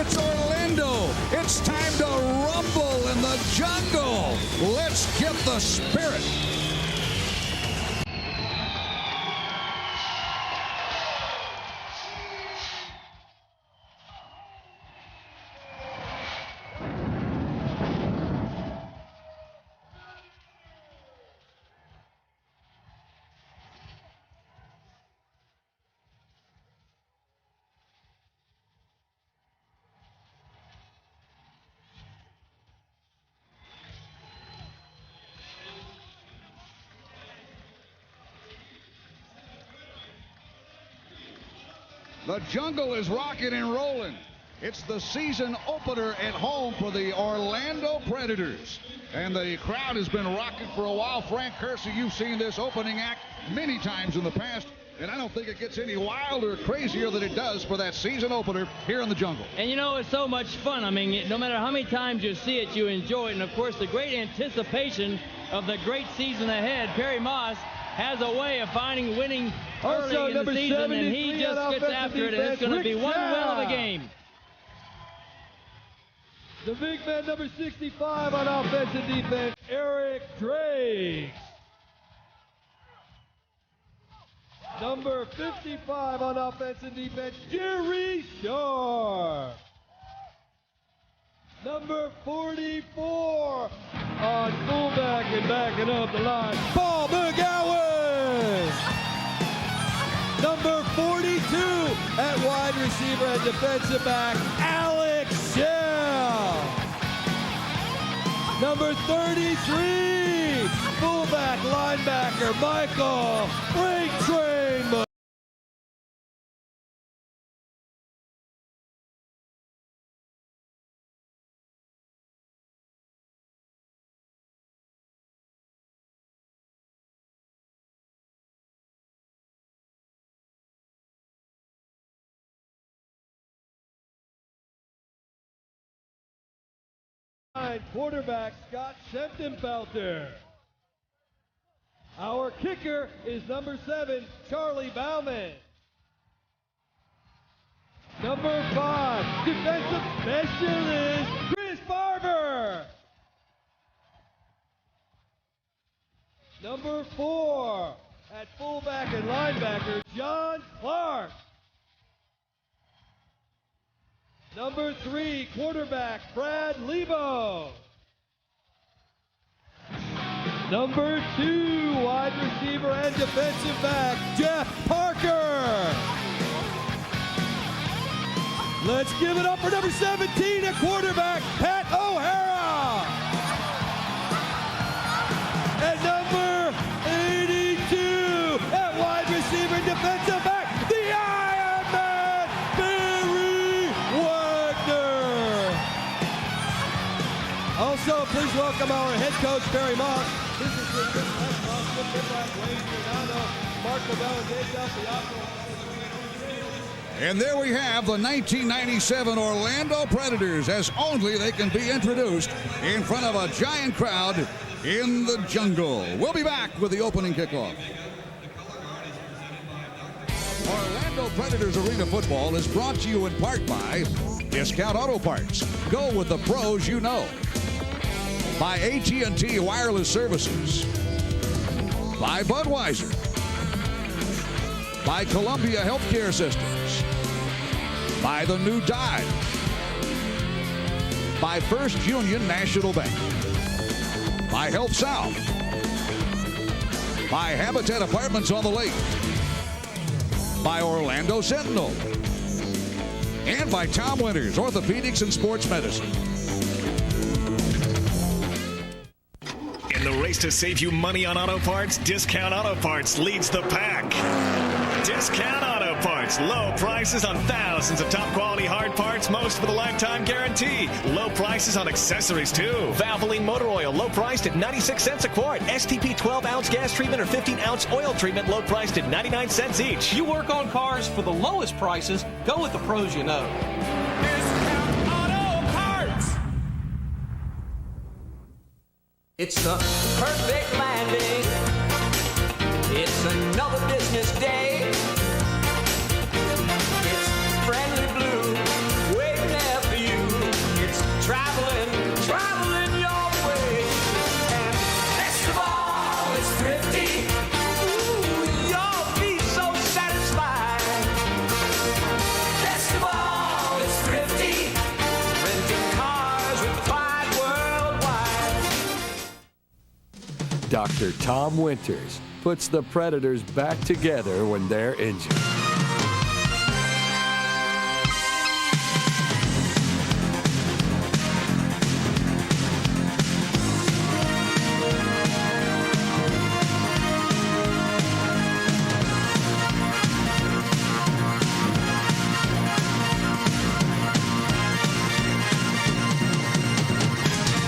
It's Orlando. It's time to rumble in the jungle. Let's get the spirit. The jungle is rocking and rolling. It's the season opener at home for the Orlando Predators. And the crowd has been rocking for a while. Frank Kersey, you've seen this opening act many times in the past, and I don't think it gets any wilder or crazier than it does for that season opener here in the jungle. And you know, it's so much fun. I mean, no matter how many times you see it, you enjoy it. And of course, the great anticipation of the great season ahead. Perry Moss has a way of finding winning early in the season, and he just gets after it, and it's going to be one whale of a game. The big man, number 65 on offense and defense, Eric Drake. Number 55 on offense and defense, Jerry Sharp. Number 44 on fullback and backing up the line, Paul McGowan. Number 42 at wide receiver and defensive back, Alex Shell. Number 33, fullback linebacker, Michael Freight Train. Quarterback Scott Schemptenfelter. Our kicker is number 7, Charlie Bauman. Number 5, defensive specialist, Chris Barber. Number 4, at fullback and linebacker, John Clark. Number 3, quarterback, Brad Lebo. Number 2, wide receiver and defensive back, Jeff Parker. Let's give it up for number 17 at quarterback, Pat O'Hara. And number 82 at wide receiver and defensive back, the Iron Man, Barry Wagner. Also, please welcome our head coach, Perry Moss. This is Chris Moss, Wayne Giordano, Mark Lavelle, Dave Delfiaco. And there we have the 1997 Orlando Predators, as only they can be introduced in front of a giant crowd in the jungle. We'll be back with the opening kickoff. Orlando Predators Arena Football is brought to you in part by Discount Auto Parts. Go with the pros you know. By AT&T Wireless Services. By Budweiser. By Columbia Healthcare Systems. By the new Dive. By First Union National Bank. By Health South. By Habitat Apartments on the Lake. By Orlando Sentinel. And by Tom Winters, Orthopedics and Sports Medicine. In the race to save you money on auto parts, Discount Auto Parts leads the pack. Discount Auto Parts. Low prices on thousands of top-quality hard parts, most with a lifetime guarantee. Low prices on accessories, too. Valvoline motor oil, low priced at 96 cents a quart. STP 12-ounce gas treatment or 15-ounce oil treatment, low priced at 99 cents each. You work on cars for the lowest prices, go with the pros you know. Discount Auto Parts. It's the perfect landing. It's another business day. It's friendly blue waiting there for Dr. Tom Winters puts the Predators back together when they're injured.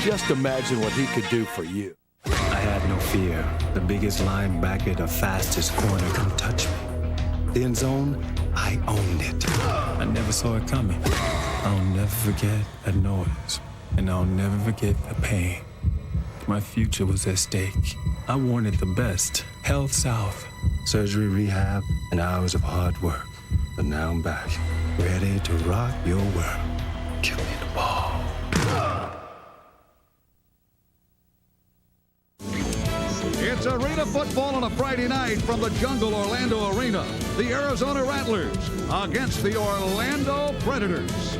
Just imagine what he could do for you. I had no fear. The biggest linebacker, the fastest corner, couldn't touch me. The end zone, I owned it. I never saw it coming. I'll never forget that noise, and I'll never forget the pain. My future was at stake. I wanted the best. Health South, surgery, rehab, and hours of hard work. But now I'm back, ready to rock your world. Give me the ball. It's arena football on a Friday night from the Jungle Orlando Arena. The Arizona Rattlers against the Orlando Predators.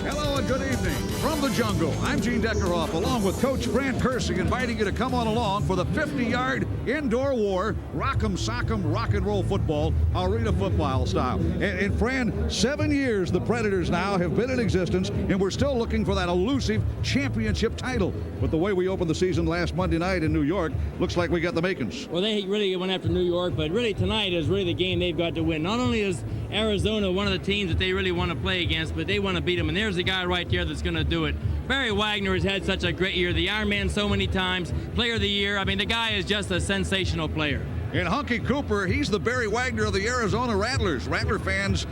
Hello and good evening from the Jungle. I'm Gene Deckerhoff along with Coach Grant Kersey, inviting you to come on along for the 50-yard indoor war, rock'em sock'em rock and roll football, arena football style. And Fran, 7 years the Predators now have been in existence, and we're still looking for that elusive championship title. But the way we opened the season last Monday night in New York, looks like we got the makings. Well, they really went after New York, but really tonight is really the game they've got to win. Not only is Arizona one of the teams that they really want to play against, but they want to beat them, and there's the guy right there that's going to do it. Barry Wagner has had such a great year, the Iron Man so many times, Player of the Year. I mean, the guy is just a sensational player. And Hunky Cooper, he's the Barry Wagner of the Arizona Rattlers. Rattler fans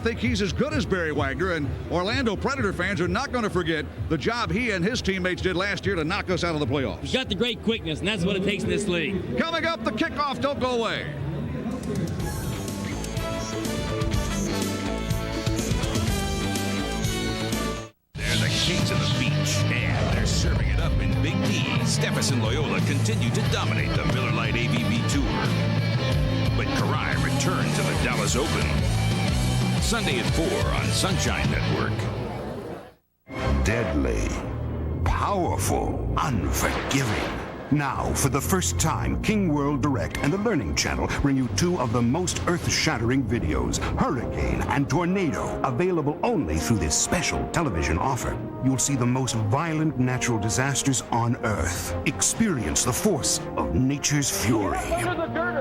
think he's as good as Barry Wagner, and Orlando Predator fans are not going to forget the job he and his teammates did last year to knock us out of the playoffs. He's got the great quickness, and that's what it takes in this league. Coming up, the kickoff. Don't go away. They're the kings of the beach, and they're serving it up in Big D. Steffes and Loyola continue to dominate the Miller Lite AVB Tour. But Karai returned to the Dallas Open. Sunday at 4 on Sunshine Network. Deadly, powerful, unforgiving. Now, for the first time, King World Direct and the Learning Channel bring you two of the most earth-shattering videos, Hurricane and Tornado, available only through this special television offer. You'll see the most violent natural disasters on Earth. Experience the force of nature's fury.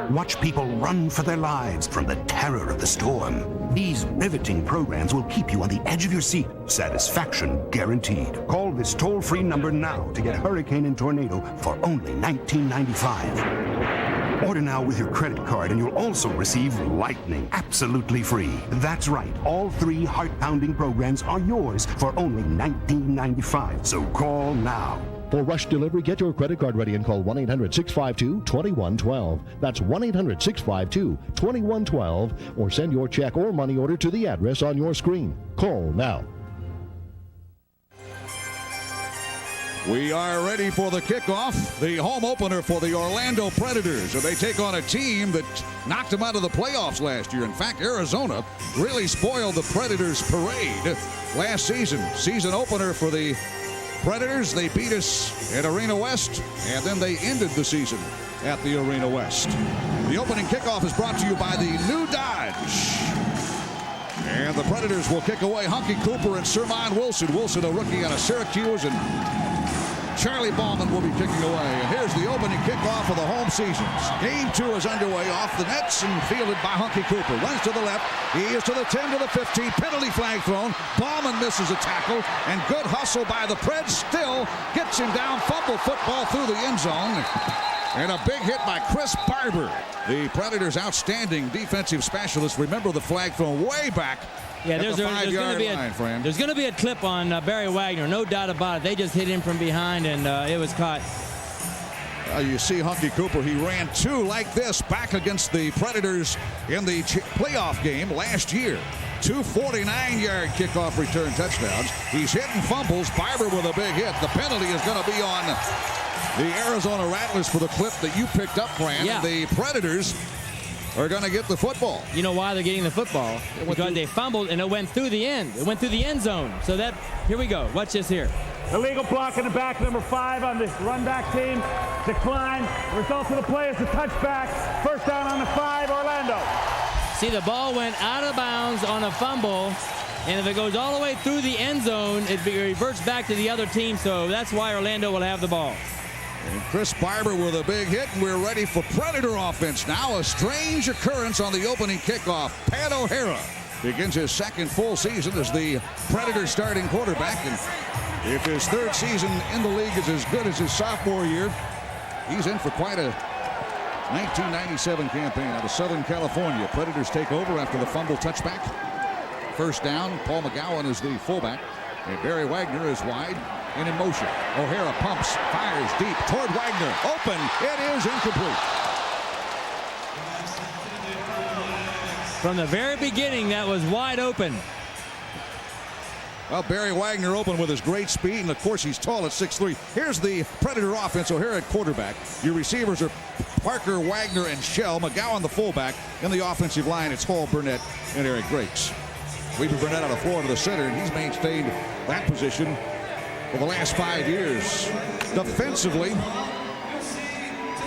Watch people run for their lives from the terror of the storm. These riveting programs will keep you on the edge of your seat. Satisfaction guaranteed. Call this toll-free number now to get Hurricane and Tornado for only $19.95. Order now with your credit card and you'll also receive Lightning absolutely free. That's right, all 3 heart-pounding programs are yours for only $19.95. So call now. For rush delivery, get your credit card ready and call 1-800-652-2112. That's 1-800-652-2112, or send your check or money order to the address on your screen. Call now. We are ready for the kickoff, the home opener for the Orlando Predators. They take on a team that knocked them out of the playoffs last year. In fact, Arizona really spoiled the Predators' parade last season. Season opener for the Predators. They beat us at Arena West, and then they ended the season at the Arena West. The opening kickoff is brought to you by the new Dodge. And the Predators will kick away. Hunky Cooper and Sermon Wilson. Wilson, a rookie out of Syracuse, and Charlie Ballman will be kicking away. And here's the opening kickoff of the home seasons. Game 2 is underway off the nets and fielded by Hunky Cooper. Runs to the left. He is to the 10, to the 15. Penalty flag thrown. Ballman misses a tackle. And good hustle by the Preds. Still gets him down. Fumble football through the end zone. And a big hit by Chris Barber, the Predators' outstanding defensive specialist. Remember the flag thrown way back. Yeah, there's going to be a clip on Barry Wagner, no doubt about it. They just hit him from behind, and it was caught. You see Hunky Cooper, he ran 2 like this back against the Predators in the playoff game last year. 2 49-yard kickoff return touchdowns. He's hitting fumbles. Barber with a big hit. The penalty is going to be on the Arizona Rattlers for the clip that you picked up, Fran. Yeah. The Predators are going to get the football. You know why they're getting the football? Because they fumbled and it went through the end. It went through the end zone. So that, here we go. Watch this here. Illegal block in the back, number 5 on the run back team. Decline. Result of the play is a touchback. First down on the 5, Orlando. See, the ball went out of bounds on a fumble, and if it goes all the way through the end zone, it reverts back to the other team, so that's why Orlando will have the ball. And Chris Barber with a big hit, and we're ready for Predator offense now. A strange occurrence on the opening kickoff. Pat O'Hara begins his second full season as the Predator starting quarterback, and if his third season in the league is as good as his sophomore year, he's in for quite a 1997 campaign out of Southern California. Predators take over after the fumble touchback. First down, Paul McGowan is the fullback, and Barry Wagner is wide and in motion. O'Hara pumps, fires deep toward Wagner. Open, it is incomplete. From the very beginning, that was wide open. Well, Barry Wagner open with his great speed, and of course he's tall at 6'3". Here's the Predator offense. O'Hara at quarterback. Your receivers are Parker, Wagner, and Shell. McGowan the fullback. In the offensive line, it's Hall, Burnett, and Eric Drakes. Weeby Burnett on the floor to the center, and he's maintained that position for the last 5 years. Defensively,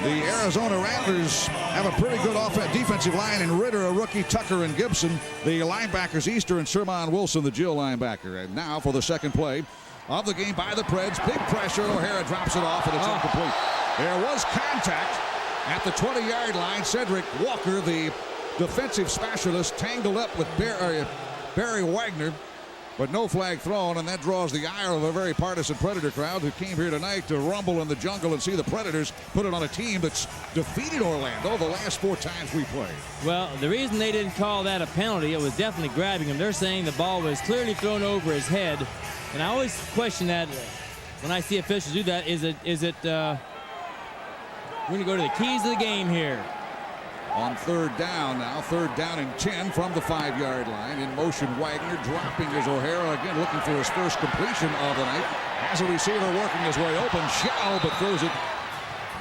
the Arizona Rattlers have a pretty good defensive line, and Ritter, a rookie, Tucker, and Gibson. The linebackers, Easter and Sherman Wilson, the Jill linebacker. And now for the second play of the game by the Preds. Big pressure. O'Hara drops it off, and it's incomplete. There was contact at the 20-yard line. Cedric Walker, the defensive specialist, tangled up with Barry Wagner, but no flag thrown, and that draws the ire of a very partisan Predator crowd who came here tonight to rumble in the jungle and see the Predators put it on a team that's defeated Orlando the last 4 times we played. Well, the reason they didn't call that a penalty, it was definitely grabbing him. They're saying the ball was clearly thrown over his head, and I always question that when I see officials do that. We're going to go to the keys of the game here. On third down now, third down and 10 from the 5-yard line. In motion, Wagner dropping as O'Hara again looking for his first completion of the night. Has a receiver working his way open. Shell, but throws it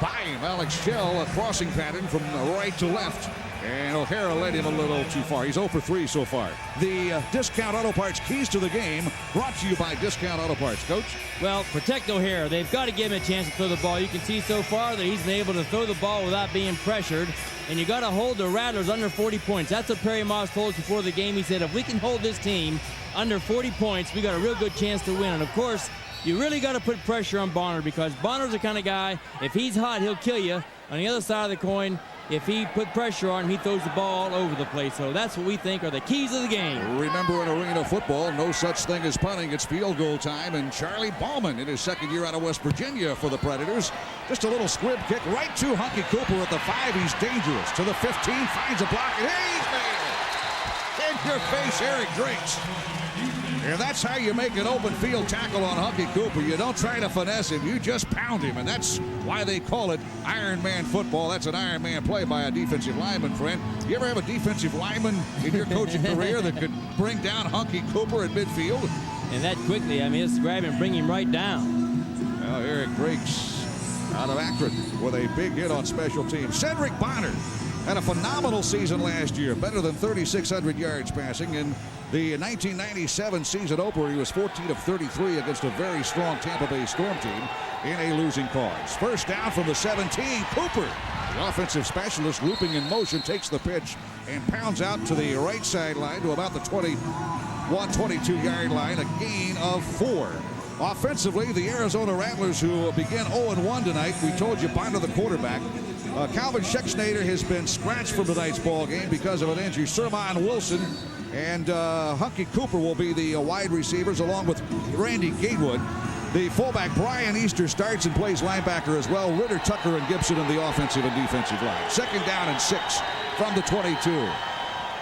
by him. Alex Shell, a crossing pattern from right to left. And O'Hara led him a little too far. He's 0 for 3 so far. The Discount Auto Parts keys to the game brought to you by Discount Auto Parts. Coach? Well, protect O'Hara. They've got to give him a chance to throw the ball. You can see so far that he's been able to throw the ball without being pressured. And you got to hold the Rattlers under 40 points. That's what Perry Moss told us before the game. He said, if we can hold this team under 40 points, we got a real good chance to win. And, of course, you really got to put pressure on Bonner because Bonner's the kind of guy, if he's hot, he'll kill you. On the other side of the coin, if he put pressure on him, he throws the ball all over the place. So that's what we think are the keys of the game. Remember, in arena football, no such thing as punting. It's field goal time. And Charlie Ballman in his second year out of West Virginia for the Predators. Just a little squib kick right to Hunky Cooper at the 5. He's dangerous. To the 15, finds a block. And he's there. In your face, Eric Drakes. And that's how you make an open field tackle on Hunky Cooper. You don't try to finesse him. You just pound him. And that's why they call it Iron Man football. That's an Iron Man play by a defensive lineman, friend. You ever have a defensive lineman in your coaching career that could bring down Hunky Cooper at midfield? And that quickly. I mean, just grab him and bring him right down. Well, Eric Drakes out of Akron with a big hit on special teams. Cedric Bonner had a phenomenal season last year. Better than 3,600 yards passing. In the 1997 season opener, he was 14 of 33 against a very strong Tampa Bay Storm team in a losing cause. First down from the 17, Cooper, the offensive specialist, looping in motion, takes the pitch and pounds out to the right sideline to about the 21, 22-yard line, a gain of 4. Offensively, the Arizona Rattlers, who begin 0-1 tonight, we told you, Bonner the quarterback. Calvin Schexnayder has been scratched from tonight's ball game because of an injury. Sherman Wilson and Hunky Cooper will be the wide receivers, along with Randy Gatewood. The fullback, Brian Easter, starts and plays linebacker as well. Ritter, Tucker, and Gibson in the offensive and defensive line. Second down and 6 from the 22.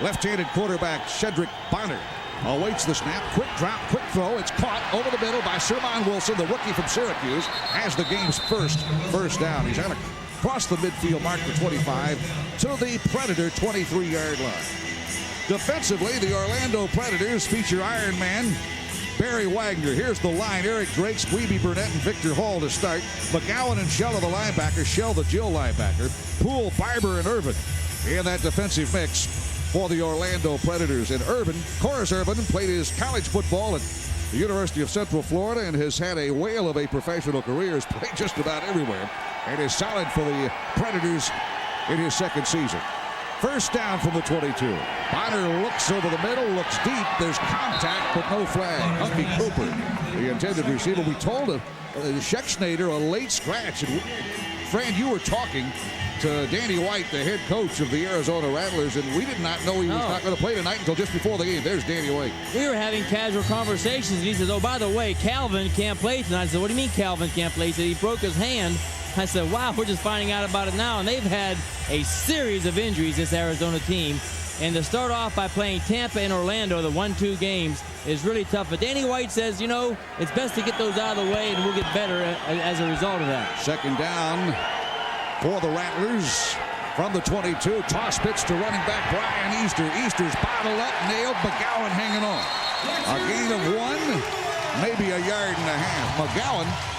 Left-handed quarterback, Cedric Bonner, awaits the snap. Quick drop, quick throw. It's caught over the middle by Sherman Wilson, the rookie from Syracuse, has the game's first down. He's out across the midfield mark to 25 to the Predator 23-yard line. Defensively, the Orlando Predators feature Iron Man Barry Wagner. Here's the line. Eric Drakes, Weeby Burnett, and Victor Hall to start. McGowan and Shell are the linebackers. Shell, the Jill linebacker. Poole, Barber, and Irvin in that defensive mix for the Orlando Predators. And Irvin, Corus Irvin, played his college football at the University of Central Florida and has had a whale of a professional career. Has played just about everywhere and is solid for the Predators in his second season. First down from the 22. Bonner looks over the middle, looks deep. There's contact, but no flag. Hunky Cooper, the intended receiver. We told him Schexnayder a late scratch. And Fran, you were talking to Danny White, the head coach of the Arizona Rattlers, and we did not know he was not going to play tonight until just before the game. There's Danny White. We were having casual conversations, and he says, oh, by the way, Calvin can't play tonight. I said, what do you mean Calvin can't play? He said he broke his hand. I said, wow, we're just finding out about it now. And they've had a series of injuries, this Arizona team. And to start off by playing Tampa and Orlando, the 1-2 games, is really tough. But Danny White says, you know, it's best to get those out of the way, and we'll get better as a result of that. Second down for the Rattlers from the 22. Toss pitch to running back Brian Easter. Easter's bottled up, nailed. McGowan hanging on. A gain of 1, maybe a yard and a half. McGowan,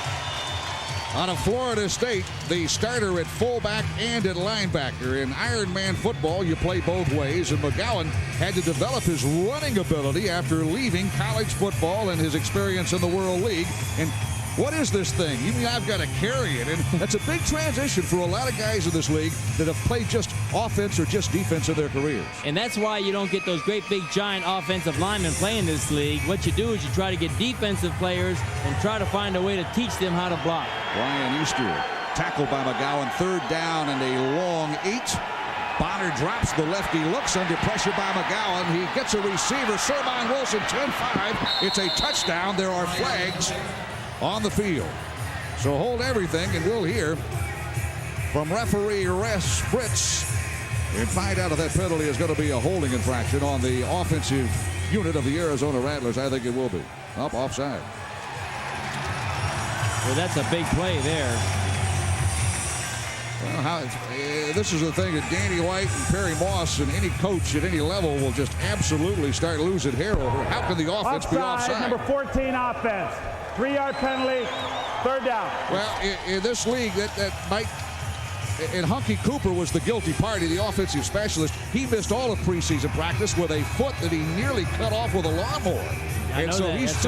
out of Florida State, the starter at fullback and at linebacker. In Ironman football, you play both ways, and McGowan had to develop his running ability after leaving college football and his experience in the World League. And what is this thing? You mean I've got to carry it? And that's a big transition for a lot of guys in this league that have played just offense or just defense in their careers. And that's why you don't get those great big giant offensive linemen playing this league. What you do is you try to get defensive players and try to find a way to teach them how to block. Brian Easter tackled by McGowan. Third down and a long 8. Bonner drops the lefty, looks under pressure by McGowan. He gets a receiver, Sermon Wilson, 10-5. It's a touchdown. There are flags on the field. So hold everything, and we'll hear from referee Russ Fritz and find out if that penalty is going to be a holding infraction on the offensive unit of the Arizona Rattlers. I think it will be. Offside. Well, that's a big play there. Well, this is the thing that Danny White and Perry Moss and any coach at any level will just absolutely start losing hair over. How can the offense be offside? Number 14 offense. 3-yard penalty, third down. Well, in this league, that might... And Hunky Cooper was the guilty party, the offensive specialist. He missed all of preseason practice with a foot that he nearly cut off with a lawnmower. And so he's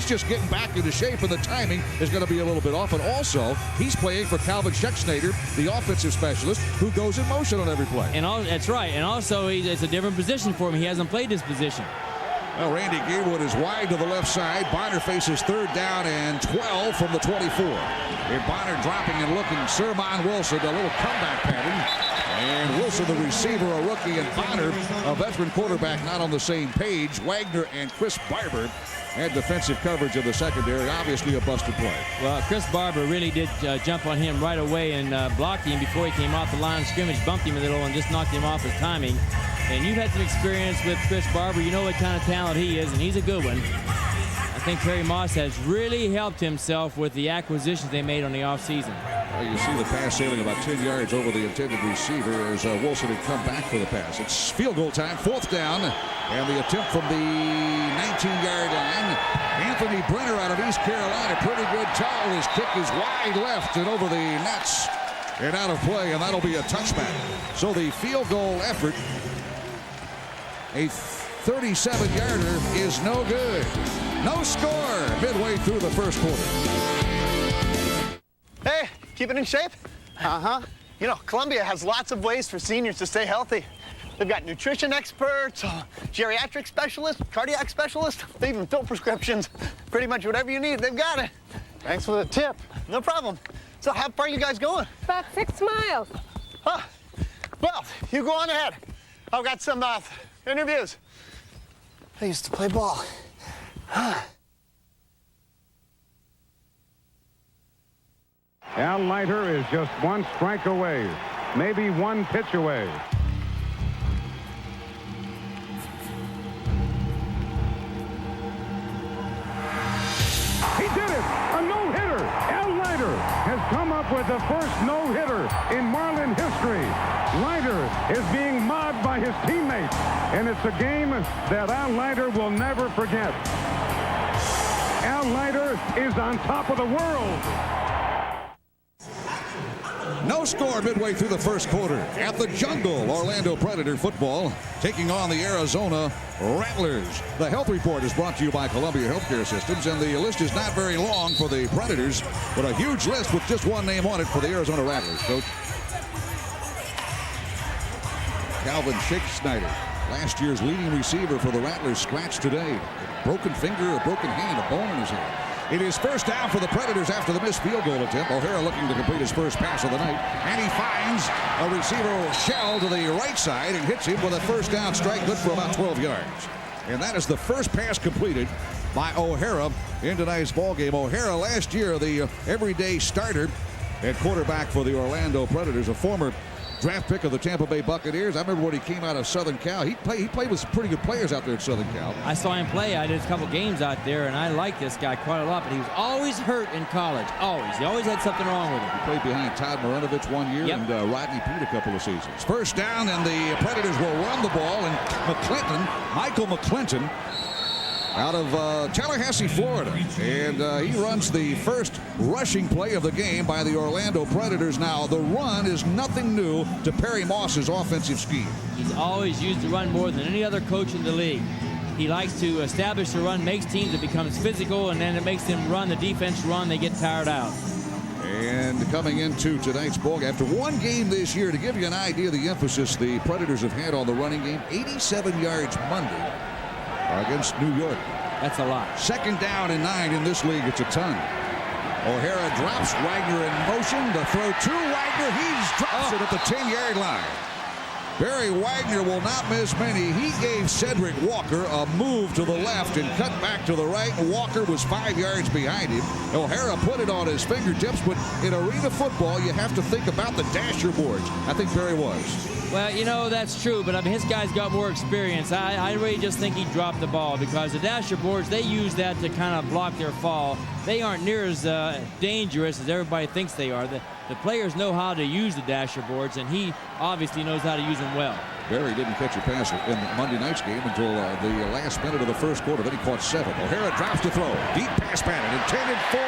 just getting back into shape, and the timing is going to be a little bit off. And also, he's playing for Calvin Schexnayder, the offensive specialist, who goes in motion on every play. And that's right. And also, it's a different position for him. He hasn't played this position. Well, Randy Gatewood is wide to the left side. Bonner faces third down and 12 from the 24. And Bonner dropping and looking. Sermon Wilson, a little comeback pattern. And Wilson, the receiver, a rookie, and Bonner, a veteran quarterback, not on the same page. Wagner and Chris Barber had defensive coverage of the secondary. Obviously a busted play. Well, Chris Barber really did jump on him right away and blocked him before he came off the line of scrimmage, bumped him a little, and just knocked him off his timing. And you've had some experience with Chris Barber. You know what kind of talent he is, and he's a good one. I think Perry Moss has really helped himself with the acquisitions they made on the offseason. Well, you see the pass sailing about 10 yards over the intended receiver as Wilson had come back for the pass. It's field goal time, fourth down, and the attempt from the 19-yard line. Anthony Brenner out of East Carolina, pretty good tall. His kick is wide left and over the nets and out of play, and that'll be a touchback. So the field goal effort, a 37-yarder, is no good. No score midway through the first quarter. Hey, keeping in shape? Uh-huh. You know, Columbia has lots of ways for seniors to stay healthy. They've got nutrition experts, geriatric specialists, cardiac specialists. They even fill prescriptions. Pretty much whatever you need, they've got it. Thanks for the tip. No problem. So how far are you guys going? About 6 miles. Huh. Well, you go on ahead. I've got some interviews. I used to play ball. Al Leiter is just one strike away, maybe one pitch away. He did it! A no-hitter! Al Leiter has come up with the first no-hitter in Marlin history. Leiter is being mobbed by his teammates, and it's a game that Al Leiter will never forget. Al Leiter is on top of the world. No score midway through the first quarter. At the Jungle, Orlando Predator football taking on the Arizona Rattlers. The health report is brought to you by Columbia Healthcare Systems, and the list is not very long for the Predators, but a huge list with just one name on it for the Arizona Rattlers, Coach. Calvin Schneider, last year's leading receiver for the Rattlers, scratched today. Broken finger, a broken hand, a bone in his hand. It is first down for the Predators after the missed field goal attempt. O'Hara looking to complete his first pass of the night. And he finds a receiver shell to the right side and hits him with a first down strike, good for about 12 yards. And that is the first pass completed by O'Hara in tonight's ballgame. O'Hara last year, the everyday starter at quarterback for the Orlando Predators, a former draft pick of the Tampa Bay Buccaneers. I remember when he came out of Southern Cal. He played with some pretty good players out there at Southern Cal. I saw him play. I did a couple games out there, and I liked this guy quite a lot, but he was always hurt in college. Always. He always had something wrong with him. He played behind Todd Marinovich one year, and Rodney Peete a couple of seasons. First down, and the Predators will run the ball, and Michael McClinton, out of Tallahassee, Florida. And he runs the first rushing play of the game by the Orlando Predators. Now, the run is nothing new to Perry Moss's offensive scheme. He's always used the run more than any other coach in the league. He likes to establish the run, makes teams, it becomes physical, and then it makes them run. The defense run, they get tired out. And coming into tonight's ball, after one game this year, to give you an idea of the emphasis the Predators have had on the running game, 87 yards Monday against New York. That's a lot. Second down and 9 in this league. It's a ton. O'Hara drops. Wagner in motion. The throw to Wagner. He drops it at the 10-yard line. Barry Wagner will not miss many. He gave Cedric Walker a move to the left and cut back to the right. Walker was 5 yards behind him. O'Hara put it on his fingertips, but in arena football, you have to think about the dasher boards. I think Barry was. Well, you know, that's true, but I mean, his guy's got more experience. I really just think he dropped the ball because the dasher boards, they use that to kind of block their fall. They aren't near as dangerous as everybody thinks they are. The players know how to use the dasher boards, and he obviously knows how to use them well. Barry didn't catch a pass in Monday night's game until the last minute of the first quarter. Then he caught 7. O'Hara drops to throw. Deep pass pattern intended for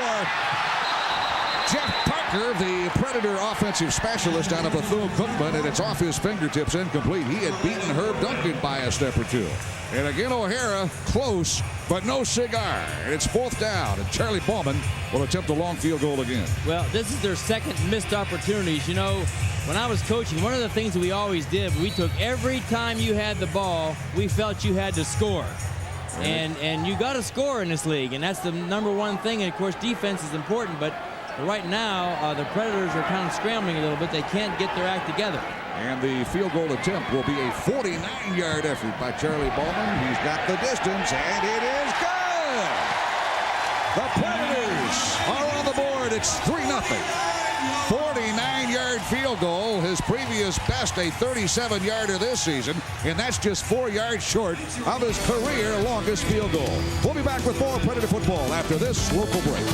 Jeff Parker, the Predator offensive specialist out of Bethune-Cookman, and it's off his fingertips, incomplete. He had beaten Herb Duncan by a step or two. And again, O'Hara close, but no cigar. And it's fourth down, and Charlie Bowman will attempt a long field goal again. Well, this is their second missed opportunities. You know, when I was coaching, one of the things that we always did, we took every time you had the ball, we felt you had to score. And you got to score in this league, and that's the number one thing. And, of course, defense is important, but right now, the Predators are kind of scrambling a little bit. They can't get their act together. And the field goal attempt will be a 49-yard effort by Charlie Bowman. He's got the distance, and it is good! The Predators are on the board. It's 3-0. 49-yard field goal, his previous best, a 37-yarder this season, and that's just 4 yards short of his career longest field goal. We'll be back with more Predator football after this local break.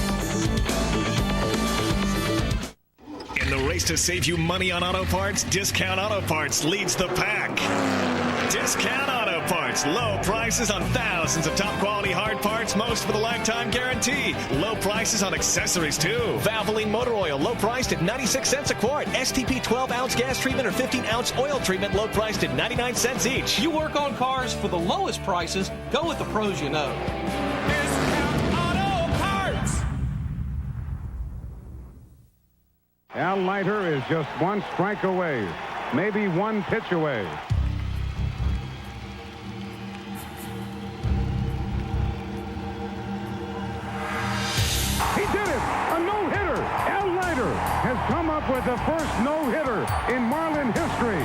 In the race to save you money on auto parts, Discount Auto Parts leads the pack. Discount Auto Parts. Low prices on thousands of top-quality hard parts, most with a lifetime guarantee. Low prices on accessories, too. Valvoline motor oil, low priced at 96 cents a quart. STP 12-ounce gas treatment or 15-ounce oil treatment, low priced at 99 cents each. You work on cars for the lowest prices, go with the pros you know. Al Leiter is just one strike away, maybe one pitch away. He did it! A no-hitter! Al Leiter has come up with the first no-hitter in Marlin history.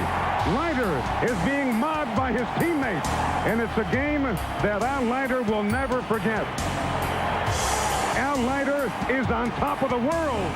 Leiter is being mobbed by his teammates, and it's a game that Al Leiter will never forget. Al Leiter is on top of the world.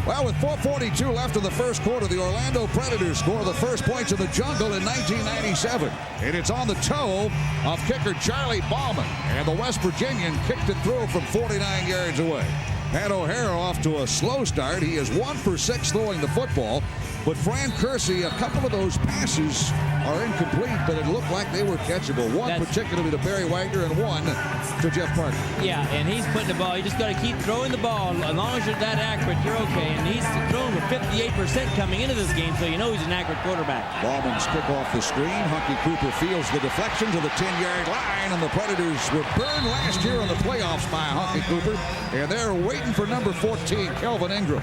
Well, with 4:42 left in the first quarter, the Orlando Predators score the first points of the Jungle in 1997. And it's on the toe of kicker Charlie Bowman. And the West Virginian kicked it through from 49 yards away. Pat O'Hara off to a slow start. He is 1 for 6 throwing the football. But Frank Kersey, a couple of those passes are incomplete, but it looked like they were catchable. One particularly to Barry Wagner and one to Jeff Parker. Yeah, and he's putting the ball. You just got to keep throwing the ball. As long as you're that accurate, you're okay. And he's thrown with 58% coming into this game, so you know he's an accurate quarterback. Ballman's kick off the screen. Hunky Cooper fields the deflection to the 10-yard line, and the Predators were burned last year in the playoffs by Hunky Cooper, and they're waiting for number 14, Kelvin Ingram.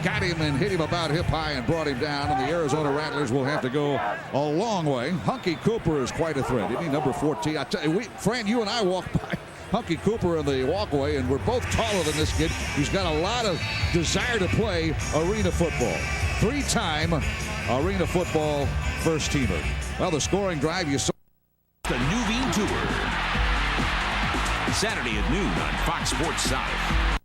Got him and hit him about hip high and brought him down, and the Arizona Rattlers will have to go a long way. Hunky Cooper is quite a threat, isn't he? Number 14. I tell you, Fran, you and I walked by Hunky Cooper in the walkway, and we're both taller than this kid. He's got a lot of desire to play arena football. 3-time arena football first teamer. Well, the scoring drive you saw. The Nuveen Tour. Saturday at noon on Fox Sports South.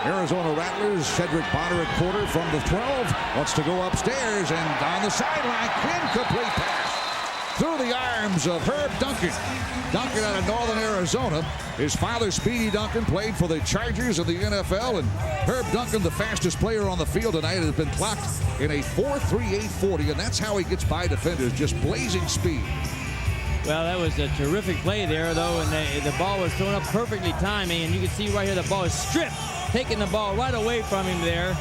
Arizona Rattlers, Cedric Bonner at quarter from the 12. Wants to go upstairs and down the sideline. Incomplete pass through the arms of Herb Duncan. Duncan out of Northern Arizona. His father, Speedy Duncan, played for the Chargers of the NFL. And Herb Duncan, the fastest player on the field tonight, has been clocked in a 4.38 40. And that's how he gets by defenders, just blazing speed. Well, that was a terrific play there, though, and the ball was thrown up perfectly timing, and you can see right here the ball is stripped, taking the ball right away from him there.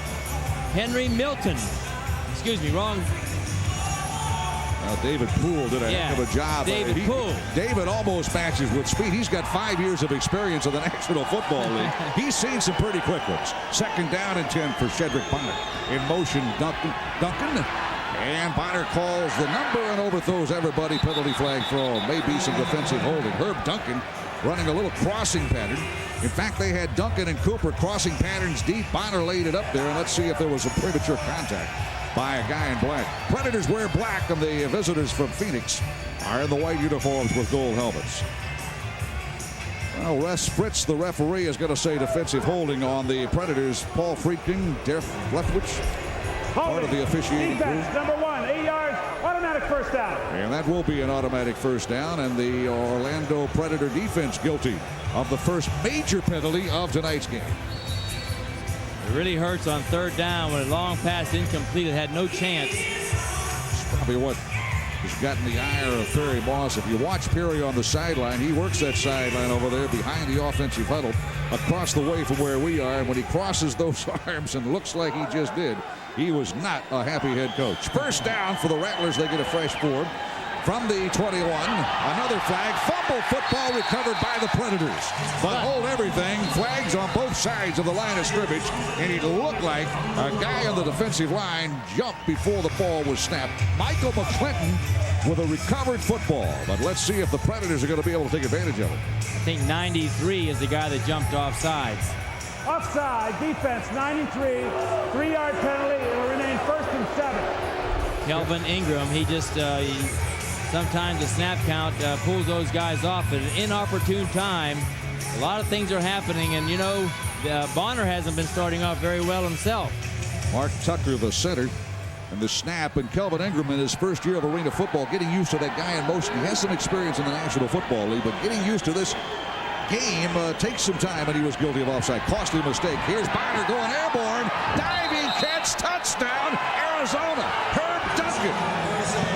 Henry Milton. Excuse me, wrong. Well, David Poole did a heck of a job. David Poole. David almost matches with speed. He's got 5 years of experience in the National Football League. He's seen some pretty quick ones. 2nd down and 10 for Cedric Bonner. In motion, Duncan. And Bonner calls the number and overthrows everybody. Penalty flag throw. Maybe some defensive holding. Herb Duncan running a little crossing pattern. In fact, they had Duncan and Cooper crossing patterns deep. Bonner laid it up there, and let's see if there was a premature contact by a guy in black. Predators wear black, and the visitors from Phoenix are in the white uniforms with gold helmets. Well, Russ Fritz, the referee, is going to say defensive holding on the Predators. Paul Friedkin, Derek Leftwich, part of the officiating defense, crew. number 1, 8 yards, automatic first down. And that will be an automatic first down, and the Orlando Predator defense guilty of the first major penalty of tonight's game. It really hurts on 3rd down when a long pass incomplete. It had no chance. It's probably what has gotten the ire of Perry Moss. If you watch Perry on the sideline, he works that sideline over there behind the offensive huddle across the way from where we are. And when he crosses those arms and looks like he just did, he was not a happy head coach. First down for the Rattlers. They get a fresh board from the 21. Another flag. Fumble football recovered by the Predators. But hold everything. Flags on both sides of the line of scrimmage. And it looked like a guy on the defensive line jumped before the ball was snapped. Michael McClinton with a recovered football. But let's see if the Predators are going to be able to take advantage of it. I think 93 is the guy that jumped offsides. Offside, defense, 93, 3-yard penalty. It will remain 1st and 7. Kelvin Ingram, he just, sometimes the snap count pulls those guys off at an inopportune time. A lot of things are happening, and, you know, Bonner hasn't been starting off very well himself. Mark Tucker, the center, and the snap, and Kelvin Ingram in his first year of arena football, getting used to that guy in motion. He has some experience in the National Football League, but getting used to this game takes some time, and he was guilty of offside. Costly mistake. Here's Bonner going airborne. Diving catch, touchdown, Arizona. Herb Duncan.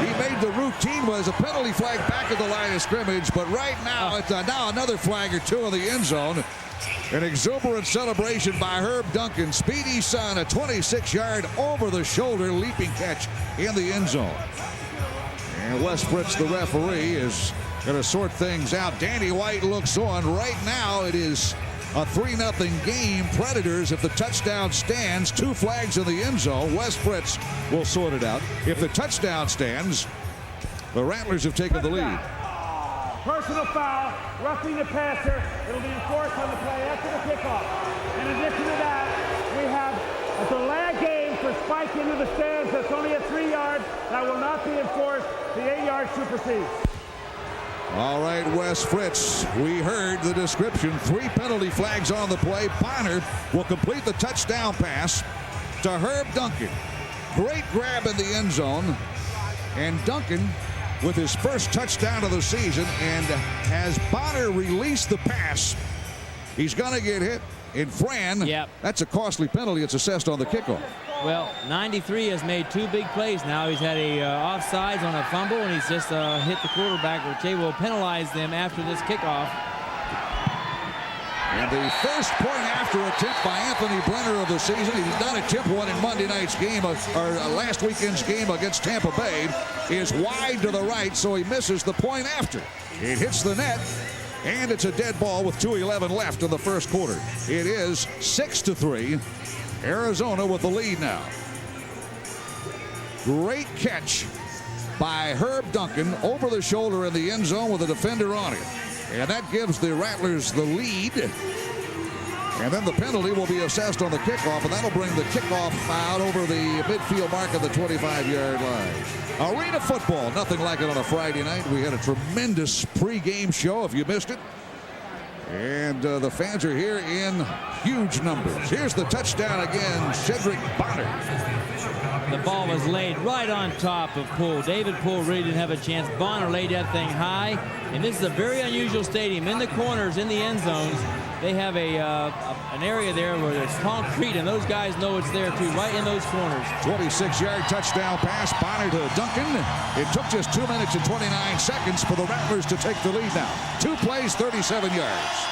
He made the routine was a penalty flag back at the line of scrimmage, but right now it's now another flag or two in the end zone. An exuberant celebration by Herb Duncan. Speedy son, a 26-yard over-the-shoulder leaping catch in the end zone. And Wes Fritz, the referee, is going to sort things out. Danny White looks on. Right now it is a 3-0 game. Predators, if the touchdown stands, 2 flags in the end zone. Wes Fritz will sort it out. If the touchdown stands, the Rattlers have taken the lead. Personal foul, roughing the passer. It'll be enforced on the play after the kickoff. In addition to that, we have a delay game for spike into the stands. That's only at 3 yards. That will not be enforced. The 8 yards supersedes. All right, Wes Fritz, we heard the description. 3 penalty flags on the play. Bonner will complete the touchdown pass to Herb Duncan. Great grab in the end zone. And Duncan with his first touchdown of the season. And as Bonner released the pass, he's going to get hit. And Fran, that's a costly penalty. It's assessed on the kickoff. Well, 93 has made 2 big plays now. He's had a offsides on a fumble, and he's just hit the quarterback, which they will penalize them after this kickoff. And the first point after attempt by Anthony Brenner of the season. He's done attempt one in Monday night's game, or last weekend's game against Tampa Bay, is wide to the right, so he misses the point after. It hits the net, and it's a dead ball with 2:11 left in the first quarter. It is 6-3. Arizona with the lead now. Great catch by Herb Duncan over the shoulder in the end zone with a defender on it. And that gives the Rattlers the lead. And then the penalty will be assessed on the kickoff, and that'll bring the kickoff out over the midfield mark of the 25-yard line. Arena football, nothing like it on a Friday night. We had a tremendous pregame show if you missed it. And the fans are here in huge numbers. Here's the touchdown again, Cedric Bonner. The ball was laid right on top of Poole. David Poole really didn't have a chance. Bonner laid that thing high. And this is a very unusual stadium. In the corners, in the end zones, they have an area there where there's concrete, and those guys know it's there too, right in those corners. 26-yard touchdown pass, Bonner to Duncan. It took just 2 minutes and 29 seconds for the Rattlers to take the lead now. 2 plays, 37 yards.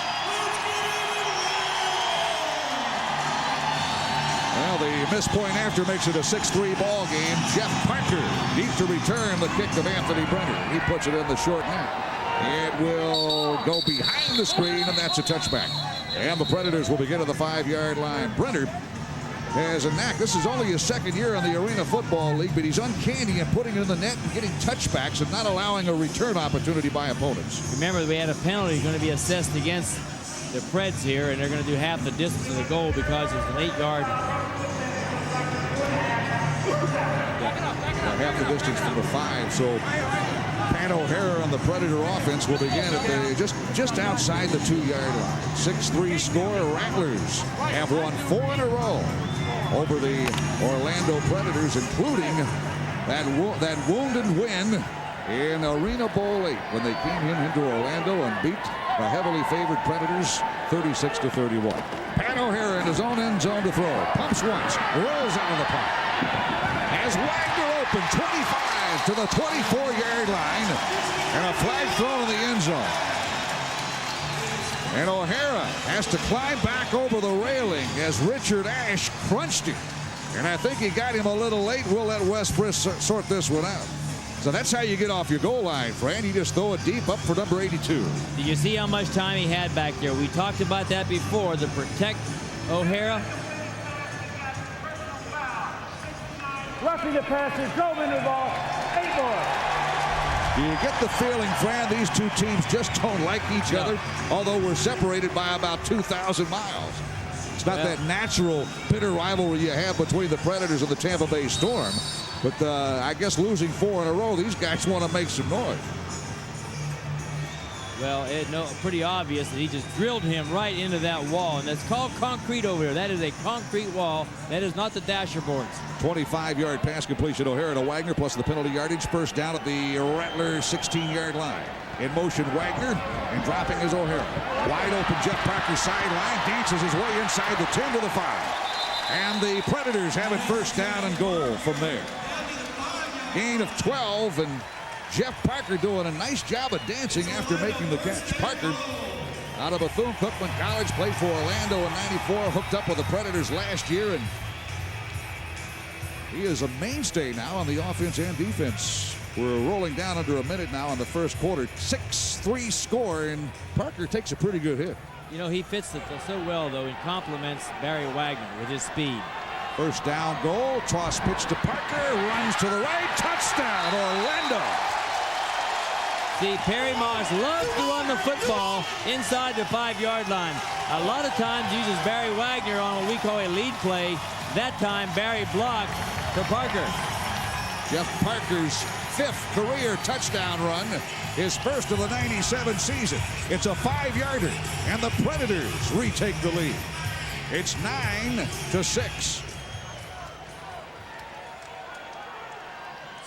Well, the missed point after makes it a 6-3 ball game. Jeff Parker deep to return the kick of Anthony Brenner. He puts it in the short net. It will go behind the screen, and that's a touchback. And the Predators will begin at the 5-yard line. Brenner has a knack. This is only his second year in the Arena Football League, but he's uncanny in putting it in the net and getting touchbacks and not allowing a return opportunity by opponents. Remember, we had a penalty going to be assessed against the Preds here, and they're going to do half the distance of the goal because it's an 8-yard. Half the distance from the 5, so Pat O'Hara on the Predator offense will begin at the just outside the 2-yard line. 6-3 score. Rattlers have won 4 in a row over the Orlando Predators, including that wounded win in Arena Bowl 8 when they came into Orlando and beat the heavily favored Predators 36-31. Pat O'Hara in his own end zone to throw. Pumps once, rolls out of the pocket. Has Wagner open, 25 to the 24-yard line, and a flag thrown in the end zone. And O'Hara has to climb back over the railing as Richard Ashe crunched him. And I think he got him a little late. We'll let Wes Briss sort this one out. So that's how you get off your goal line, Fran. You just throw it deep up for number 82. Do you see how much time he had back there? We talked about that before, to protect O'Hara. Roughing the passer, drove into the ball, 8 more. Do you get the feeling, Fran, these two teams just don't like each other, although we're separated by about 2,000 miles? It's not that natural bitter rivalry you have between the Predators and the Tampa Bay Storm. But I guess losing 4 in a row, these guys want to make some noise. Well, pretty obvious that he just drilled him right into that wall. And that's called concrete over here. That is a concrete wall. That is not the dasher boards. 25-yard pass completion. O'Hara to Wagner plus the penalty yardage. First down at the Rattlers 16-yard line. In motion, Wagner, and dropping is O'Hara. Wide open, Jeff Parker sideline. Dances his way inside the 10 to the 5. And the Predators have it first down and goal from there. Gain of 12, and Jeff Parker doing a nice job of dancing after making the catch. Parker out of Bethune-Cookman College, played for Orlando in '94, hooked up with the Predators last year, and he is a mainstay now on the offense and defense. We're rolling down under a minute now in the first quarter. 6-3 score, and Parker takes a pretty good hit. You know, he fits it so well, though. He complements Barry Wagner with his speed. First down goal, toss pitch to Parker, runs to the right, touchdown, Orlando. See, Perry Moss loves to run the football inside the 5-yard line. A lot of times uses Barry Wagner on what we call a lead play. That time, Barry blocked for Parker. Jeff Parker's 5th career touchdown run, his first of the '97 season. It's a 5-yarder, and the Predators retake the lead. It's 9-6.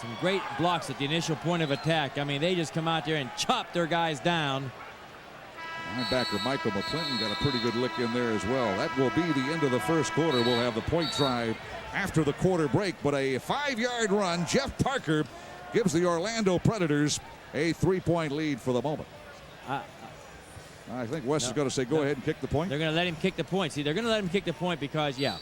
Some great blocks at the initial point of attack. I mean, they just come out there and chop their guys down. Linebacker Michael McClinton got a pretty good lick in there as well. That will be the end of the first quarter. We'll have the point try after the quarter break, but a 5-yard run. Jeff Parker gives the Orlando Predators a 3-point lead for the moment. I think Wes is going to say go ahead and kick the point. They're going to let him kick the point. See, they're going to let him kick the point because, yeah,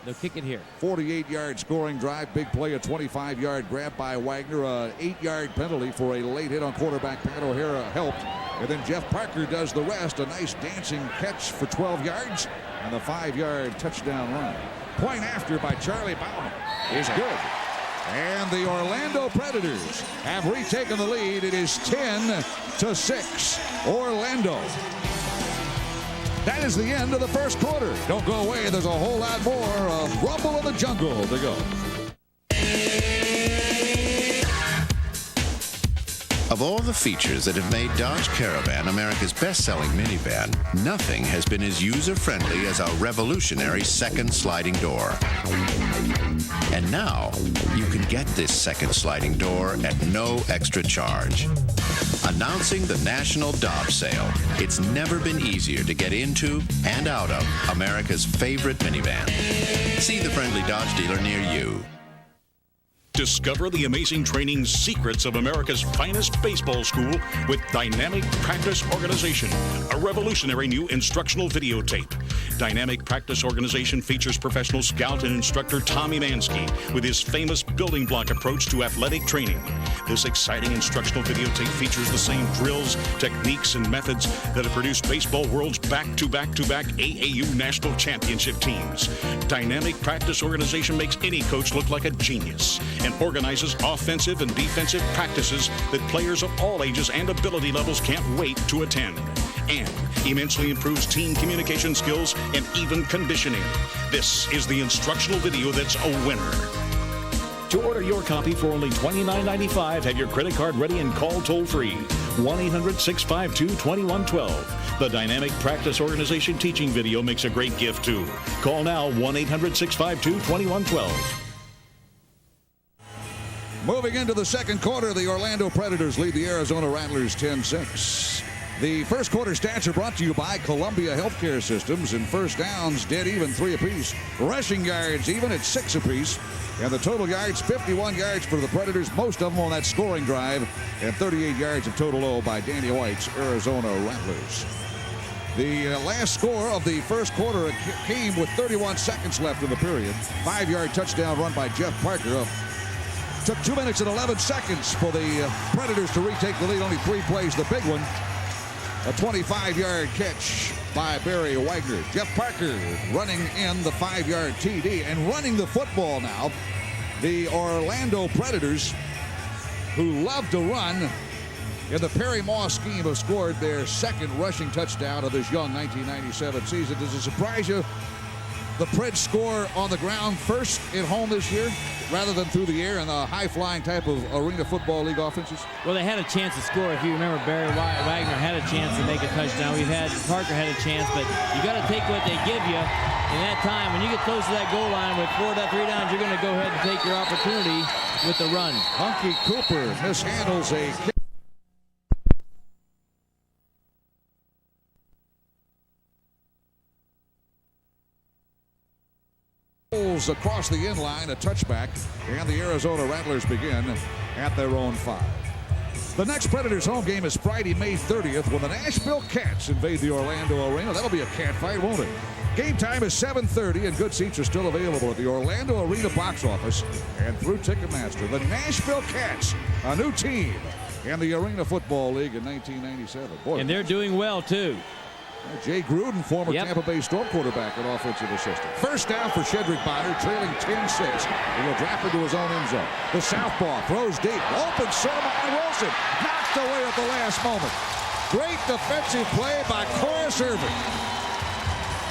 they'll kick it here. 48-yard scoring drive. Big play, a 25-yard grab by Wagner. An 8-yard penalty for a late hit on quarterback. Pat O'Hara helped. And then Jeff Parker does the rest. A nice dancing catch for 12 yards and the 5-yard touchdown run. Point after by Charlie Bauman is good. And the Orlando Predators have retaken the lead. It is 10-6. Orlando. That is the end of the first quarter. Don't go away. There's a whole lot more of Rumble in the Jungle to go. Of all the features that have made Dodge Caravan America's best-selling minivan, nothing has been as user-friendly as our revolutionary second sliding door. And now, you can get this second sliding door at no extra charge. Announcing the National Dodge Sale. It's never been easier to get into and out of America's favorite minivan. See the friendly Dodge dealer near you. Discover the amazing training secrets of America's finest baseball school with Dynamic Practice Organization, a revolutionary new instructional videotape. Dynamic Practice Organization features professional scout and instructor Tommy Mansky with his famous building block approach to athletic training. This exciting instructional videotape features the same drills, techniques, and methods that have produced baseball world's back-to-back-to-back AAU national championship teams. Dynamic Practice Organization makes any coach look like a genius and organizes offensive and defensive practices that players of all ages and ability levels can't wait to attend. And immensely improves team communication skills and even conditioning. This is the instructional video that's a winner. To order your copy for only $29.95, have your credit card ready and call toll-free. 1-800-652-2112. The Dynamic Practice Organization teaching video makes a great gift, too. Call now, 1-800-652-2112. Moving into the second quarter, the Orlando Predators lead the Arizona Rattlers 10-6. The first quarter stats are brought to you by Columbia Healthcare Systems. In first downs, dead even 3 apiece. Rushing yards even at 6 apiece. And the total yards, 51 yards for the Predators, most of them on that scoring drive, and 38 yards of total O by Danny White's Arizona Rattlers. The last score of the first quarter came with 31 seconds left in the period. 5-yard touchdown run by Jeff Parker. Took 2 minutes and 11 seconds for the Predators to retake the lead. Only 3 plays. The big one, a 25-yard catch by Barry Wagner. Jeff Parker running in the 5-yard TD and running the football now. The Orlando Predators, who love to run in the Perry Moss scheme, have scored their second rushing touchdown of this young 1997 season. Does it surprise you the Preds score on the ground first at home this year rather than through the air in the high-flying type of Arena Football League offenses? Well, they had a chance to score. If you remember, Barry Wagner had a chance to make a touchdown. Parker had a chance, but you got to take what they give you. In that time, when you get close to that goal line with 3 downs, you're going to go ahead and take your opportunity with the run. Hunky Cooper mishandles a kick. Across the end line, a touchback, and the Arizona Rattlers begin at their own 5. The next Predators home game is Friday, May 30th, when the Nashville Cats invade the Orlando Arena. That'll be a cat fight, won't it? Game time is 7:30, and good seats are still available at the Orlando Arena box office and through Ticketmaster. The Nashville Cats, a new team in the Arena Football League in 1997. Boy, and they're doing well, too. Jay Gruden, former Tampa Bay Storm quarterback and offensive assistant. First down for Shedrick Bonner, trailing 10-6. He will drop into his own end zone. The southpaw throws deep. Open Soma and Wilson. Knocked away at the last moment. Great defensive play by Corus Irvin.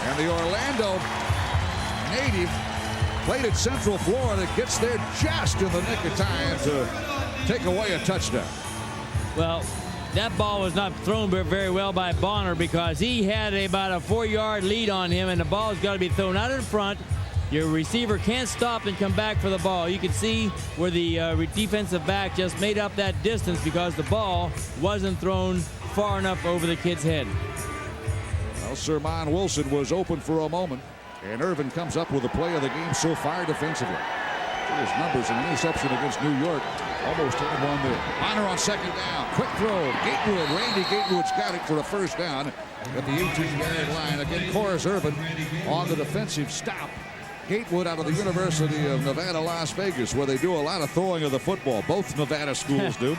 And the Orlando native played at Central Florida, gets there just in the nick of time to take away a touchdown. Well, that ball was not thrown very well by Bonner because he had about a 4-yard lead on him, and the ball's got to be thrown out in front. Your receiver can't stop and come back for the ball. You can see where the defensive back just made up that distance because the ball wasn't thrown far enough over the kid's head. Well, Sermon Wilson was open for a moment, and Irvin comes up with the play of the game so far defensively. His numbers, an interception against New York. Almost had one there. Bonner on second down. Quick throw. Gatewood. Randy Gatewood's got it for a first down at the 18-yard line. Again, Corus Irvin on the defensive stop. Gatewood out of the University of Nevada, Las Vegas, where they do a lot of throwing of the football. Both Nevada schools do.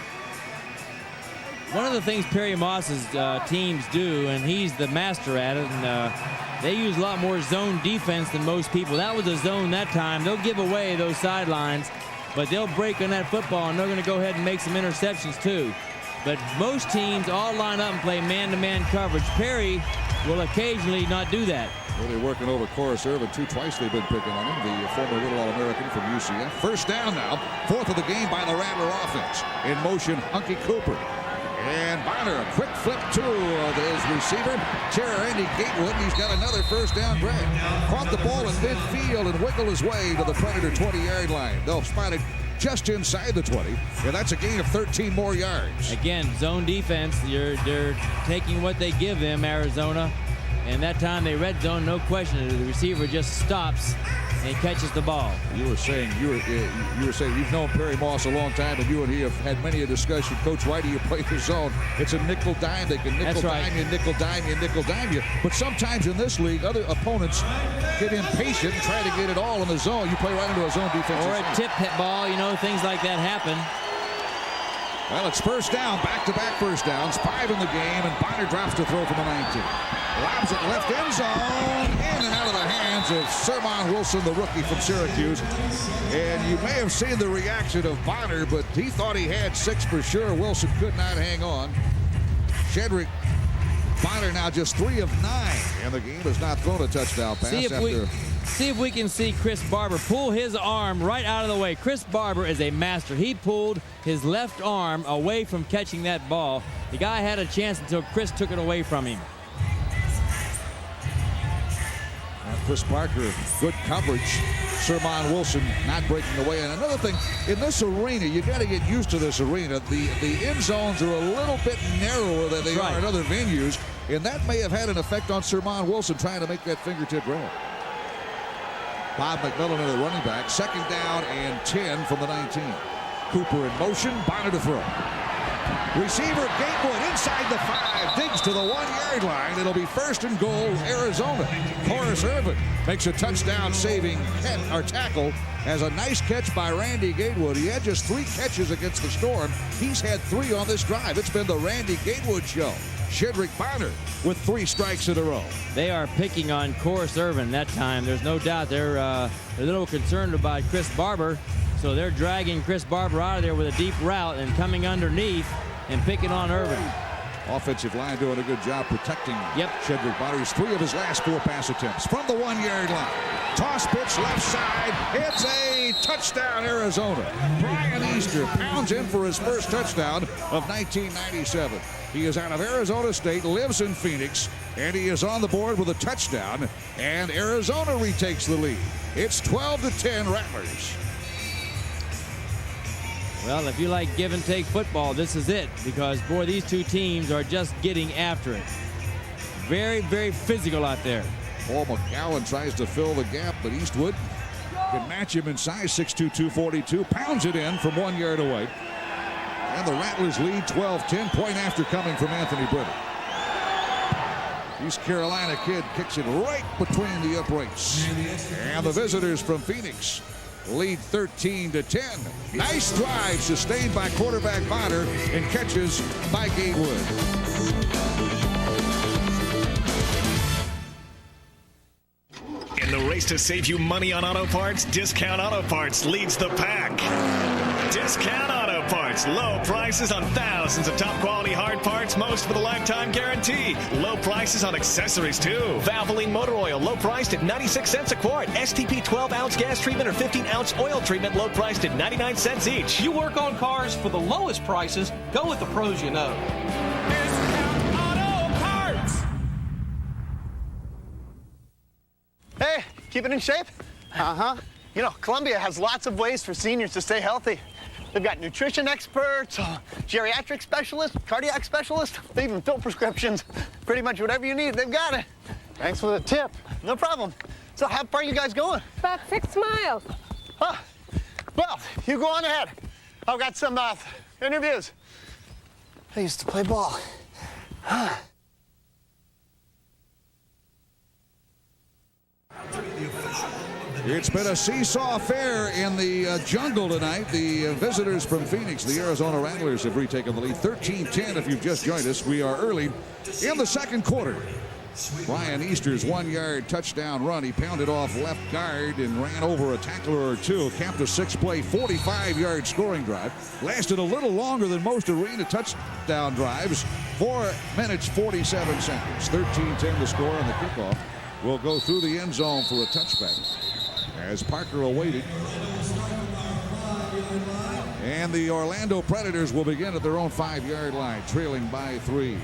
One of the things Perry Moss's teams do, and he's the master at it, and they use a lot more zone defense than most people. That was a zone that time. They'll give away those sidelines, but they'll break on that football, and they're going to go ahead and make some interceptions too. But most teams all line up and play man-to-man coverage. Perry will occasionally not do that. Well, they're working over Corus Irvin, too. Twice they've been picking on him, the former Little All-American from UCF. First down now, fourth of the game by the Rattler offense. In motion, Hunky Cooper. And Bonner, a quick flip to his receiver, Randy Gatewood. He's got another first down grab. Caught the ball in midfield and wiggled his way to the Predator 20-yard line. They'll spot it just inside the 20, and that's a gain of 13 more yards. Again, zone defense, they're taking what they give them, Arizona. And that time they red zone, no question. The receiver just stops and catches the ball. You were saying you've known Perry Moss a long time, and you and he have had many a discussion. Coach, why do you play the zone? It's a nickel dime. They can nickel dime you, nickel dime you, nickel dime you. But sometimes in this league, other opponents get impatient and try to get it all in the zone. You play right into a zone defense. Or a tip hit ball, things like that happen. Well, it's first down, back-to-back first downs, 5 in the game, and Bonner drops to throw from the 19. Lobs it left end zone, in and out of the hands of Sermon Wilson, the rookie from Syracuse. And you may have seen the reaction of Bonner, but he thought he had 6 for sure. Wilson could not hang on. Shedrick Bonner now just 3 of 9, and the game has not thrown a touchdown pass. See if we can see Chris Barber pull his arm right out of the way. Chris Barber is a master. He pulled his left arm away from catching that ball. The guy had a chance until Chris took it away from him. Chris Parker, good coverage. Sermon Wilson not breaking away. And another thing, in this arena, you got to get used to this arena. The end zones are a little bit narrower than they are in other venues, and that may have had an effect on Sermon Wilson trying to make that fingertip grab. Bob McMillan at the running back. Second down and 10 from the 19. Cooper in motion. Bonner to throw. Receiver Gatewood inside the 5. Digs to the 1-yard line. It'll be first and goal, Arizona. Corus Irvin makes a touchdown-saving tackle. Has a nice catch by Randy Gatewood. He had just 3 catches against the Storm. He's had 3 on this drive. It's been the Randy Gatewood show. Shedrick Bonner with 3 strikes in a row. They are picking on Corus Irvin that time. There's no doubt they're a little concerned about Chris Barber, so they're dragging Chris Barber out of there with a deep route and coming underneath and picking on Irvin. Offensive line doing a good job protecting Shedrick Bonner. He's 3 of his last 4 pass attempts from the 1-yard line. Toss pitch left side. It's a touchdown, Arizona. Brian Easter pounds in for his first touchdown of 1997. He is out of Arizona State, lives in Phoenix, and he is on the board with a touchdown, and Arizona retakes the lead. It's 12-10 Rattlers. Well, if you like give and take football, this is it, because, boy, these two teams are just getting after it. Very, very physical out there. Paul McGowan tries to fill the gap, but Eastwood can match him in size, 6'2", 242, pounds it in from 1 yard away. And the Rattlers lead 12-10, point after coming from Anthony Britton. East Carolina kid kicks it right between the uprights. And the visitors from Phoenix lead 13-10. Nice drive sustained by quarterback Bonner and catches by Gatewood. In the race to save you money on auto parts, Discount Auto Parts leads the pack. Discount Auto Parts. Low prices on thousands of top-quality hard parts, most with a lifetime guarantee. Low prices on accessories, too. Valvoline motor oil, low priced at 96 cents a quart. STP 12-ounce gas treatment or 15-ounce oil treatment, low priced at 99 cents each. You work on cars for the lowest prices. Go with the pros you know. Discount Auto Parts. Hey, keep it in shape? Uh-huh. You know, Columbia has lots of ways for seniors to stay healthy. They've got nutrition experts, geriatric specialists, cardiac specialists. They even fill prescriptions. Pretty much whatever you need, they've got it. Thanks for the tip. No problem. So how far are you guys going? About 6 miles. Well, you go on ahead. I've got some interviews. I used to play ball. It's been a seesaw affair in the jungle tonight. The visitors from Phoenix, the Arizona Rattlers, have retaken the lead 13-10 if you've just joined us. We are early in the second quarter. Brian Easter's 1-yard touchdown run. He pounded off left guard and ran over a tackler or two. Capped a 6-play, 45-yard scoring drive. Lasted a little longer than most arena touchdown drives. 4 minutes, 47 seconds. 13-10 the score on the kickoff. Will go through the end zone for a touchback as Parker awaited. And the Orlando Predators will begin at their own 5-yard line, trailing by 3.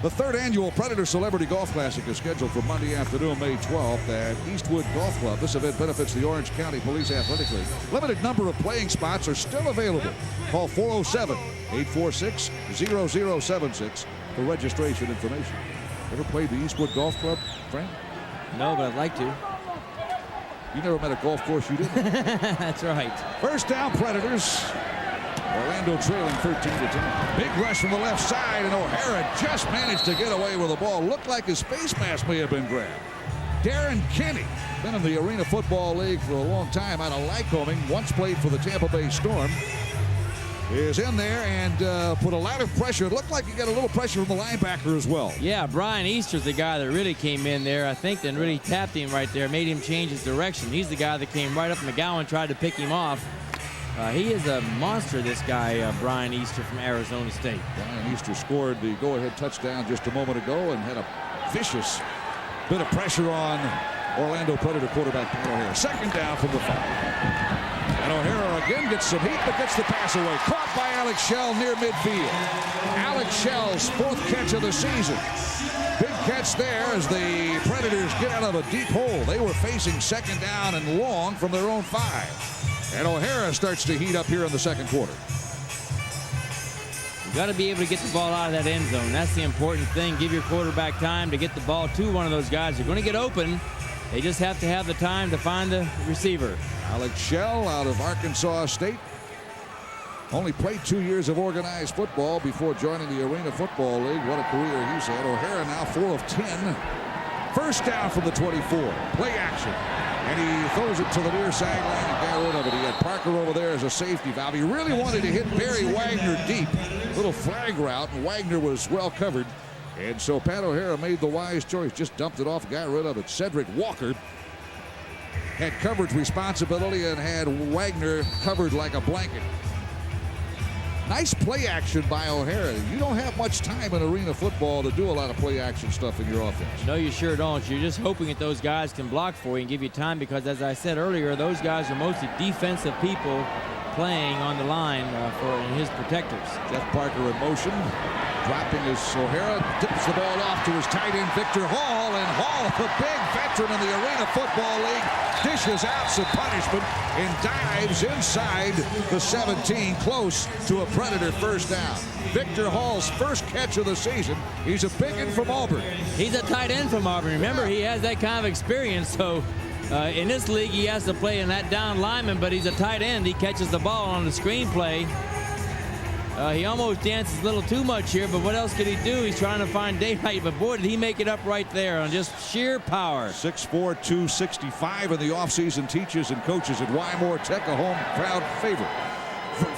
The 3rd annual Predator Celebrity Golf Classic is scheduled for Monday afternoon, May 12th at Eastwood Golf Club. This event benefits the Orange County Police Athletic League. Limited number of playing spots are still available. Call 407-846-0076 for registration information. Ever played the Eastwood Golf Club, Frank? No, but I'd like to. You never met a golf course you didn't? That's right. First down, Predators. Orlando trailing 13-10. Big rush from the left side, and O'Hara just managed to get away with the ball. Looked like his face mask may have been grabbed. Darren Kinney, been in the Arena Football League for a long time out of Lycoming, once played for the Tampa Bay Storm, is in there and put a lot of pressure. It looked like he got a little pressure from the linebacker as well. Yeah, Brian Easter's the guy that really came in there, I think, and really tapped him right there, made him change his direction. He's the guy that came right up. McGowan tried to pick him off. He is a monster, this guy, Brian Easter from Arizona State. Brian Easter scored the go-ahead touchdown just a moment ago and had a vicious bit of pressure on Orlando Predator quarterback Pat O'Hara. Second down from the 5. And O'Hara again gets some heat, but gets the pass away. Caught by Alex Shell near midfield. Alex Shell's 4th catch of the season. Big catch there as the Predators get out of a deep hole. They were facing second down and long from their own 5. And O'Hara starts to heat up here in the second quarter. You got to be able to get the ball out of that end zone. That's the important thing. Give your quarterback time to get the ball to one of those guys. They're going to get open. They just have to have the time to find the receiver. Alex Shell out of Arkansas State. Only played 2 years of organized football before joining the Arena Football League. What a career he's had. O'Hara now 4 of 10. First down from the 24. Play action. And he throws it to the near sideline and got rid of it. He had Parker over there as a safety valve. He really wanted to hit Barry Wagner deep. Little flag route, and Wagner was well covered. And so Pat O'Hara made the wise choice. Just dumped it off, got rid of it. Cedric Walker had coverage responsibility and had Wagner covered like a blanket. Nice play action by O'Hara. You don't have much time in arena football to do a lot of play action stuff in your offense. No, you sure don't. You're just hoping that those guys can block for you and give you time because, as I said earlier, those guys are mostly defensive people playing on the line for his protectors. Jeff Parker in motion, dropping his O'Hara, tips the ball off to his tight end, Victor Hall, and Hall, the big veteran in the Arena Football League, dishes out some punishment and dives inside the 17, close to a Predator first down. Victor Hall's first catch of the season. He's a big one from Auburn. He's a tight end from Auburn. Remember, he has that kind of experience, so in this league he has to play in that down lineman, but he's a tight end. He catches the ball on the screenplay. He almost dances a little too much here, but what else could he do? He's trying to find daylight, but boy, did he make it up right there on just sheer power. 6'4", 265 in the offseason, teaches and coaches at Wymore Tech, a home crowd favorite.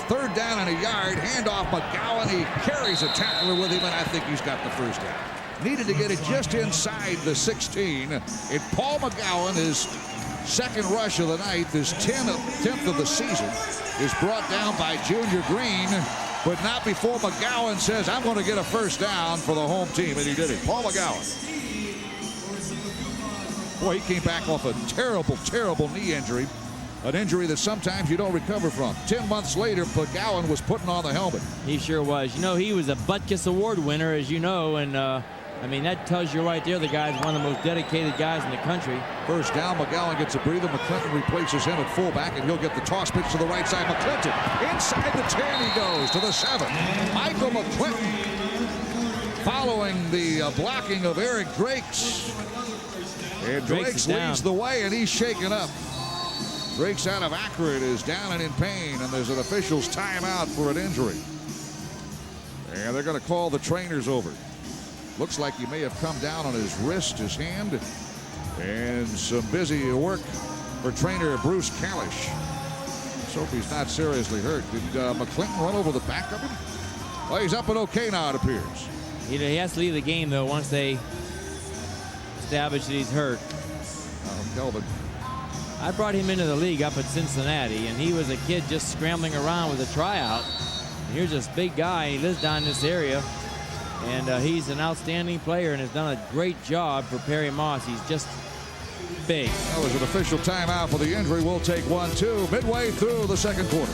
Third down and a yard, handoff McGowan. He carries a tackler with him, and I think he's got the first down. Needed to get it just inside the 16. And Paul McGowan, his second rush of the night, his 10th of the season, is brought down by Junior Green. But not before McGowan says, I'm going to get a first down for the home team, and he did it. Paul McGowan. Boy, he came back off a terrible, terrible knee injury, an injury that sometimes you don't recover from. 10 months later, McGowan was putting on the helmet. He sure was. You know, he was a Butkus Award winner, as you know, and I mean, that tells you right there the guy's one of the most dedicated guys in the country. First down, McGowan gets a breather. McClinton replaces him at fullback, and he'll get the toss pitch to the right side. McClinton inside the 10, he goes to the 7. Michael McClinton following the blocking of Eric Drakes. And Drakes leads the way, and he's shaken up. Drakes out of Akron is down and in pain, and there's an official's timeout for an injury. And they're going to call the trainers over. Looks like he may have come down on his wrist, his hand, and some busy work for trainer Bruce Kalish. Let's hope he's not seriously hurt. Did McClinton run over the back of him? Well, he's up and okay now, it appears. He has to leave the game, though, once they establish that he's hurt. Kelvin. I brought him into the league up at Cincinnati, and he was a kid just scrambling around with a tryout. And here's this big guy. He lives down in this area. And he's an outstanding player and has done a great job for Perry Moss. He's just big. That was an official timeout for the injury. We'll take 1-2 midway through the second quarter.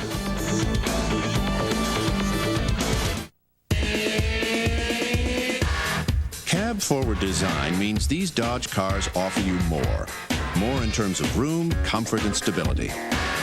Cab forward design means these Dodge cars offer you more. More in terms of room, comfort, and stability.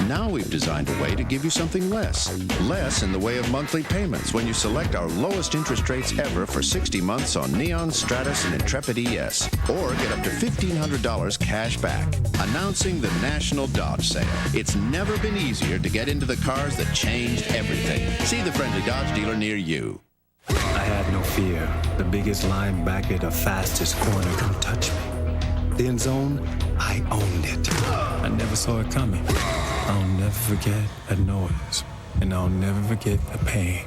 Now we've designed a way to give you something less. Less in the way of monthly payments when you select our lowest interest rates ever for 60 months on Neon, Stratus, and Intrepid ES. Or get up to $1,500 cash back. Announcing the National Dodge Sale. It's never been easier to get into the cars that changed everything. See the friendly Dodge dealer near you. I had no fear. The biggest linebacker, the fastest corner, come touch me. The end zone, I owned it. I never saw it coming. I'll never forget that noise, and I'll never forget the pain.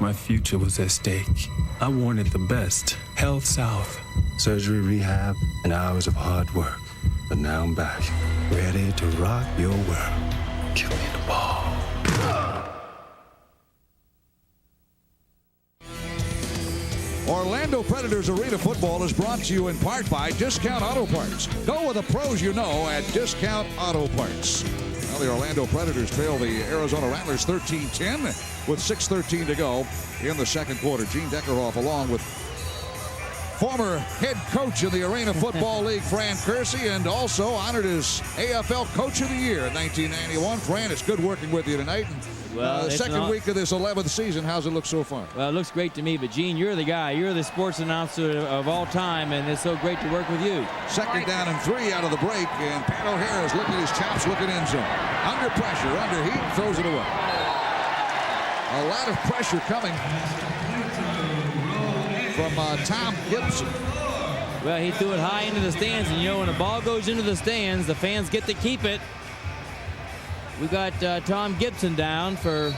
My future was at stake. I wanted the best. Health South, surgery, rehab, and hours of hard work. But now I'm back, ready to rock your world. Give me the ball. Orlando Predators Arena Football is brought to you in part by Discount Auto Parts. Go with the pros you know at Discount Auto Parts. Now the Orlando Predators trail the Arizona Rattlers 13-10 with 6:13 to go in the second quarter. Gene Deckerhoff along with former head coach of the Arena Football League, Fran Kersey, and also honored as AFL Coach of the Year in 1991. Fran, it's good working with you tonight. Well, the second week of this 11th season, how's it look so far? Well, it looks great to me, but Gene, you're the guy. You're the sports announcer of all time, and it's so great to work with you. Second down and 3 out of the break, and Pat O'Hara is looking his chops, looking end zone. Under pressure, under heat, throws it away. A lot of pressure coming from Tom Gibson. Well, he threw it high into the stands, and you know when a ball goes into the stands, the fans get to keep it. We got Tom Gibson down for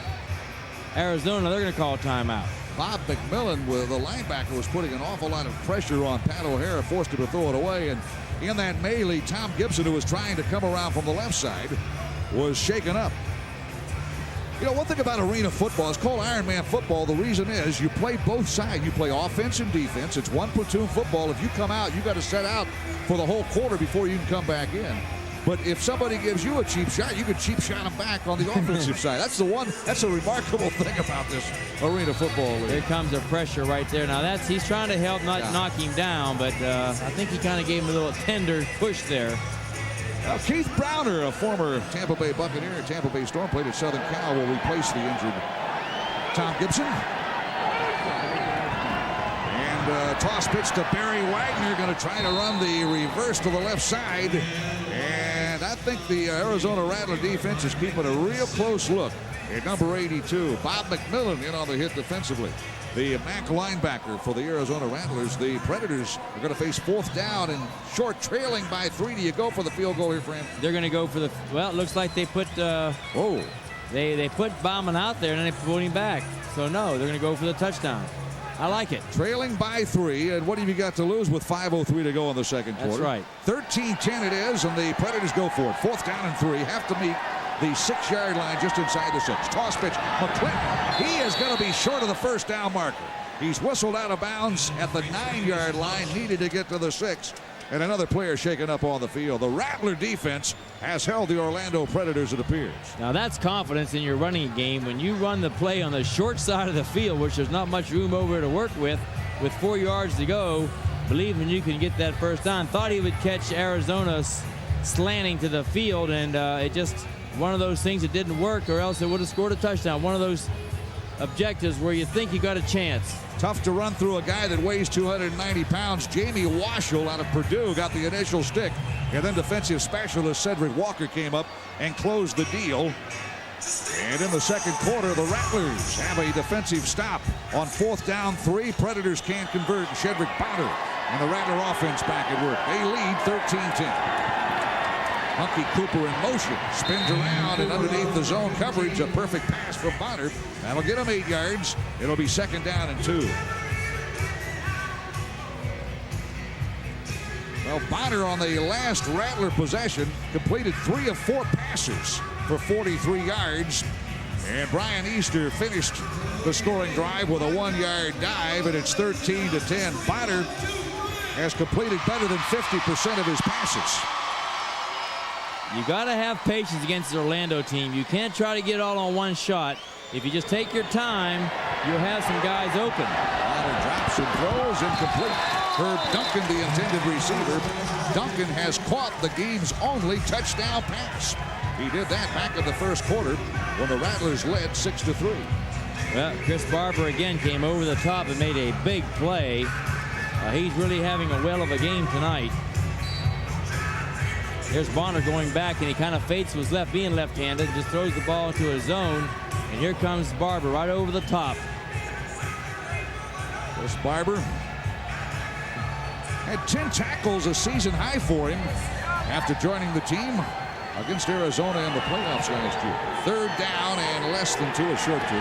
Arizona. They're going to call a timeout. Bob McMillan, with the linebacker, was putting an awful lot of pressure on Pat O'Hara, forced him to throw it away. And in that melee, Tom Gibson, who was trying to come around from the left side, was shaken up. You know, one thing about arena football, it's called Ironman football. The reason is you play both sides. You play offense and defense. It's one platoon football. If you come out, you got to set out for the whole quarter before you can come back in. But if somebody gives you a cheap shot, you can cheap shot them back on the offensive side. That's a remarkable thing about this arena football league. There comes the pressure right there. Now he's trying to help not knock him down, but I think he kind of gave him a little tender push there. Keith Browner, a former Tampa Bay Buccaneer and Tampa Bay Storm, played at Southern Cal, will replace the injured Tom Gibson. And toss pitch to Barry Wagner, going to try to run the reverse to the left side. And I think the Arizona Rattler defense is keeping a real close look at number 82. Bob McMillan in on the hit defensively. The MAC linebacker for the Arizona Rattlers. The Predators are going to face fourth down and short, trailing by 3. Do you go for the field goal here, Fran? They're going to go for the, well, it looks like they put, they put Bauman out there and then they put him back. So no, they're going to go for the touchdown. I like it. Trailing by 3, and what have you got to lose with 5:03 to go in the second quarter? That's right. 13-10 it is, and the Predators go for it. Fourth down and 3, have to meet the 6-yard line just inside the 6. Toss pitch, McClinton. He is going to be short of the first down marker. He's whistled out of bounds at the 9-yard line, needed to get to the 6. And another player shaken up on the field. The Rattler defense has held the Orlando Predators, it appears. Now that's confidence in your running game. When you run the play on the short side of the field, which there's not much room over to work with, with 4 yards to go, believing you can get that first down. Thought he would catch Arizona slanting to the field, and it just one of those things that didn't work, or else it would have scored a touchdown. One of those objectives where you think you got a chance. Tough to run through a guy that weighs 290 pounds. Jamie Washel out of Purdue got the initial stick, and then defensive specialist Cedric Walker came up and closed the deal. And in the second quarter, the Rattlers have a defensive stop on 4th down 3. Predators can't convert. Cedric Bonner and the Rattler offense back at work. They lead 13-10. Hunky Cooper in motion, spins around and underneath the zone coverage, a perfect pass from Bonner. That'll get him 8 yards. It'll be 2nd down and 2. Well, Bonner on the last Rattler possession completed 3 of 4 passes for 43 yards. And Brian Easter finished the scoring drive with a 1-yard dive, and it's 13-10. Bonner has completed better than 50% of his passes. You got to have patience against the Orlando team. You can't try to get it all on one shot. If you just take your time, you'll have some guys open. Bonner drops and throws incomplete. Herb Duncan, the intended receiver. Duncan has caught the game's only touchdown pass. He did that back in the first quarter when the Rattlers led 6-3. Well, Chris Barber again came over the top and made a big play. He's really having a whale of a game tonight. There's Bonner going back, and he kind of fates was being left-handed, just throws the ball into a zone, and here comes Barber right over the top. Chris Barber had 10 tackles, a season high for him after joining the team against Arizona in the playoffs last year. 3rd down and less than 2, a short 2.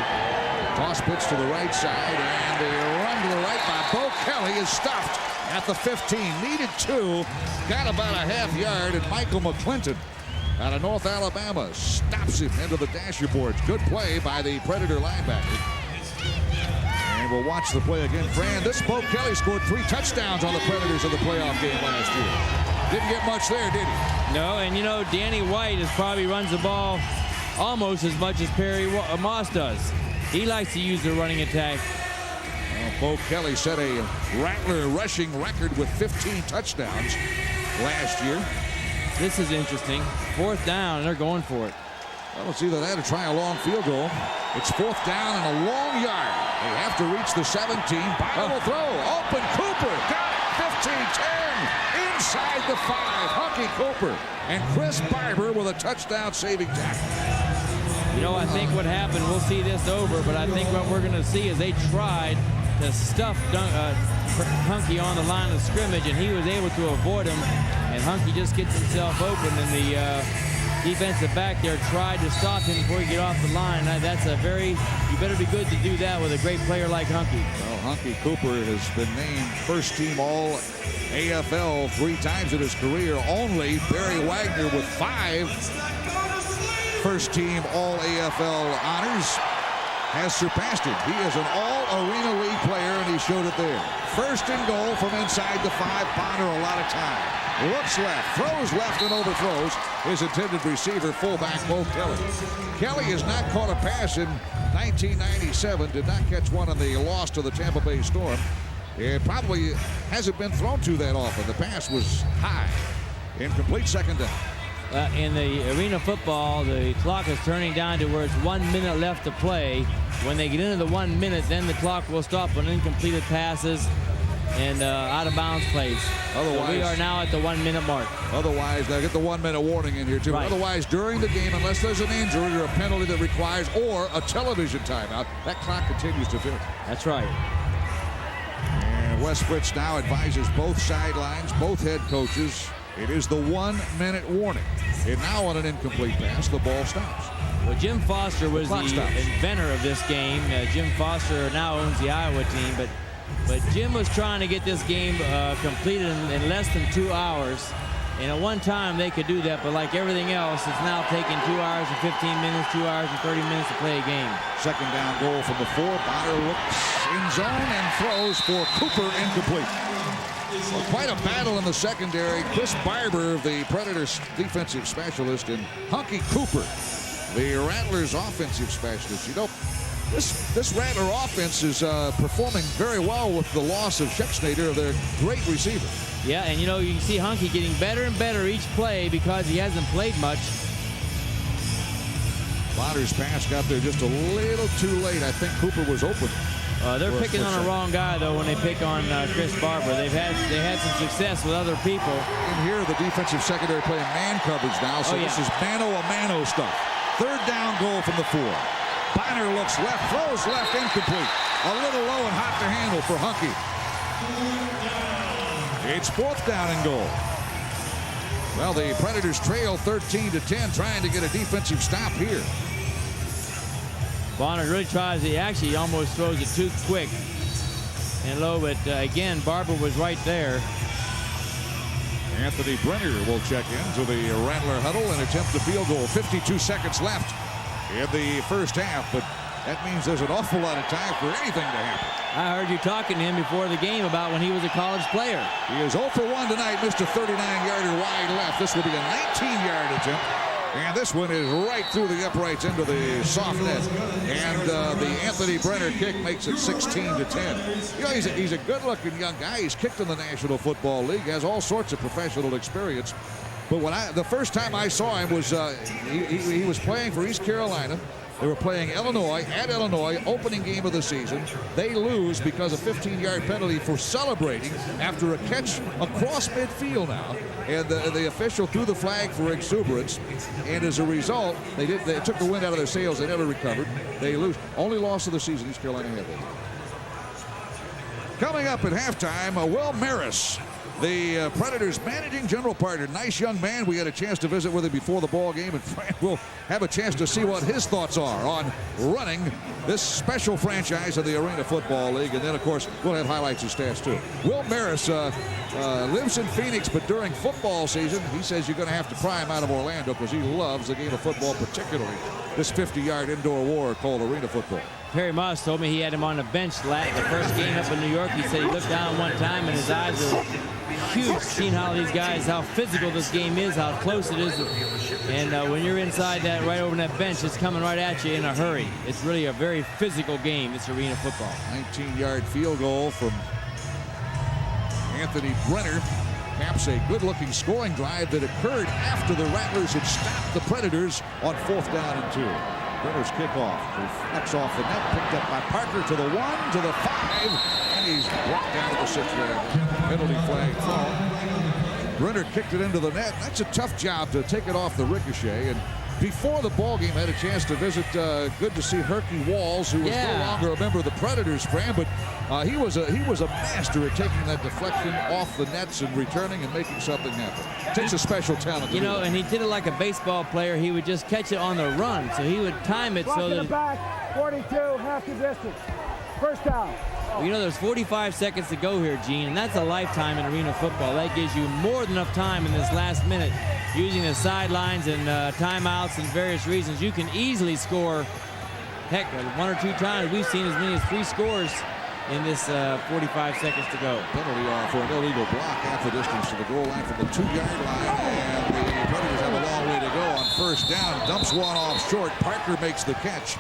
Toss pitch to the right side, and the run to the right by Bo Kelly is stuffed at the 15. Needed 2, got about a half yard, and Michael McClinton out of North Alabama stops him into the dasher boards. Good play by the Predator linebacker. And we'll watch the play again. Fran, this Bo Kelly scored 3 touchdowns on the Predators in the playoff game last year. Didn't get much there, did he? No, and you know, Danny White probably runs the ball almost as much as Perry Moss does. He likes to use the running attack. Well, Bo Kelly set a Rattler rushing record with 15 touchdowns last year. This is interesting. 4th down, and they're going for it. Well, it's either that or try a long field goal. It's 4th down and a long yard. They have to reach the 17. Bonner will throw. Open Cooper. Got it. 15-10. Inside the 5. Hunky Cooper. And Chris Barber with a touchdown-saving tackle. You know, I think what happened, we'll see this over, but I think what we're going to see is they tried to stuff Hunky on the line of scrimmage, and he was able to avoid him, and Hunky just gets himself open, and the defensive back there tried to stop him before he get off the line. That's a very, you better be good to do that with a great player like Hunky. Well, Hunky Cooper has been named first-team All-AFL 3 times in his career. Only Barry Wagner with 5 first-team All-AFL honors has surpassed him. He is an All-Arena League player, and he showed it there. 1st and goal from inside the 5. Bonner a lot of time. Looks left, throws left, and overthrows his intended receiver, fullback Bo Kelly. Kelly has not caught a pass in 1997, did not catch one in the loss to the Tampa Bay Storm. It probably hasn't been thrown to that often. The pass was high. Incomplete, 2nd down. In the arena football, the clock is turning down to where it's 1 minute left to play. When they get into the 1 minute, then the clock will stop on incompleted passes and out-of-bounds plays. Otherwise, so we are now at the 1 minute mark. Otherwise, they'll get the 1 minute warning in here, too. Right. Otherwise, during the game, unless there's an injury or a penalty that requires, or a television timeout, that clock continues to tick. That's right. And Wes Fritz now advises both sidelines, both head coaches. It is the 1 minute warning. And now on an incomplete pass, the ball stops. Well, Jim Foster was the inventor of this game. Jim Foster now owns the Iowa team, but Jim was trying to get this game completed in less than 2 hours. And at one time they could do that, but like everything else, it's now taking 2 hours and 15 minutes, 2 hours and 30 minutes to play a game. 2nd down goal from the 4. Bonner looks in zone and throws for Cooper, incomplete. Well, quite a battle in the secondary. Chris Barber, the Predators defensive specialist, and Hunky Cooper, the Rattlers offensive specialist. You know, This Rattler offense is performing very well with the loss of Schexnayder, their great receiver. Yeah, and you know, you can see Hunky getting better and better each play because he hasn't played much. Bonner's pass got there just a little too late. I think Cooper was open. They're picking on the wrong guy, though, when they pick on Chris Barber. They had some success with other people. And here, the defensive secondary playing man coverage now, so this is mano-a-mano stuff. Third down goal from the 4. Bonner looks left, throws left, incomplete. A little low and hot to handle for Hunky. It's 4th down and goal. Well, the Predators trail 13-10, trying to get a defensive stop here. Bonner really tries. He actually almost throws it too quick and low, but again, Barber was right there. Anthony Brenner will check into the Rattler huddle and attempt a field goal. 52 seconds left in the first half, but that means there's an awful lot of time for anything to happen. I heard you talking to him before the game about when he was a college player. He is 0 for 1 tonight, missed a 39-yarder wide left. This will be a 19-yard attempt. And this one is right through the uprights into the soft net. And the Anthony Brenner kick makes it 16-10. You know, he's a good-looking young guy. He's kicked in the National Football League, has all sorts of professional experience. But the first time I saw him was he was playing for East Carolina. They were playing Illinois at Illinois, opening game of the season. They lose because of 15-yard penalty for celebrating after a catch across midfield now. And the official threw the flag for exuberance. And as a result, they took the wind out of their sails. They never recovered. They lose. Only loss of the season East Carolina had. Coming up at halftime, Will Maris, the Predators' managing general partner. Nice young man. We had a chance to visit with him before the ball game, and Fran will have a chance to see what his thoughts are on running this special franchise of the Arena Football League. And then, of course, we'll have highlights and stats, too. Will Maris lives in Phoenix, but during football season, he says you're going to have to pry him out of Orlando because he loves the game of football, particularly this 50-yard indoor war called Arena Football. Perry Moss told me he had him on the bench the first game up in New York. He said he looked down one time and his eyes were huge, seeing how these guys, how physical this game is, how close it is. And when you're inside that, right over that bench, it's coming right at you in a hurry. It's really a very physical game, this Arena Football. 19-yard field goal from Anthony Brenner caps a good-looking scoring drive that occurred after the Rattlers had stopped the Predators on 4th down and 2. Brenner's kickoff reflects off the net, picked up by Parker to the 1, to the 5, and he's brought down to the 6-yard. Penalty flag thrown. Brenner kicked it into the net. That's a tough job to take it off the ricochet. And before the ball game, I had a chance to visit. Good to see Herky Walls, who was no longer a member of the Predators, Fran, but he was a master at taking that deflection off the nets and returning and making something happen. Takes a special talent. You know, and he did it like a baseball player. He would just catch it on the run, so he would time it so that. Back, 42, half the distance. First down. Well, you know, there's 45 seconds to go here, Gene, and that's a lifetime in Arena Football. That gives you more than enough time in this last minute, using the sidelines and timeouts and various reasons. You can easily score, heck, 1 or 2 times. We've seen as many as 3 scores in this 45 seconds to go. Penalty for an illegal block, half the distance to the goal line from the 2-yard line, and the Predators have a long way to go on first down. Dumps one off short. Parker makes the catch,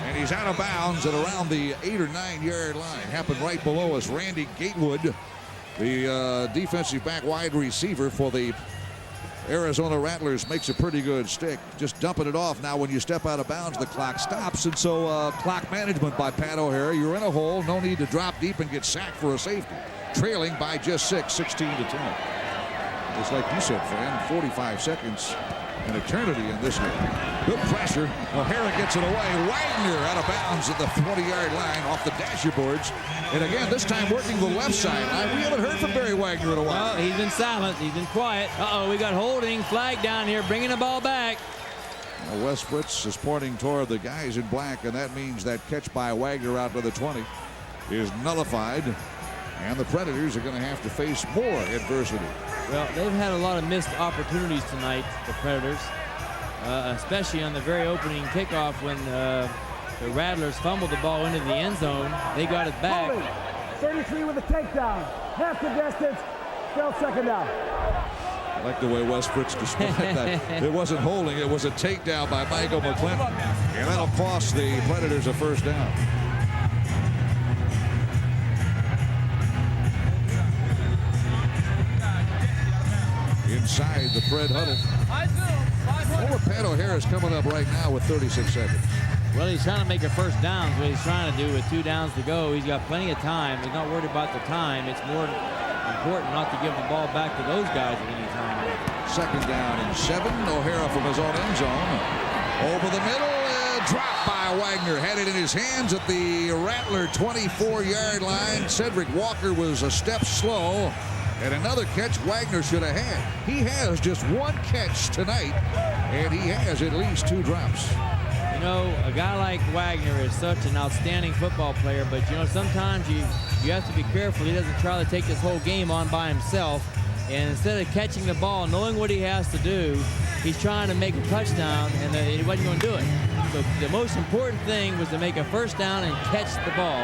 and he's out of bounds at around the 8 or 9-yard line. Happened right below us. Randy Gatewood, the defensive back wide receiver for the Arizona Rattlers, makes a pretty good stick. Just dumping it off. Now when you step out of bounds, the clock stops, and so clock management by Pat O'Hara. You're in a hole. No need to drop deep and get sacked for a safety. Trailing by just 6, 16-10. Just like you said, Fran, 45 seconds. An eternity in this game. Good pressure. O'Hara gets it away. Wagner out of bounds at the 40-yard line off the dasher boards. And again, this time working the left sideline. We haven't heard from Barry Wagner in a while. Well, he's been silent. He's been quiet. Uh-oh, we got holding. Flag down here, bringing the ball back. Well, Wes Fritz is pointing toward the guys in black, and that means that catch by Wagner out to the 20 is nullified. And the Predators are going to have to face more adversity. Well, they've had a lot of missed opportunities tonight, the Predators, especially on the very opening kickoff when the Rattlers fumbled the ball into the end zone. They got it back. 33 with a takedown. Half the distance. Still second down. I like the way Wes Fritz described that. It wasn't holding, it was a takedown by Michael McClinton. And that'll cost the Predators a first down. Inside the Pred huddle. Pat O'Hara is coming up right now with 36 seconds. Well, he's trying to make a first down. What he's trying to do with 2 downs to go. He's got plenty of time. He's not worried about the time. It's more important not to give the ball back to those guys at any time. 2nd down and 7. O'Hara from his own end zone. Over the middle, dropped by Wagner. Had it in his hands at the Rattler 24-yard line. Cedric Walker was a step slow. And another catch Wagner should have had. He has just 1 catch tonight, and he has at least 2 drops. You know, a guy like Wagner is such an outstanding football player, but you know, sometimes you have to be careful. He doesn't try to take this whole game on by himself. And instead of catching the ball, knowing what he has to do, he's trying to make a touchdown, and he wasn't going to do it. So the most important thing was to make a first down and catch the ball.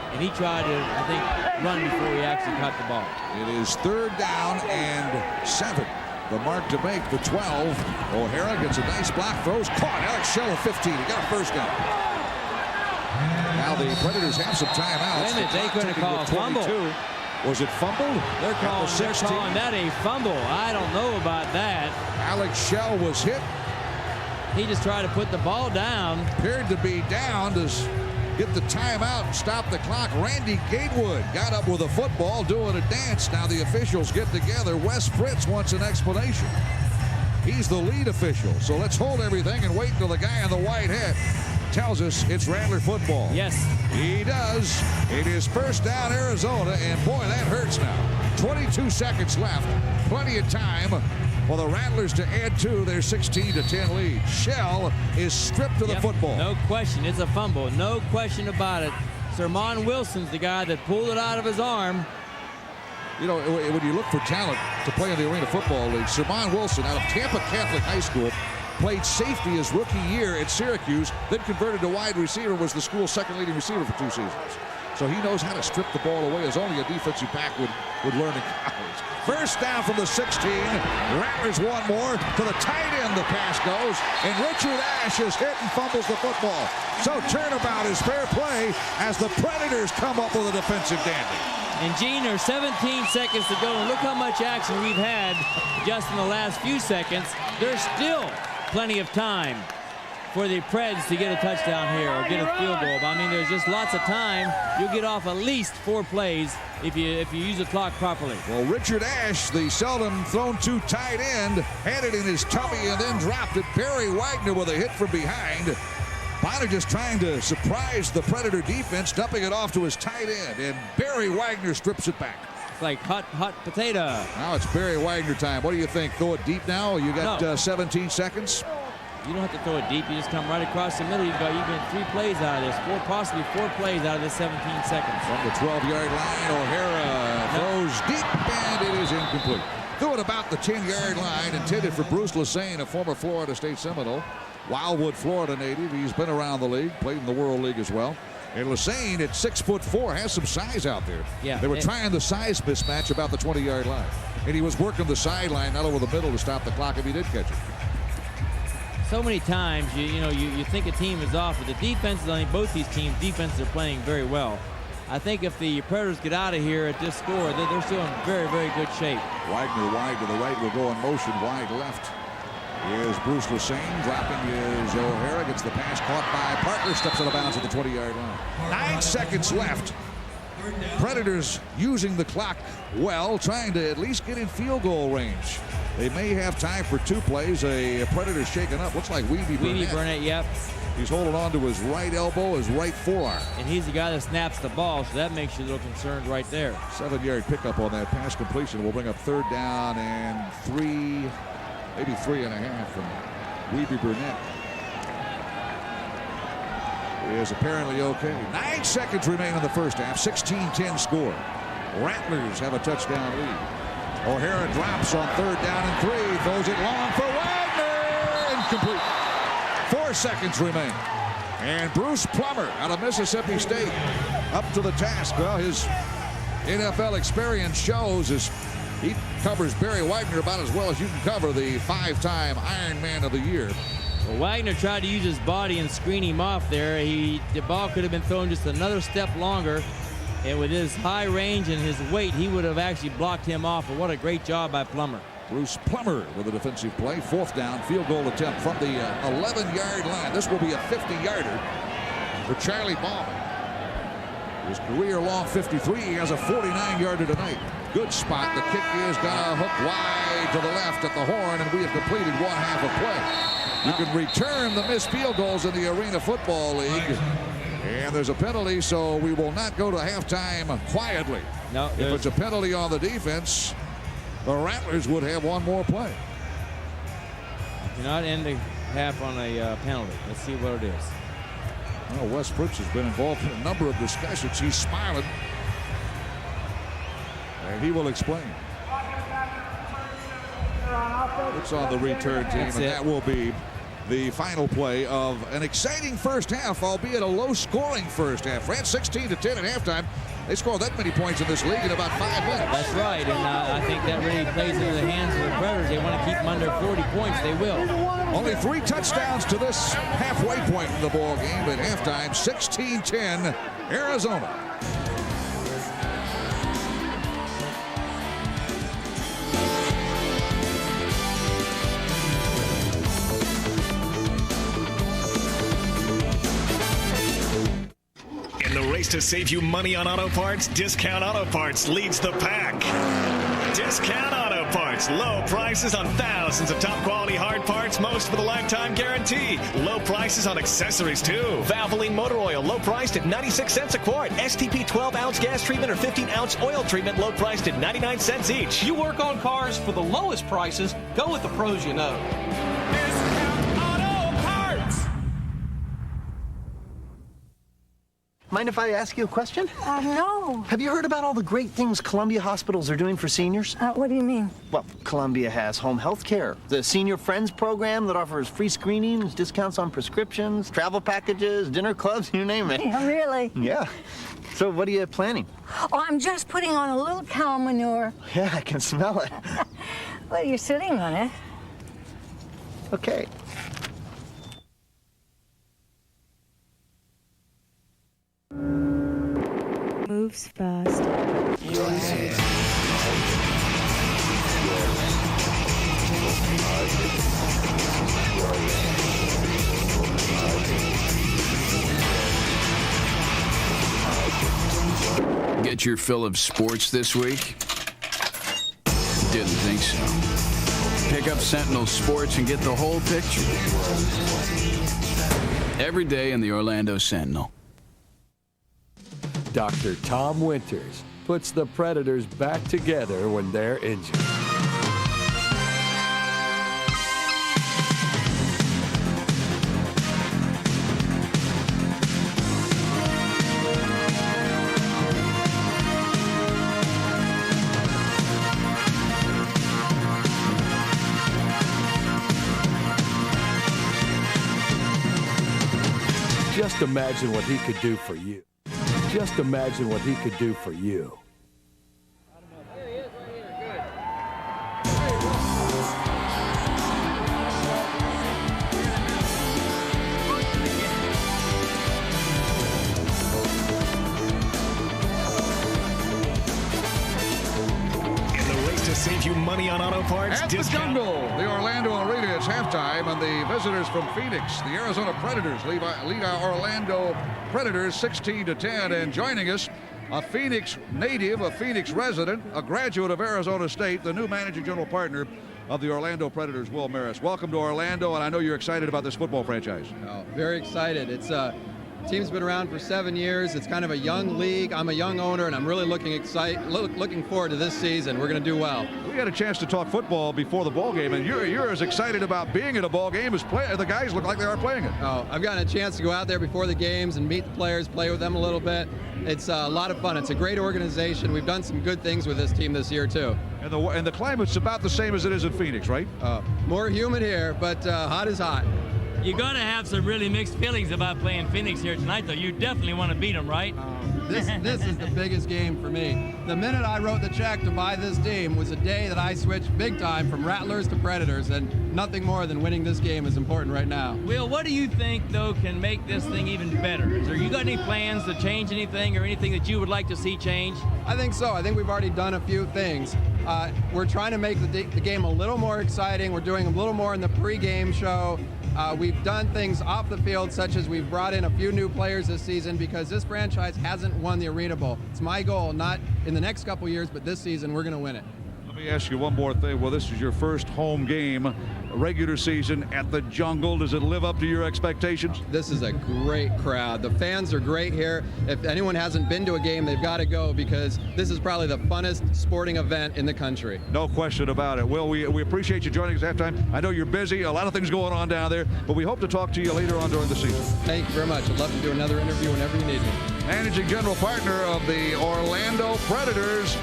And he tried to, I think, run before he actually caught the ball. It is 3rd down and 7. The mark to make the 12. O'Hara gets a nice block, throws, caught. Alex Shell at 15. He got a first down. Now the Predators have some timeouts. They couldn't call a fumble. Was it fumbled? They're calling that a fumble. I don't know about that. Alex Shell was hit. He just tried to put the ball down. Appeared to be down. Get the timeout and stop the clock. Randy Gatewood got up with a football doing a dance. Now the officials get together. Wes Fritz wants an explanation. He's the lead official. So let's hold everything and wait until the guy in the white hat tells us it's Rattler football. Yes. He does. It is first down Arizona, and boy, that hurts now. 22 seconds left. Plenty of time for the Rattlers to add to their 16-10 lead. Shell is stripped of the football. No question. It's a fumble. No question about it. Sermon Wilson's the guy that pulled it out of his arm. You know, when you look for talent to play in the Arena Football League, Sermon Wilson out of Tampa Catholic High School played safety his rookie year at Syracuse, then converted to wide receiver, was the school's 2nd leading receiver for 2 seasons. So he knows how to strip the ball away as only a defensive back would learn in college. First down from the 16. Rattlers 1 more. To the tight end the pass goes. And Richard Ashe is hit and fumbles the football. So turnabout is fair play as the Predators come up with a defensive dandy. And Gene, there's 17 seconds to go. And look how much action we've had just in the last few seconds. There's still plenty of time for the Preds to get a touchdown here or get a field goal. I mean, there's just lots of time. You'll get off at least 4 plays if you use the clock properly. Well, Richard Ashe, the seldom thrown to tight end, had it in his tummy and then dropped it. Barry Wagner with a hit from behind. Bonner just trying to surprise the Predator defense, dumping it off to his tight end, and Barry Wagner strips it back. It's like hot potato. Now it's Barry Wagner time. What do you think? Throw it deep now? You got 17 seconds? You don't have to throw it deep. You just come right across the middle. You get 3 plays out of this. Possibly 4 plays out of this 17 seconds. From the 12-yard line, O'Hara throws deep, and it is incomplete. Threw it about the 10-yard line, intended for Bruce Lesane, a former Florida State Seminole. Wildwood, Florida native. He's been around the league, played in the World League as well. And Lesane at 6'4" has some size out there. Yeah, they were trying the size mismatch about the 20-yard line. And he was working the sideline, not over the middle, to stop the clock if he did catch it. So many times, you think a team is off, but the defenses on both these teams, defenses are playing very well. I think if the Predators get out of here at this score, they're still in very, very good shape. Wagner wide to the right will go in motion, wide left. Here's Bruce Lesane, dropping his O'Hara, gets the pass caught by Parker, steps out of bounds at the 20-yard line. 9 seconds left. Predators using the clock well, trying to at least get in field goal range. They may have time for 2 plays. A Predator shaken up. Looks like Weeby Burnett, yep. He's holding on to his right elbow, his right forearm. And he's the guy that snaps the ball, so that makes you a little concerned right there. 7-yard pickup on that pass completion will bring up 3rd down and 3, maybe 3.5 from Weeby Burnett. Is apparently okay. 9 seconds remain in the first half. 16-10 score. Rattlers have a touchdown lead. O'Hara drops on 3rd down and 3. Throws it long for Wagner. Incomplete. 4 seconds remain. And Bruce Plummer out of Mississippi State up to the task. Well, his NFL experience shows as He covers Barry Wagner about as well as you can cover the 5-time Ironman of the Year. Well, Wagner tried to use his body and screen him off there. The ball could have been thrown just another step longer. And with his high range and his weight, he would have actually blocked him off. But what a great job by Plummer. Bruce Plummer with a defensive play. 4th down, field goal attempt from the 11-yard line. This will be a 50-yarder for Charlie Ballman. His career-long 53. He has a 49-yarder tonight. Good spot. The kick is gonna hook wide to the left at the horn, and we have completed 1 half of play. You can return the missed field goals in the Arena Football League. And there's a penalty, so we will not go to halftime quietly. No, if it's a penalty on the defense, the Rattlers would have 1 more play. Do not end the half on a penalty. Let's see what it is. Well, Wes Fritz has been involved in a number of discussions. He's smiling. And he will explain. It's on the return team, and that will be the final play of an exciting first half, albeit a low-scoring first half. France 16-10 at halftime. They scored that many points in this league in about 5 minutes. That's right, and I think that really plays into the hands of the Predators. They want to keep them under 40 points. They will. Only 3 touchdowns to this halfway point in the ball game at halftime. 16-10, Arizona. In the race to save you money on auto parts, Discount Auto Parts leads the pack. Discount Auto Parts. Low prices on thousands of top-quality hard parts, most with a lifetime guarantee. Low prices on accessories, too. Valvoline motor oil, low priced at 96 cents a quart. STP 12-ounce gas treatment or 15-ounce oil treatment, low priced at 99 cents each. You work on cars for the lowest prices, go with the pros you know. Mind if I ask you a question? No. Have you heard about all the great things Columbia hospitals are doing for seniors? What do you mean? Well, Columbia has home health care, the Senior Friends program that offers free screenings, discounts on prescriptions, travel packages, dinner clubs, you name it. Yeah, really? Yeah. So what are you planning? Oh, I'm just putting on a little cow manure. Yeah, I can smell it. Well, you're sitting on it. Okay. Moves fast. Get your fill of sports this week? Didn't think so. Pick up Sentinel Sports and get the whole picture. Every day in the Orlando Sentinel. Dr. Tom Winters puts the Predators back together when they're injured. Just imagine what he could do for you. Just imagine what he could do for you. Save you money on auto parts. At the Jungle, the Orlando Arena is halftime, and the visitors from Phoenix, the Arizona Predators, lead our Orlando Predators 16-10. And joining us, a Phoenix native, a Phoenix resident, a graduate of Arizona State, the new managing general partner of the Orlando Predators, Will Maris. Welcome to Orlando, and I know you're excited about this football franchise. Oh, very excited. It's team's been around for 7 years. It's kind of a young league. I'm a young owner, and I'm really looking forward to this season. We're going to do well. We had a chance to talk football before the ball game, and you're as excited about being at a ball game as the guys look like they are playing it. Oh, I've gotten a chance to go out there before the games and meet the players, play with them a little bit. It's a lot of fun. It's a great organization. We've done some good things with this team this year, too. And the climate's about the same as it is in Phoenix, right? More humid here, but hot is hot. You got to have some really mixed feelings about playing Phoenix here tonight, though. You definitely want to beat them, right? This is the biggest game for me. The minute I wrote the check to buy this team was the day that I switched big time from Rattlers to Predators, and nothing more than winning this game is important right now. Will, what do you think, though, can make this thing even better? Is there, you got any plans to change anything or anything that you would like to see change? I think so. I think we've already done a few things. We're trying to make the game a little more exciting. We're doing a little more in the pre-game show. We've done things off the field, such as we've brought in a few new players this season because this franchise hasn't won the Arena Bowl. It's my goal, not in the next couple years, but this season we're going to win it. Let me ask you one more thing. Well, this is your first home game, regular season at the Jungle. Does it live up to your expectations? This is a great crowd. The fans are great here. If anyone hasn't been to a game, they've got to go because this is probably the funnest sporting event in the country. No question about it. Will, we appreciate you joining us at halftime. I know you're busy, a lot of things going on down there, but we hope to talk to you later on during the season. Thank you very much. I'd love to do another interview whenever you need me. Managing general partner of the Orlando Predators,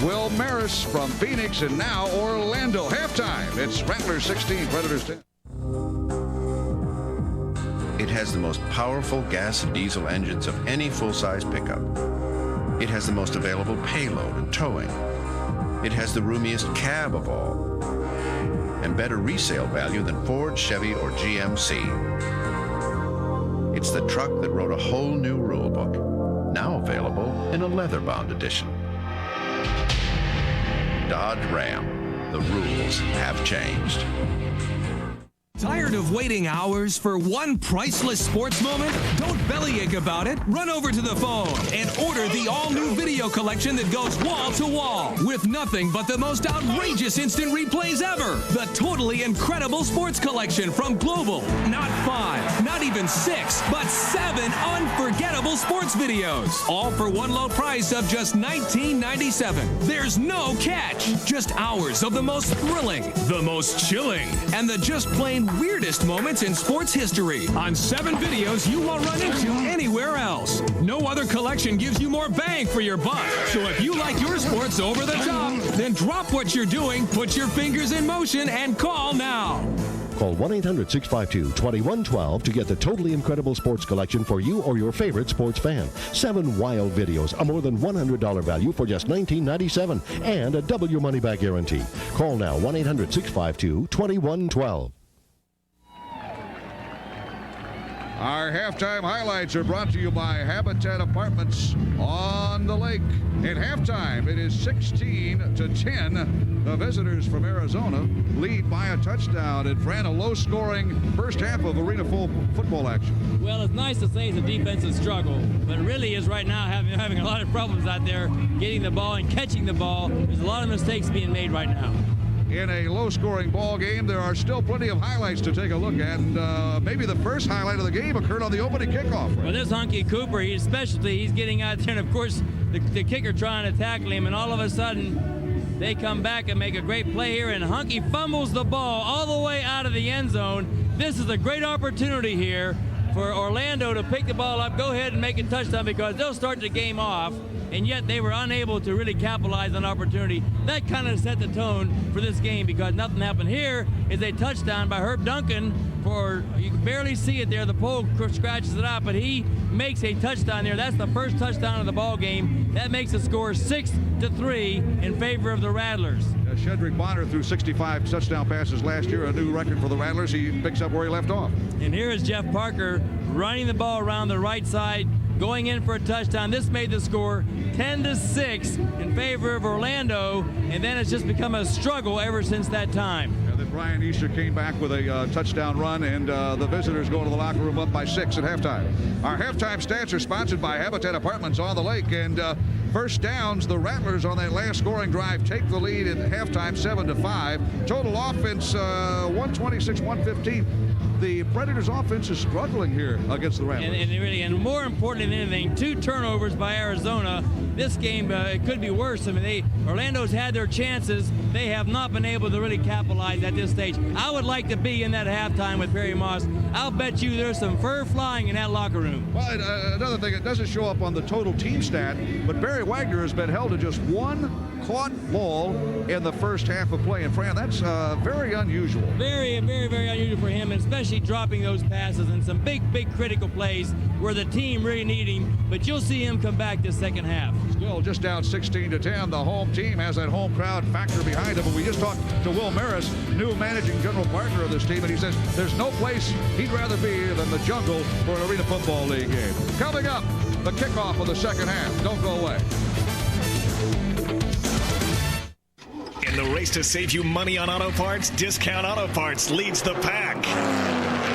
Will Maris from Phoenix, and now Orlando. Halftime, it's Rattlers 16, Predators 10. It has the most powerful gas and diesel engines of any full-size pickup. It has the most available payload and towing. It has the roomiest cab of all, and better resale value than Ford, Chevy, or GMC. It's the truck that wrote a whole new rule book, now available in a leather-bound edition. Dodge Ram. The rules have changed. Tired of waiting hours for one priceless sports moment? Don't bellyache about it. Run over to the phone and order the all-new video collection that goes wall to wall with nothing but the most outrageous instant replays ever. The totally incredible sports collection from Global. Not 5, not even 6, but 7 unforgettable sports videos. All for one low price of just $19.97. There's no catch. Just hours of the most thrilling, the most chilling, and the just plain weirdest moments in sports history on 7 videos you won't run into anywhere else. No other collection gives you more bang for your buck. So if you like your sports over the top, then drop what you're doing, put your fingers in motion, and call now. Call 1-800-652-2112 to get the totally incredible sports collection for you or your favorite sports fan. 7 wild videos, a more than $100 value for just $19.97, and a double your money back guarantee. Call now, 1-800-652-2112. Our halftime highlights are brought to you by Habitat Apartments on the Lake. At halftime, it is 16-10. The visitors from Arizona lead by a touchdown. And Fran, a low-scoring first half of arena football action. Well, it's nice to say it's a defensive struggle, but it really is right now having a lot of problems out there getting the ball and catching the ball. There's a lot of mistakes being made right now. In a low-scoring ball game, there are still plenty of highlights to take a look at, and maybe the first highlight of the game occurred on the opening kickoff. Right? Well, this Hunky Cooper, his specialty, he's getting out there, and of course, the kicker trying to tackle him, and all of a sudden, they come back and make a great play here, and Hunky fumbles the ball all the way out of the end zone. This is a great opportunity here for Orlando to pick the ball up, go ahead and make a touchdown because they'll start the game off, and yet they were unable to really capitalize on opportunity. That kind of set the tone for this game because nothing happened. Here is a touchdown by Herb Duncan you can barely see it there. The pole scratches it out, but he makes a touchdown there. That's the first touchdown of the ball game. That makes the score 6-3 in favor of the Rattlers. Shedrick Bonner threw 65 touchdown passes last year, a new record for the Rattlers. He picks up where he left off. And here is Jeff Parker running the ball around the right side, going in for a touchdown. This made the score 10-6 in favor of Orlando, and then it's just become a struggle ever since that time. And then Brian Easter came back with a touchdown run, and the visitors go to the locker room up by 6 at halftime. Our halftime stats are sponsored by Habitat Apartments on the Lake, and first downs, the Rattlers on that last scoring drive take the lead at halftime 7-5. Total offense 126-115. The Predators' offense is struggling here against the Rattlers. And more important than anything, 2 turnovers by Arizona. This game, it could be worse. I mean, Orlando's had their chances. They have not been able to really capitalize at this stage. I would like to be in that halftime with Perry Moss. I'll bet you there's some fur flying in that locker room. Well, another thing, it doesn't show up on the total team stat, but Barry Wagner has been held to just 1 caught ball in the first half of play. And Fran, that's very unusual. Very, very, very unusual for him, and especially dropping those passes in some big, big critical plays where the team really needed him. But you'll see him come back this second half. Still just down 16-10. The home team has that home crowd factor behind them. But we just talked to Will Maris, new managing general partner of this team, and he says there's no place he'd rather be than the jungle for an Arena Football League game. Coming up, the kickoff of the second half. Don't go away. In the race to save you money on auto parts, Discount Auto Parts leads the pack.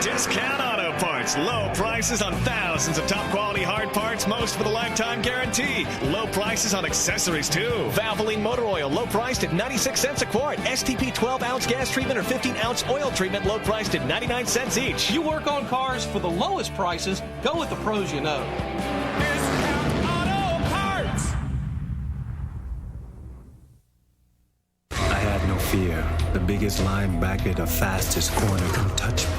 Discount Auto Parts. Low prices on thousands of top-quality hard parts, most with a lifetime guarantee. Low prices on accessories, too. Valvoline motor oil, low priced at 96 cents a quart. STP 12-ounce gas treatment or 15-ounce oil treatment, low priced at 99 cents each. You work on cars for the lowest prices, go with the pros you know. Discount Auto Parts! I had no fear. The biggest linebacker, the fastest corner, come touch me.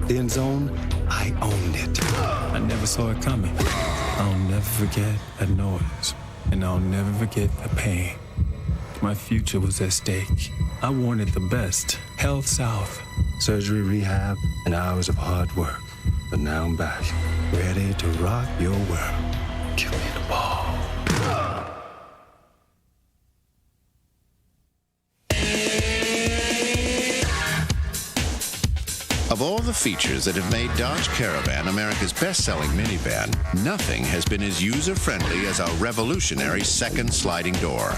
The end zone, I owned it. I never saw it coming. I'll never forget that noise, and I'll never forget the pain. My future was at stake. I wanted the best. Health South, surgery, rehab, and hours of hard work. But now I'm back, ready to rock your world. Give me the ball. Of all the features that have made Dodge Caravan America's best-selling minivan, nothing has been as user-friendly as our revolutionary second sliding door.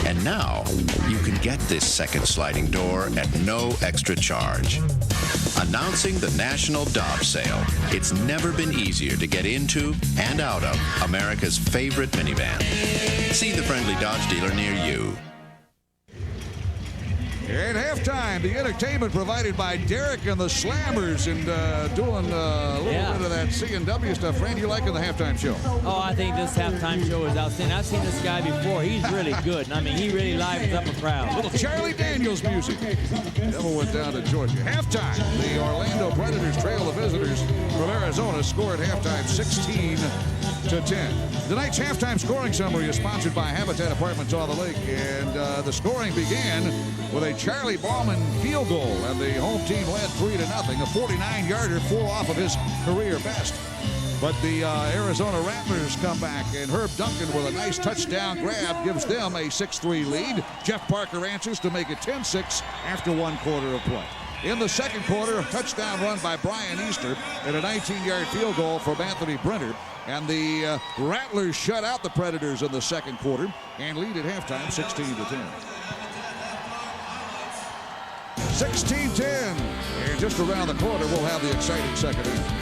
And now, you can get this second sliding door at no extra charge. Announcing the National Dodge Sale. It's never been easier to get into and out of America's favorite minivan. See the friendly Dodge dealer near you. At halftime, the entertainment provided by Derek and the Slammers, and doing a little bit of that C&W stuff. Fran, you liking the halftime show? Oh, I think this halftime show is outstanding. I've seen this guy before. He's really good. I mean, he really livens up a crowd. Little Charlie Daniels music. Never went down to Georgia. Halftime, the Orlando Predators trail the visitors from Arizona. Score at halftime 16-10. Tonight's halftime scoring summary is sponsored by Habitat Apartments on the Lake, and the scoring began with a Charlie Bauman field goal, and the home team led 3-0. A 49-yarder, 4 off of his career best. But the Arizona Rattlers come back, and Herb Duncan with a nice touchdown grab gives them a 6-3 lead. Jeff Parker answers to make it 10-6 after 1 quarter of play. In the second quarter, a touchdown run by Brian Easter and a 19-yard field goal from Anthony Brenner. And the Rattlers shut out the Predators in the second quarter and lead at halftime 16-10. 16-10. And just around the corner, we'll have the exciting second half.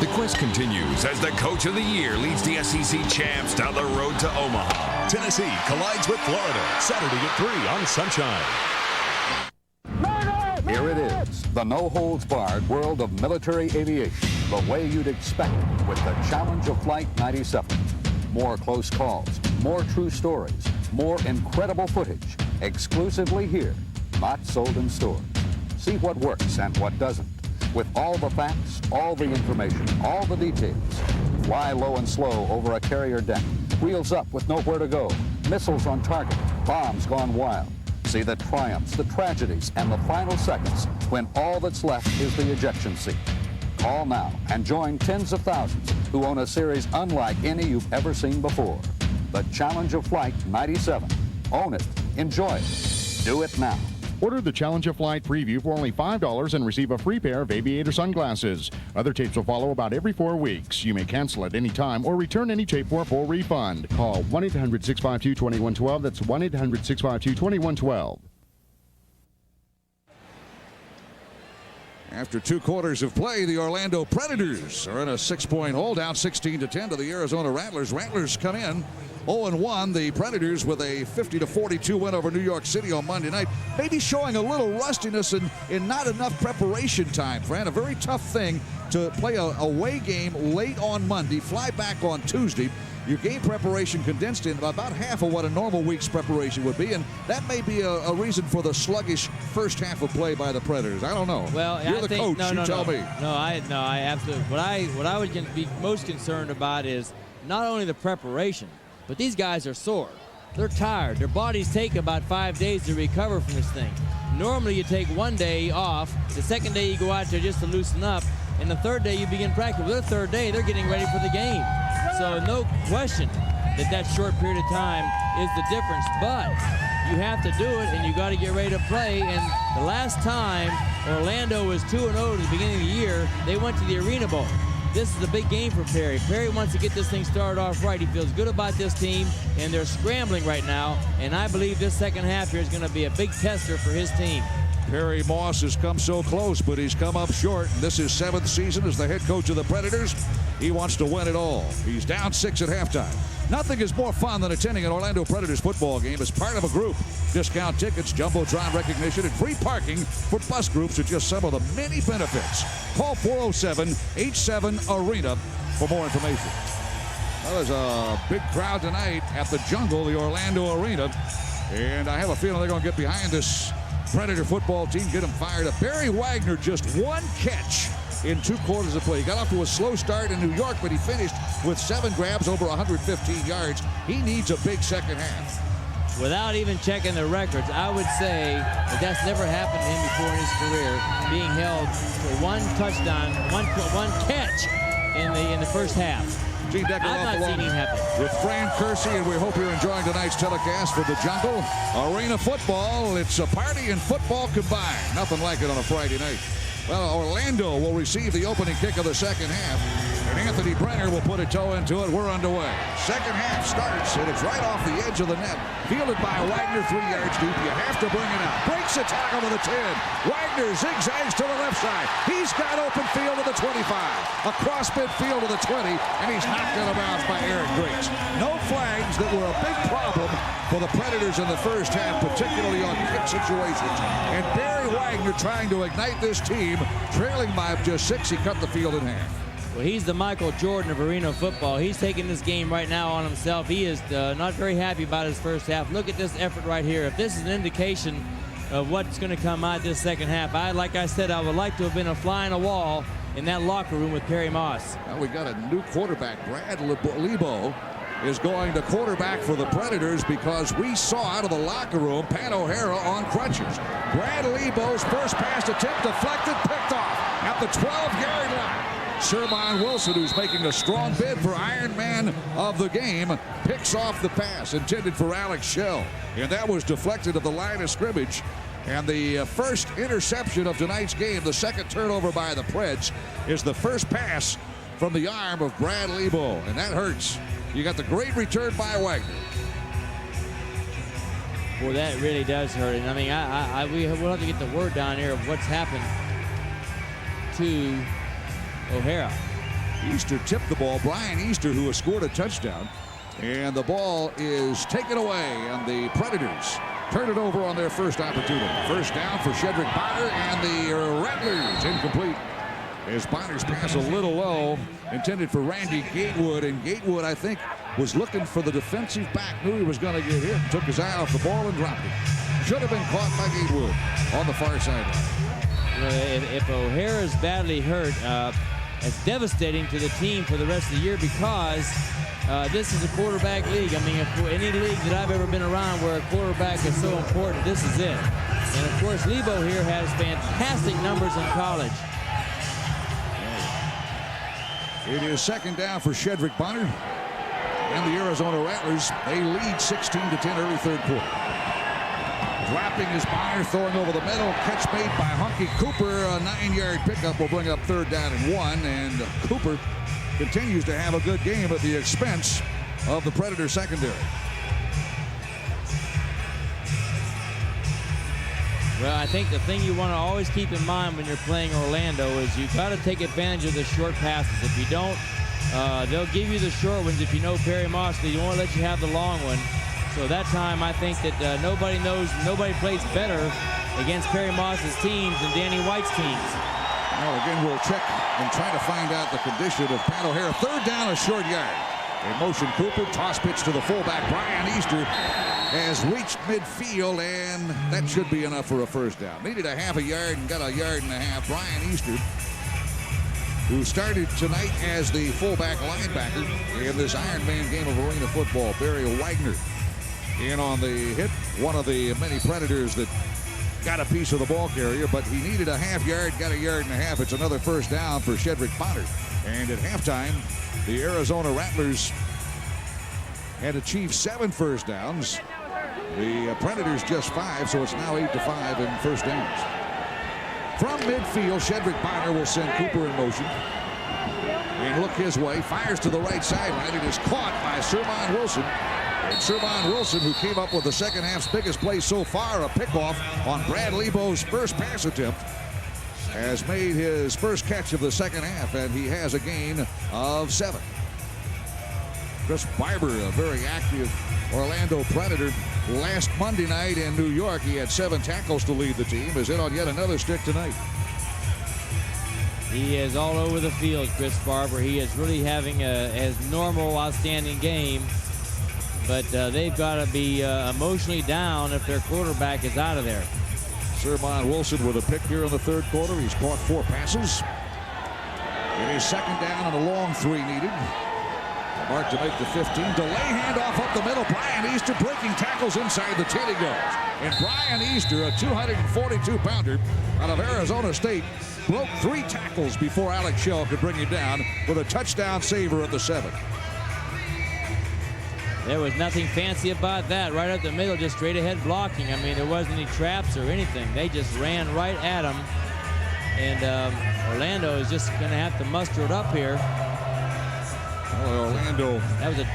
The quest continues as the Coach of the Year leads the SEC champs down the road to Omaha. Tennessee collides with Florida Saturday at 3 on Sunshine. Here it is, the no-holds-barred world of military aviation, the way you'd expect it with the Challenge of Flight 97. More close calls, more true stories, more incredible footage, exclusively here, not sold in stores. See what works and what doesn't. With all the facts, all the information, all the details. Fly low and slow over a carrier deck. Wheels up with nowhere to go. Missiles on target. Bombs gone wild. See the triumphs, the tragedies, and the final seconds when all that's left is the ejection seat. Call now and join tens of thousands who own a series unlike any you've ever seen before. The Challenge of Flight 97. Own it. Enjoy it. Do it now. Order the Challenge of Flight preview for only $5 and receive a free pair of aviator sunglasses. Other tapes will follow about every 4 weeks. You may cancel at any time or return any tape for a full refund. Call 1-800-652-2112. That's 1-800-652-2112. After 2 quarters of play, the Orlando Predators are in a 6-point hole, down 16-10 to the Arizona Rattlers. Rattlers come in 0-1. The Predators with a 50-42 win over New York City on Monday night. Maybe showing a little rustiness and not enough preparation time, Fran. A very tough thing to play a away game late on Monday, fly back on Tuesday. your game preparation condensed in about half of what a normal week's preparation would be, and that may be a reason for the sluggish first half of play by the Predators. I don't know. Well, you're the coach. No, you tell me. No, I absolutely. What I would be most concerned about is not only the preparation, but these guys are sore. They're tired. Their bodies take about 5 days to recover from this thing. Normally, you take 1 day off. The second day, you go out there just to loosen up. And the third day, you begin practice. Well, the third day, they're getting ready for the game. So no question that short period of time is the difference. But you have to do it, and you got to get ready to play. And the last time Orlando was 2-0 at the beginning of the year, they went to the Arena Bowl. This is a big game for Perry. Perry wants to get this thing started off right. He feels good about this team, and they're scrambling right now. And I believe this second half here is going to be a big tester for his team. Perry Moss has come so close, but he's come up short. This is 7th season as the head coach of the Predators. He wants to win it all. He's down 6 at halftime. Nothing is more fun than attending an Orlando Predators football game as part of a group. Discount tickets, jumbotron recognition, and free parking for bus groups are just some of the many benefits. Call 407-87-ARENA for more information. Well, there's a big crowd tonight at the Jungle, the Orlando Arena, and I have a feeling they're going to get behind this Predator football team, get them fired up. Barry Wagner, just 1 catch in 2 quarters of play. He got off to a slow start in New York, but he finished with 7 grabs over 115 yards. He needs a big second half. Without even checking the records, I would say that that's never happened to him before in his career, being held for 1 touchdown, one catch in the first half. Gene Decker I've not seen him happen. With Fran Kersey, and we hope you're enjoying tonight's telecast for the Jungle Arena football. It's a party and football combined. Nothing like it on a Friday night. Well, Orlando will receive the opening kick of the second half, and Anthony Brenner will put a toe into it. We're underway. Second half starts, and it's right off the edge of the net. Fielded by Wagner, 3 yards deep. You have to bring it out. Breaks a tackle to the 10. Wagner zigzags to the left side. He's got open field to the 25. Across midfield to the 20, and he's knocked out of bounds by Aaron Griggs. No flags that were a big problem for the Predators in the first half, particularly on kick situations. And Barry Wagner trying to ignite this team, trailing by just 6. He cut the field in half. Well, he's the Michael Jordan of arena football. He's taking this game right now on himself. He is not very happy about his first half. Look at this effort right here. If this is an indication of what's going to come out this second half, like I said, I would like to have been a fly on a wall in that locker room with Perry Moss. Well, we got a new quarterback. Brad Lebo is going to quarterback for the Predators because we saw out of the locker room Pat O'Hara on crutches. Brad Lebo's first pass attempt deflected, picked off at the 12-yard line. Sherman Wilson, who's making a strong bid for Iron Man of the game, picks off the pass intended for Alex Shell. And that was deflected of the line of scrimmage. And the first interception of tonight's game, the second turnover by the Preds, is the first pass from the arm of Brad Lebo. And that hurts. You got the great return by Wagner. Well, that really does hurt. And I mean, we'll have to get the word down here of what's happened to O'Hara. Easter tipped the ball. Brian Easter, who has scored a touchdown. And the ball is taken away, and the Predators turn it over on their first opportunity. First down for Shedrick Bonner and the Rattlers. Incomplete. As Bonner's pass a little low, intended for Randy Gatewood. And Gatewood, I think, was looking for the defensive back. Knew he was going to get hit. Took his eye off the ball and dropped it. Should have been caught by Gatewood on the far sideline. If O'Hara's badly hurt, it's devastating to the team for the rest of the year because this is a quarterback league. I mean, if any league that I've ever been around where a quarterback is so important, this is it. And of course, Lebo here has fantastic numbers in college. It is second down for Shedrick Bonner and the Arizona Rattlers. They lead 16-10 early third quarter. Dropping is Bonner, throwing over the middle. Catch made by Hunky Cooper. A 9-yard pickup will bring up third down and 1. And Cooper continues to have a good game at the expense of the Predator secondary. Well, I think the thing you want to always keep in mind when you're playing Orlando is you've got to take advantage of the short passes. If you don't, they'll give you the short ones. If you know Perry Moss, they won't let you have the long one. So that time, I think that nobody plays better against Perry Moss's teams than Danny White's teams. Well, again, we'll check and try to find out the condition of Pat O'Hara. Third down, a short yard. In motion, Cooper. Toss pitch to the fullback. Brian Easter has reached midfield, and that should be enough for a first down. Needed a half a yard and got a yard and a half. Brian Easter, who started tonight as the fullback linebacker in this Iron Man game of arena football. Barry Wagner in on the hit. One of the many Predators that got a piece of the ball carrier, but he needed a half yard, got a yard and a half. It's another first down for Shedrick Bonner. And at halftime, the Arizona Rattlers had achieved 7 first downs. The Predators just 5, so it's now 8-5 in first downs. From midfield, Shedrick Bonner will send Cooper in motion. And look his way, fires to the right sideline. It is caught by Sermon Wilson. And Sermon Wilson, who came up with the second half's biggest play so far, a pickoff on Brad Lebo's first pass attempt, has made his first catch of the second half, and he has a gain of 7. Chris Barber, a very active Orlando Predator. Last Monday night in New York, he had 7 tackles to lead the team. Is in on yet another stick tonight. He is all over the field, Chris Barber. He is really having his normal, outstanding game. But they've got to be emotionally down if their quarterback is out of there. Sermon Wilson with a pick here in the third quarter. He's caught 4 passes. It is second down and a long 3 needed. Mark to make the 15. Delay handoff up the middle. Brian Easter breaking tackles inside the 10 he goes. And Brian Easter, a 242-pounder out of Arizona State, broke 3 tackles before Alex Shell could bring him down with a touchdown saver at the 7. There was nothing fancy about that. Right up the middle, just straight ahead blocking. I mean, there wasn't any traps or anything. They just ran right at him. And Orlando is just going to have to muster it up here. Well, Orlando. That was a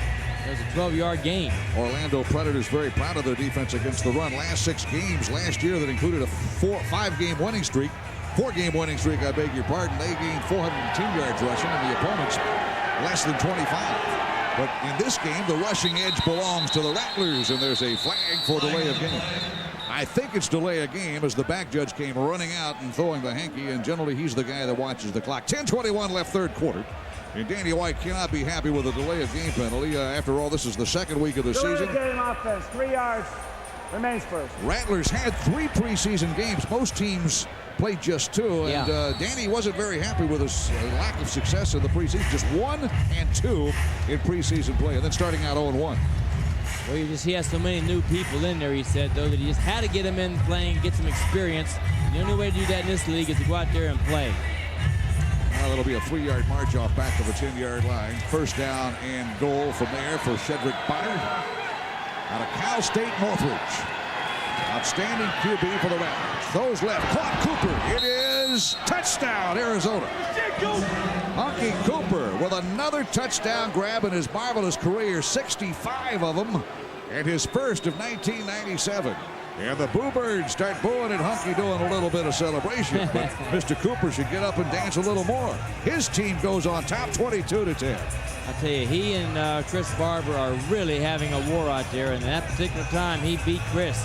12-yard gain. Orlando Predators very proud of their defense against the run. Last 6 games last year that included a 5-game winning streak. 4-game winning streak, I beg your pardon. They gained 402 yards rushing, and the opponents less than 25. But in this game, the rushing edge belongs to the Rattlers, and there's a flag for delay of game. I think it's delay of game as the back judge came running out and throwing the hanky, and generally he's the guy that watches the clock. 10:21 left third quarter. And Danny White cannot be happy with a delay of game penalty. After all, this is the second week of the season. Delay of game offense, 3 yards, remains first. Rattlers had 3 preseason games. Most teams played just 2, and Danny wasn't very happy with his lack of success in the preseason. Just 1 and 2 in preseason play, and then starting out 0-1. Well, he has so many new people in there, he said, though, that he just had to get them in playing, get some experience. The only way to do that in this league is to go out there and play. Well, it'll be a 3-yard march off back to the 10-yard line. First down and goal from there for Shedrick Bonner out of Cal State Northridge. Outstanding QB for the Rattlers. Throws left. Caught Cooper. It is touchdown, Arizona. Hunky Cooper with another touchdown grab in his marvelous career. 65 of them, and his first of 1997. And the Boo Birds start booing and Hunky doing a little bit of celebration. But Mr. Cooper should get up and dance a little more. His team goes on top 22-10. I tell you, he and Chris Barber are really having a war out there. And at that particular time, he beat Chris.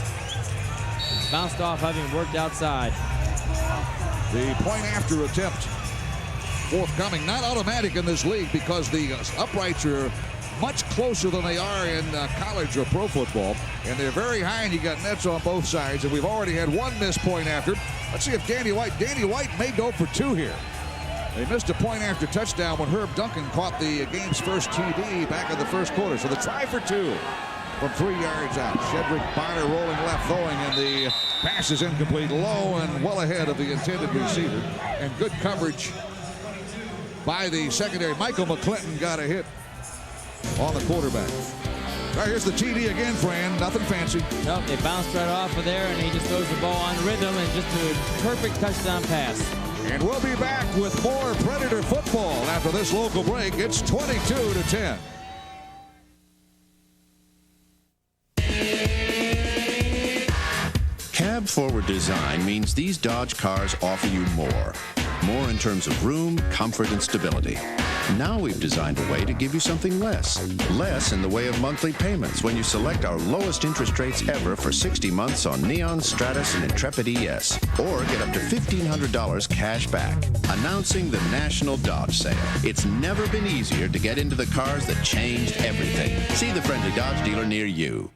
Bounced off having worked outside. The point after attempt forthcoming. Not automatic in this league because the uprights are much closer than they are in college or pro football. And they're very high, and you got nets on both sides. And we've already had 1 missed point after. Let's see if Danny White may go for 2 here. They missed a point after touchdown when Herb Duncan caught the game's first TD back in the first quarter. So the try for 2 from 3 yards out. Shedrick Bonner rolling left, throwing, and the pass is incomplete, low and well ahead of the intended receiver. And good coverage by the secondary. Michael McClinton got a hit on the quarterback. All right, here's the TD again, Fran. Nothing fancy. Nope, they bounced right off of there, and he just throws the ball on rhythm and just a perfect touchdown pass. And we'll be back with more Predator football after this local break. It's 22-10. Cab forward design means these Dodge cars offer you more. More in terms of room, comfort, and stability. Now we've designed a way to give you something less. Less in the way of monthly payments when you select our lowest interest rates ever for 60 months on Neon, Stratus, and Intrepid ES. Or get up to $1,500 cash back. Announcing the National Dodge Sale. It's never been easier to get into the cars that changed everything. See the friendly Dodge dealer near you.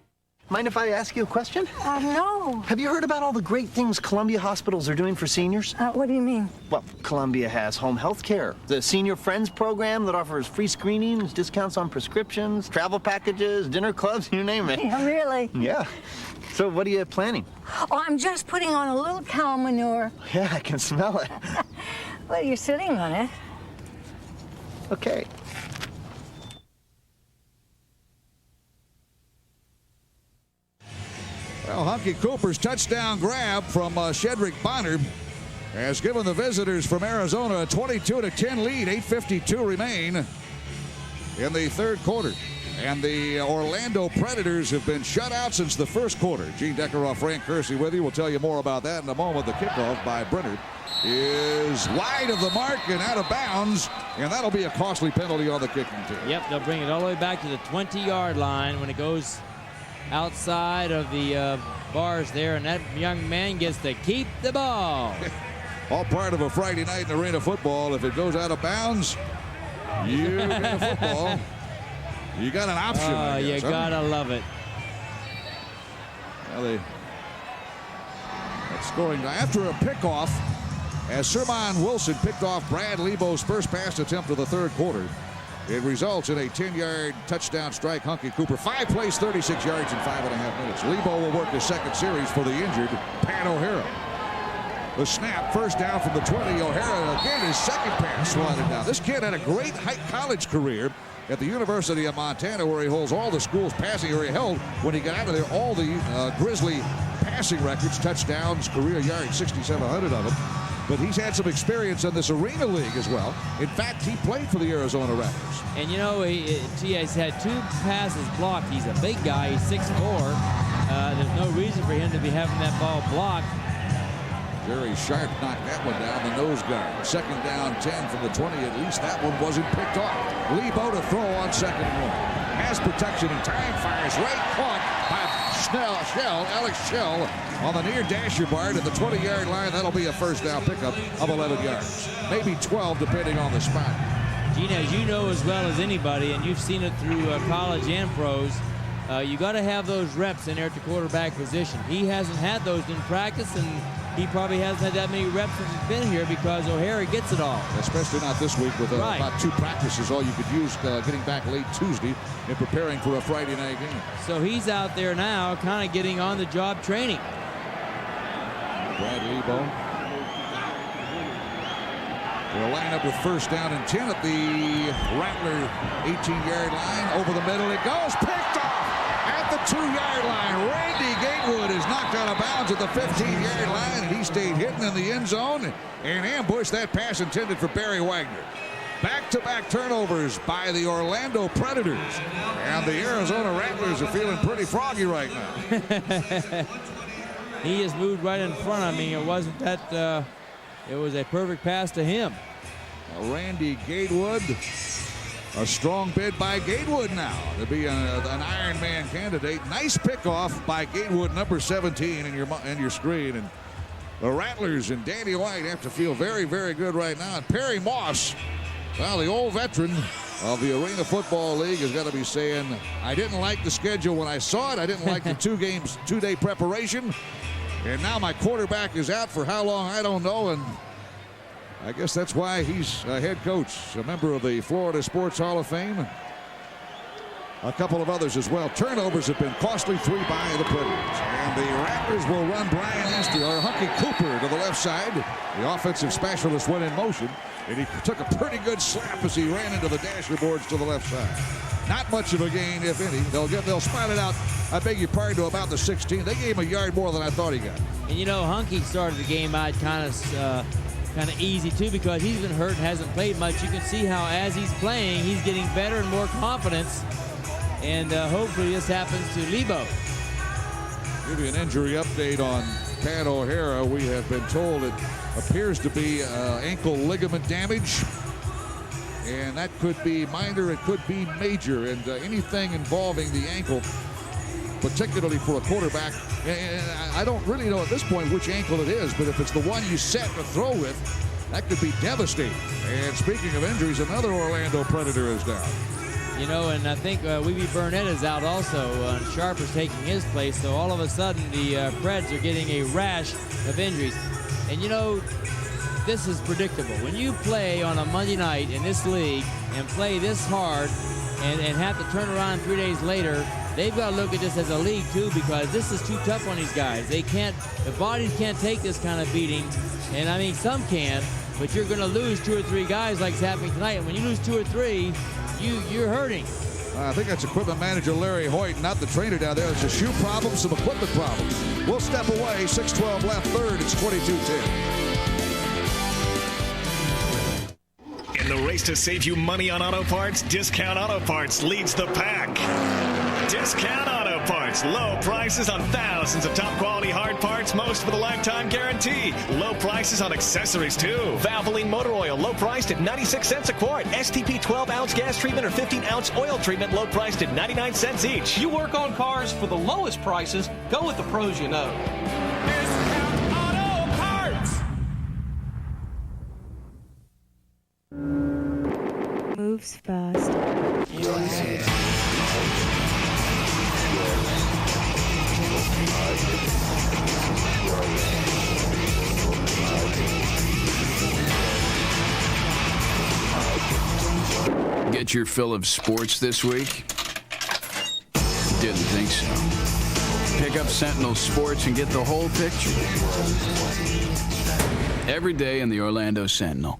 Mind if I ask you a question? No. Have you heard about all the great things Columbia hospitals are doing for seniors? What do you mean? Well, Columbia has home health care, the Senior Friends program that offers free screenings, discounts on prescriptions, travel packages, dinner clubs, you name it. Yeah, really? Yeah. So what are you planning? Oh, I'm just putting on a little cow manure. Yeah, I can smell it. Well, you're sitting on it. Okay. Well, Hunky Cooper's touchdown grab from Shedrick Bonner has given the visitors from Arizona a 22-10 lead. 8:52 remain in the third quarter. And the Orlando Predators have been shut out since the first quarter. Gene Deckeroff, Frank Kersey with you. We'll tell you more about that in a moment. The kickoff by Brenner is wide of the mark and out of bounds, and that'll be a costly penalty on the kicking team. Yep, they'll bring it all the way back to the 20-yard line when it goes outside of the bars there, and that young man gets to keep the ball. All part of a Friday night in arena football. If it goes out of bounds, you get a football. You got an option. Oh, you gotta love it. Well, that's scoring after a pickoff, as Sermon Wilson picked off Brad Lebo's first pass attempt of the third quarter. It results in a 10-yard touchdown strike. Hunky Cooper, 5 plays, 36 yards in 5.5 minutes. Lebo will work his second series for the injured Pat O'Hara. The snap, first down from the 20. O'Hara again, his second pass swatted down. This kid had a great college career at the University of Montana, where he holds all the school's passing, or he held when he got out of there all the Grizzly passing records, touchdowns, career yards, 6,700 of them. But he's had some experience in this arena league as well. In fact, he played for the Arizona Rattlers. And you know, he has had 2 passes blocked. He's a big guy. He's 6'4". There's no reason for him to be having that ball blocked. Jerry Sharp knocked that one down the nose guard. Second down 10 from the 20. At least that one wasn't picked off. Lebo to throw on second and 1. Has protection and time, fires right, caught by Alex Shell on the near dasher bar to the 20-yard line. That'll be a first down pickup of 11 yards. Maybe 12 depending on the spot. Gene, as you know as well as anybody, and you've seen it through college and pros, you got to have those reps in there at the quarterback position. He hasn't had those in practice, and he probably hasn't had that many reps since he's been here because O'Hara gets it all. Especially not this week with about 2 practices, all you could use getting back late Tuesday and preparing for a Friday night game. So he's out there now kind of getting on-the-job training. Brad Lebo will line up with first down and 10 at the Rattler 18-yard line. Over the middle it goes, picked off at the 2-yard line. Randy Gatewood is knocked out of bounds at the 15-yard line, and he stayed hidden in the end zone and ambushed that pass intended for Barry Wagner. Back-to-back turnovers by the Orlando Predators, and the Arizona Rattlers are feeling pretty froggy right now. He has moved right in front. I mean, it wasn't that, it was a perfect pass to him. Randy Gatewood, a strong bid by Gatewood now to be an Iron Man candidate. Nice pickoff by Gatewood, number 17 in your screen. And the Rattlers and Danny White have to feel very, very good right now. And Perry Moss, well, the old veteran of the Arena Football League, has got to be saying, I didn't like the schedule when I saw it. I didn't like the 2-day preparation. And now my quarterback is out for how long, I don't know. And I guess that's why he's a head coach, a member of the Florida Sports Hall of Fame. A couple of others as well. Turnovers have been costly, 3 by the Predators. And the Rattlers will run Brian Easter, or Hunky Cooper, to the left side. The offensive specialist went in motion, and he took a pretty good slap as he ran into the dasher boards to the left side. Not much of a gain, if any. They'll spot it out, I beg your pardon, to about the 16. They gave him a yard more than I thought he got. And you know, Hunky started the game out kind of easy too, because he's been hurt and hasn't played much. You can see how as he's playing, he's getting better and more confidence. And hopefully this happens to Lebo. Give you an injury update on Pat O'Hara. We have been told it appears to be ankle ligament damage. And that could be minor, it could be major. And anything involving the ankle, particularly for a quarterback, and I don't really know at this point which ankle it is, but if it's the one you set to throw with, that could be devastating. And speaking of injuries, another Orlando Predator is down. You know, and I think Weeby Burnett is out also, and Sharper's taking his place. So all of a sudden, the Preds are getting a rash of injuries. And you know, this is predictable. When you play on a Monday night in this league and play this hard and have to turn around 3 days later, they've got to look at this as a league too, because this is too tough on these guys. They can't, the bodies can't take this kind of beating. And I mean, some can, but you're going to lose 2 or 3 guys like it's happening tonight. And when you lose 2 or 3, you're hurting. I think that's equipment manager Larry Hoyt, not the trainer down there. It's a shoe problem, some equipment problems. We'll step away. 6:12 left, third. It's 22-10. In the race to save you money on auto parts, Discount Auto Parts leads the pack. Discount Auto Parts. Low prices on thousands of top-quality hard parts, most with a lifetime guarantee. Low prices on accessories, too. Valvoline motor oil, low priced at 96 cents a quart. STP 12-ounce gas treatment or 15-ounce oil treatment, low priced at 99 cents each. You work on cars for the lowest prices, go with the pros you know. Discount Auto Parts! Moves fast. Get your fill of sports this week? Didn't think so. Pick up Sentinel Sports and get the whole picture. Every day in the Orlando Sentinel.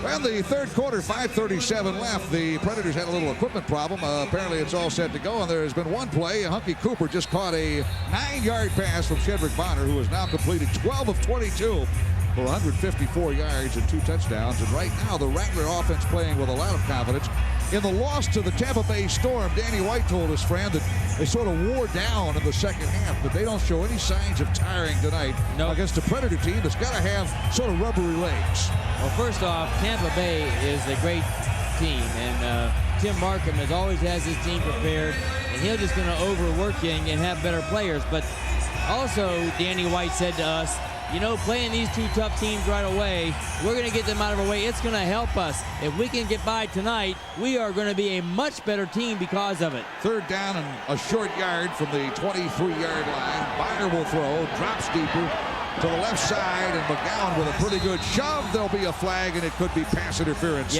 Well, the third quarter, 5:37 left. The Predators had a little equipment problem. Apparently, it's all set to go, and there has been one play. Hunky Cooper just caught a 9-yard pass from Shedrick Bonner, who has now completed 12 of 22 for 154 yards and 2 touchdowns. And right now, the Rattler offense playing with a lot of confidence. In the loss to the Tampa Bay Storm, Danny White told his friend that they sort of wore down in the second half, but they don't show any signs of tiring tonight against a Predator team that's got to have sort of rubbery legs. Well, first off, Tampa Bay is a great team, and Tim Markham always has his team prepared, and he's just going to overwork you and have better players. But also, Danny White said to us, you know, playing these 2 tough teams right away, we're going to get them out of our way. It's going to help us. If we can get by tonight, we are going to be a much better team because of it. Third down and a short yard from the 23-yard line. Bonner will throw, drops deeper to the left side, and McGowan with a pretty good shove. There'll be a flag, and it could be pass interference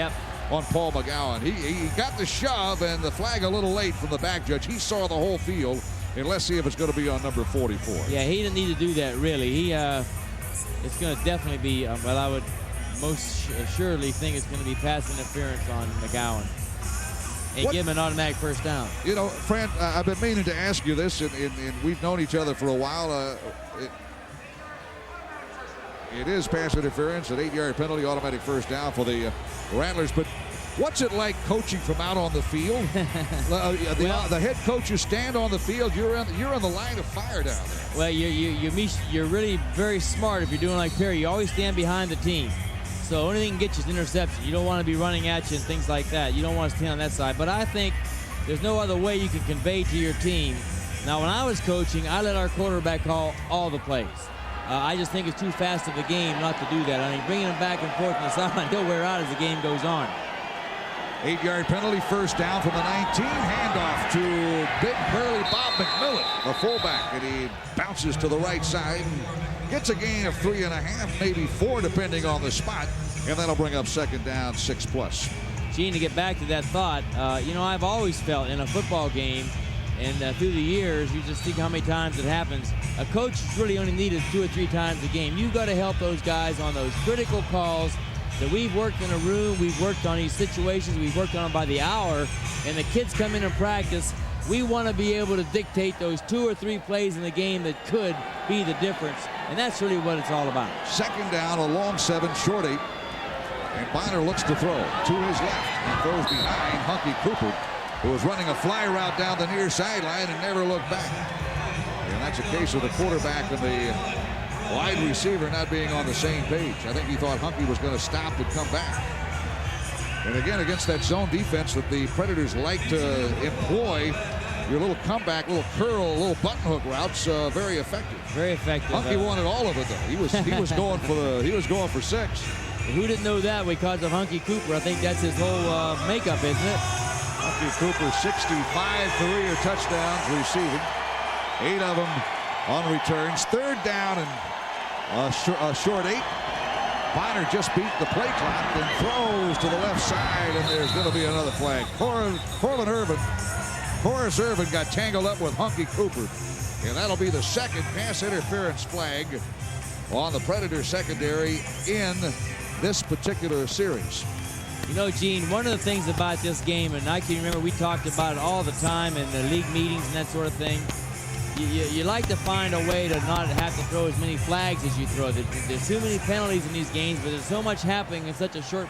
on Paul McGowan. He got the shove and the flag a little late from the back judge. He saw the whole field. And let's see if it's going to be on number 44. Yeah, he didn't need to do that, really. It's going to definitely be, well, I would most assuredly think it's going to be pass interference on McGowan. And give him an automatic first down. You know, Fran, I've been meaning to ask you this, and we've known each other for a while. It is pass interference, an 8-yard penalty, automatic first down for the Rattlers. But what's it like coaching from out on the field? The head coaches stand on the field. You're in the line of fire down there. Well, you're really very smart if you're doing like Perry. You always stand behind the team. So only thing can get you is interception. You don't want to be running at you and things like that. You don't want to stand on that side. But I think there's no other way you can convey to your team. Now, when I was coaching, I let our quarterback call all the plays. I just think it's too fast of a game not to do that. I mean, bringing him back and forth on the sideline, he'll wear out as the game goes on. 8-yard penalty, first down from the 19. Handoff to big burly Bob McMillan, the fullback, and he bounces to the right side and gets a gain of 3.5, maybe 4, depending on the spot, and that'll bring up second down, 6+. Gene, to get back to that thought, you know, I've always felt in a football game, and through the years, you just think how many times it happens. A coach is really only needed 2 or 3 times a game. You've got to help those guys on those critical calls that we've worked in a room, we've worked on these situations, we've worked on them by the hour, and the kids come in and practice. We want to be able to dictate those 2 or 3 plays in the game that could be the difference, and that's really what it's all about. Second down, a long 7, short 8, and Bonner looks to throw to his left. He throws behind Hunky Cooper, who was running a fly route down the near sideline and never looked back. And that's a case of the quarterback and the wide receiver not being on the same page. I think he thought Hunky was going to stop and come back. And again, against that zone defense that the Predators like to employ, your little comeback, little curl, little button hook routes, very effective. Very effective. Hunky wanted all of it though. He was going for 6. Who didn't know that because of Hunky Cooper? I think that's his whole makeup, isn't it? Hunky Cooper, 65 career touchdowns receiving, 8 of them on returns. 3rd down and a short 8. Bonner just beat the play clock and throws to the left side, and there's going to be another flag. Horace Irvin got tangled up with Hunky Cooper, and that'll be the 2nd pass interference flag on the Predator secondary in this particular series. You know, Gene, one of the things about this game, and I can remember we talked about it all the time in the league meetings and that sort of thing, you like to find a way to not have to throw as many flags as you throw. There's too many penalties in these games, but there's so much happening in such a short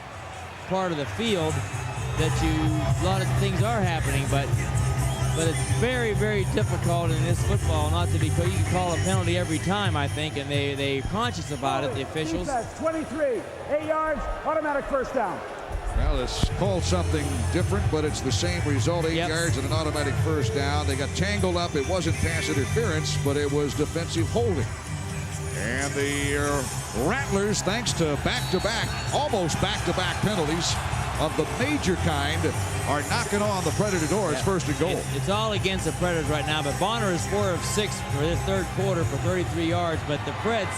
part of the field that a lot of things are happening, but it's very, very difficult in this football not to be. You can call a penalty every time, I think, and they're conscious about it, the officials. 23, 8 yards, automatic first down. Well, it's called something different, but it's the same result, 8 yards and an automatic first down. They got tangled up. It wasn't pass interference, but it was defensive holding. And the Rattlers, thanks to almost back-to-back penalties of the major kind, are knocking on the Predator door. It's 1st and goal. It's all against the Predators right now, but Bonner is 4 of 6 for this 3rd quarter for 33 yards, but the Preds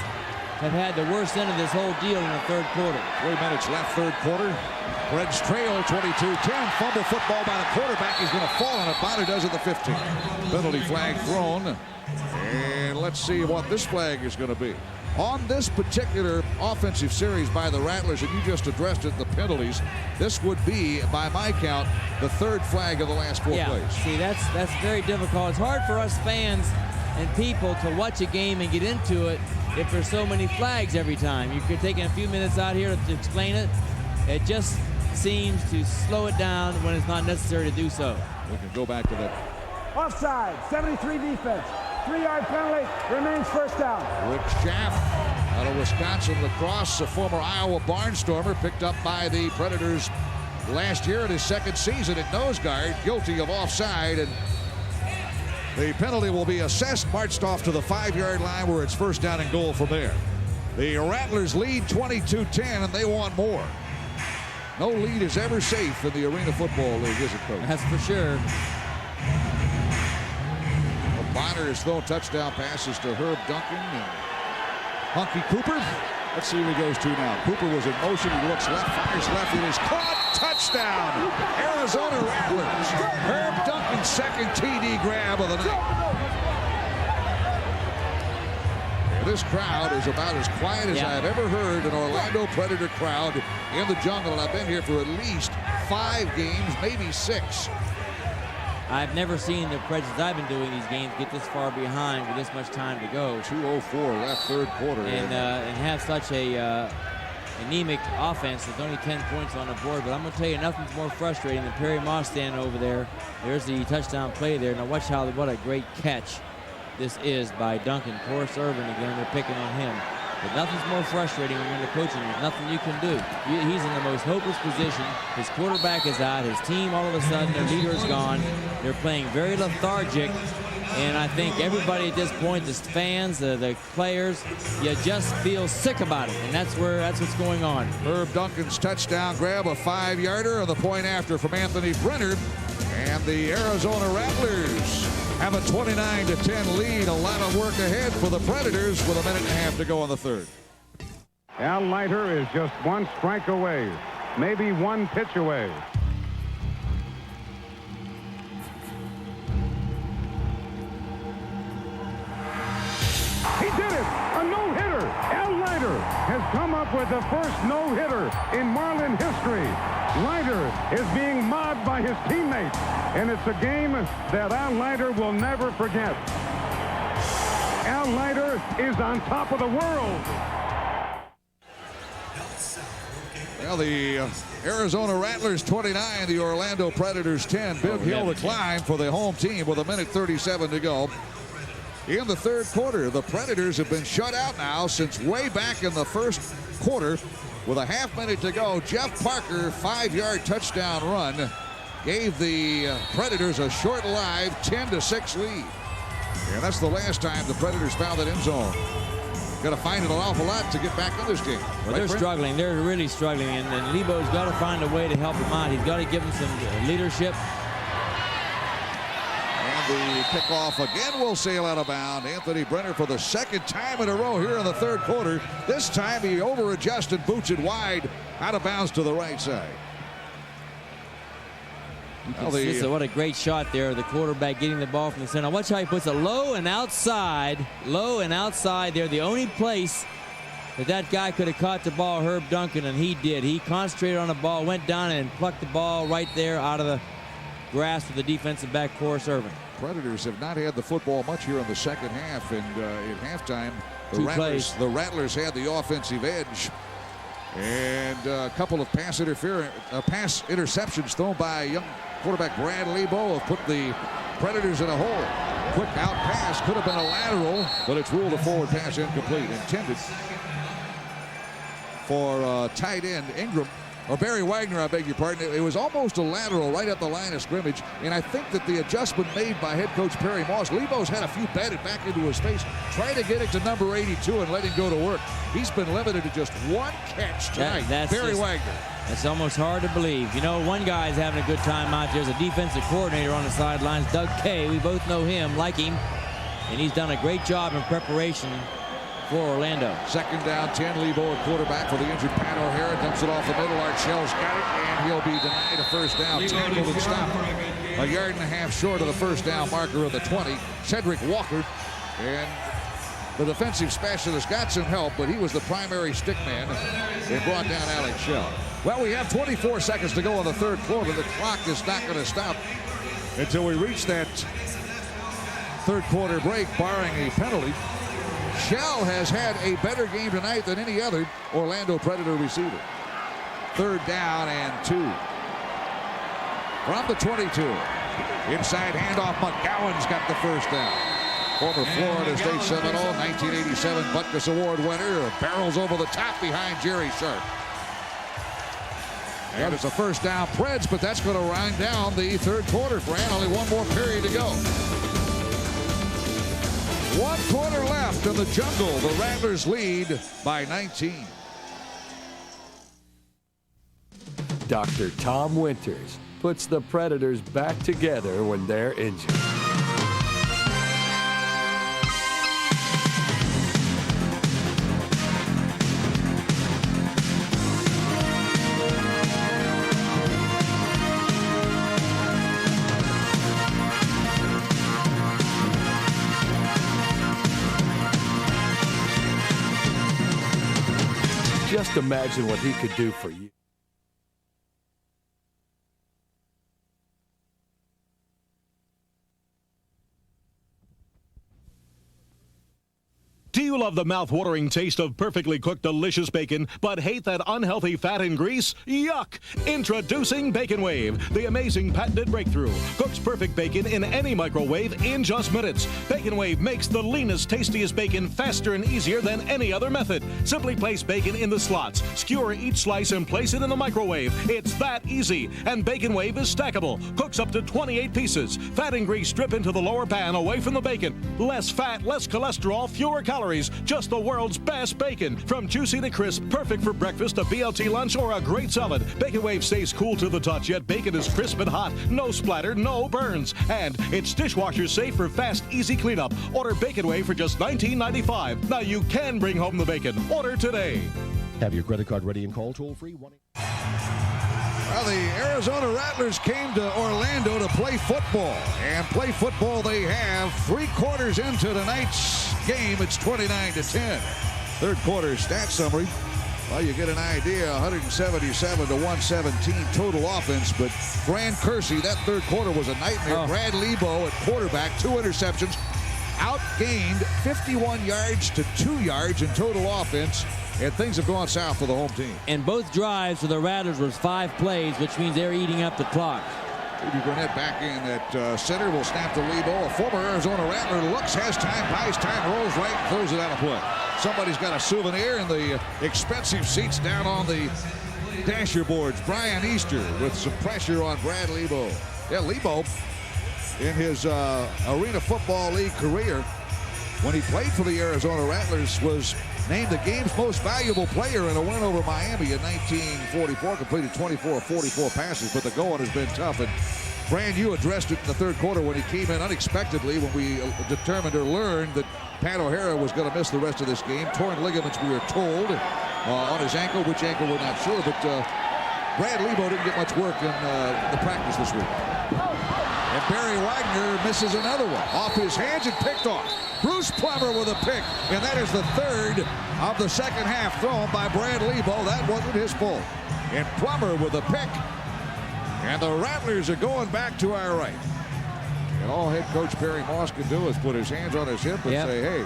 have had the worst end of this whole deal in the 3rd quarter. 3 minutes left, 3rd quarter. Preds trail 22-10. Fumble football by the quarterback. He's going to fall on it. Bonner does at the 15. Penalty flag thrown. And let's see what this flag is going to be. On this particular offensive series by the Rattlers, and you just addressed it, the penalties, this would be, by my count, the 3rd flag of the last 4 plays. See, that's very difficult. It's hard for us fans and people to watch a game and get into it if there's so many flags every time. You're taking a few minutes out here to explain it. It just seems to slow it down when it's not necessary to do so. We can go back to that. Offside, 73 defense. 3-yard penalty, remains first down. Rick Schaff out of Wisconsin lacrosse, a former Iowa barnstormer, picked up by the Predators last year in his 2nd season at nose guard, guilty of offside, and the penalty will be assessed, marched off to the 5-yard line where it's 1st down and goal from there. The Rattlers lead 22-10, and they want more. No lead is ever safe in the Arena Football League, is it, Coach? That's for sure. Bonner has thrown touchdown passes to Herb Duncan and Hunky Cooper. Let's see who he goes to now. Cooper was in motion. He looks left, fires left. It is caught. Touchdown, Arizona Rattlers. Herb Duncan's 2nd TD grab of the night. This crowd is about as quiet as I've ever heard an Orlando Predator crowd in the jungle. And I've been here for at least 5 games, maybe 6. I've never seen the Predators I've been doing these games get this far behind with this much time to go. 2:04 left 3rd quarter. And have such a anemic offense. There's only 10 points on the board, but I'm going to tell you, nothing's more frustrating than Perry Moss standing over there. There's the touchdown play there. Now watch what a great catch this is by Duncan. Horace Irvin again, they're picking on him. But nothing's more frustrating when you're in the coaching. There's nothing you can do. He's in the most hopeless position. His quarterback is out. His team, all of a sudden, their leader is gone. They're playing very lethargic. And I think everybody at this point, the fans, the players, you just feel sick about it. And that's what's going on. Herb Duncan's touchdown grab, a 5-yarder, and the point after from Anthony Brenner. And the Arizona Rattlers have a 29-10 lead. A lot of work ahead for the Predators with 1.5 minutes to go in the 3rd. Al Leiter is just 1 strike away, maybe 1 pitch away. He did it! A no-hitter! Al Leiter has come up with the first no-hitter in Marlin history. Leiter is being mobbed by his teammates, and it's a game that Al Leiter will never forget. Al Leiter is on top of the world. Well, the Arizona Rattlers 29, the Orlando Predators 10. Big hill to climb for the home team with 1:37 to go in the third quarter. The Predators have been shut out now since way back in the first quarter. With a half minute to go, Jeff Parker, 5-yard touchdown run, gave the Predators a short-lived 10-6 lead. And that's the last time the Predators found that end zone. Got to find it an awful lot to get back in this game. Well, they're struggling. They're really struggling. And Lebo's got to find a way to help them out. He's got to give them some leadership. The kickoff again will sail out of bounds. Anthony Brenner for the second time in a row here in the third quarter. This time he over-adjusted, boots it wide, out of bounds to the right side. What a great shot there. The quarterback getting the ball from the center. Watch how he puts it low and outside there. The only place that guy could have caught the ball, Herb Duncan, and he did. He concentrated on the ball, went down and plucked the ball right there out of the grasp of the defensive back, Forrest Irving. Predators have not had the football much here in the second half, and at halftime, the Rattlers had the offensive edge. And a couple of pass interceptions thrown by young quarterback Brad Lebo have put the Predators in a hole. Quick out pass, could have been a lateral, but it's ruled a forward pass incomplete. Intended for tight end Ingram. Or Barry Wagner, I beg your pardon. It was almost a lateral right at the line of scrimmage. And I think that the adjustment made by head coach Perry Moss, Lebo's had a few batted back into his face, trying to get it to number 82 and let him go to work. He's been limited to just one catch tonight. Barry Wagner. That's almost hard to believe. You know, one guy's having a good time out there. There's a defensive coordinator on the sidelines, Doug Kay. We both know him, like him. And he's done a great job in preparation for Orlando. Second down, 10. Lebo at quarterback for the injured Pat O'Hara. Dumps it off the middle. Archell's got it, and he'll be denied a first down. Tackled and stopped. A yard and a half short of the first down marker of the 20. Cedric Walker. And the defensive specialist got some help, but he was the primary stick man and brought down Alex Shell. Well, we have 24 seconds to go in the third quarter. The clock is not going to stop until we reach that third quarter break, barring a penalty. Shell has had a better game tonight than any other Orlando Predator receiver. Third down and 2. From the 22. Inside handoff, McGowan's got the first down. Former Florida State Seminole, 1987 Butkus Award winner, barrels over the top behind Jerry Sharp. And it's a first down Preds, but that's going to wind down the third quarter, Fran. Only one more period to go. 1 quarter left in the jungle. The Rattlers lead by 19. Dr. Tom Winters puts the Predators back together when they're injured. Just imagine what he could do for you. Do you love the mouth-watering taste of perfectly cooked, delicious bacon, but hate that unhealthy fat and grease? Yuck! Introducing Bacon Wave, the amazing patented breakthrough. Cooks perfect bacon in any microwave in just minutes. Bacon Wave makes the leanest, tastiest bacon faster and easier than any other method. Simply place bacon in the slots, skewer each slice, and place it in the microwave. It's that easy. And Bacon Wave is stackable. Cooks up to 28 pieces. Fat and grease strip into the lower pan away from the bacon. Less fat, less cholesterol, fewer calories. Just the world's best bacon. From juicy to crisp, perfect for breakfast, a BLT lunch, or a great salad. Bacon Wave stays cool to the touch, yet bacon is crisp and hot. No splatter, no burns. And it's dishwasher safe for fast, easy cleanup. Order Bacon Wave for just $19.95. Now you can bring home the bacon. Order today. Have your credit card ready and call toll-free 1-800. Well, the Arizona Rattlers came to Orlando to play football. And play football they have. 3 quarters into tonight's game, it's 29-10. Third quarter stat summary. Well, you get an idea, 177 to 117 total offense. But Fran Kersey, that third quarter was a nightmare. Brad Lebo at quarterback, 2 interceptions. Outgained 51 yards to 2 yards in total offense. And things have gone south for the home team. And both drives for the Rattlers was 5 plays, which means they're eating up the clock. Davey Burnett back in at center. Will snap to Lebo. A former Arizona Rattler looks, has time, buys time, rolls right, throws it out of play. Somebody's got a souvenir in the expensive seats down on the dasher boards. Brian Easter with some pressure on Brad Lebo. Yeah, Lebo, in his Arena Football League career, when he played for the Arizona Rattlers, was named the game's most valuable player in a win over Miami in 1944. Completed 24 of 44 passes, but the going has been tough. And Brand, you addressed it in the third quarter when he came in unexpectedly when we determined or learned that Pat O'Hara was going to miss the rest of this game. Torn ligaments, we were told, on his ankle. Which ankle, we're not sure. But Brad Lebo didn't get much work in the practice this week. And Barry Wagner misses another one. Off his hands and picked off. Bruce Plummer with a pick. And that is the third of the second half thrown by Brad Lebo. That wasn't his fault. And Plummer with a pick. And the Rattlers are going back to our right. And all head coach Perry Moss can do is put his hands on his hip and say, hey,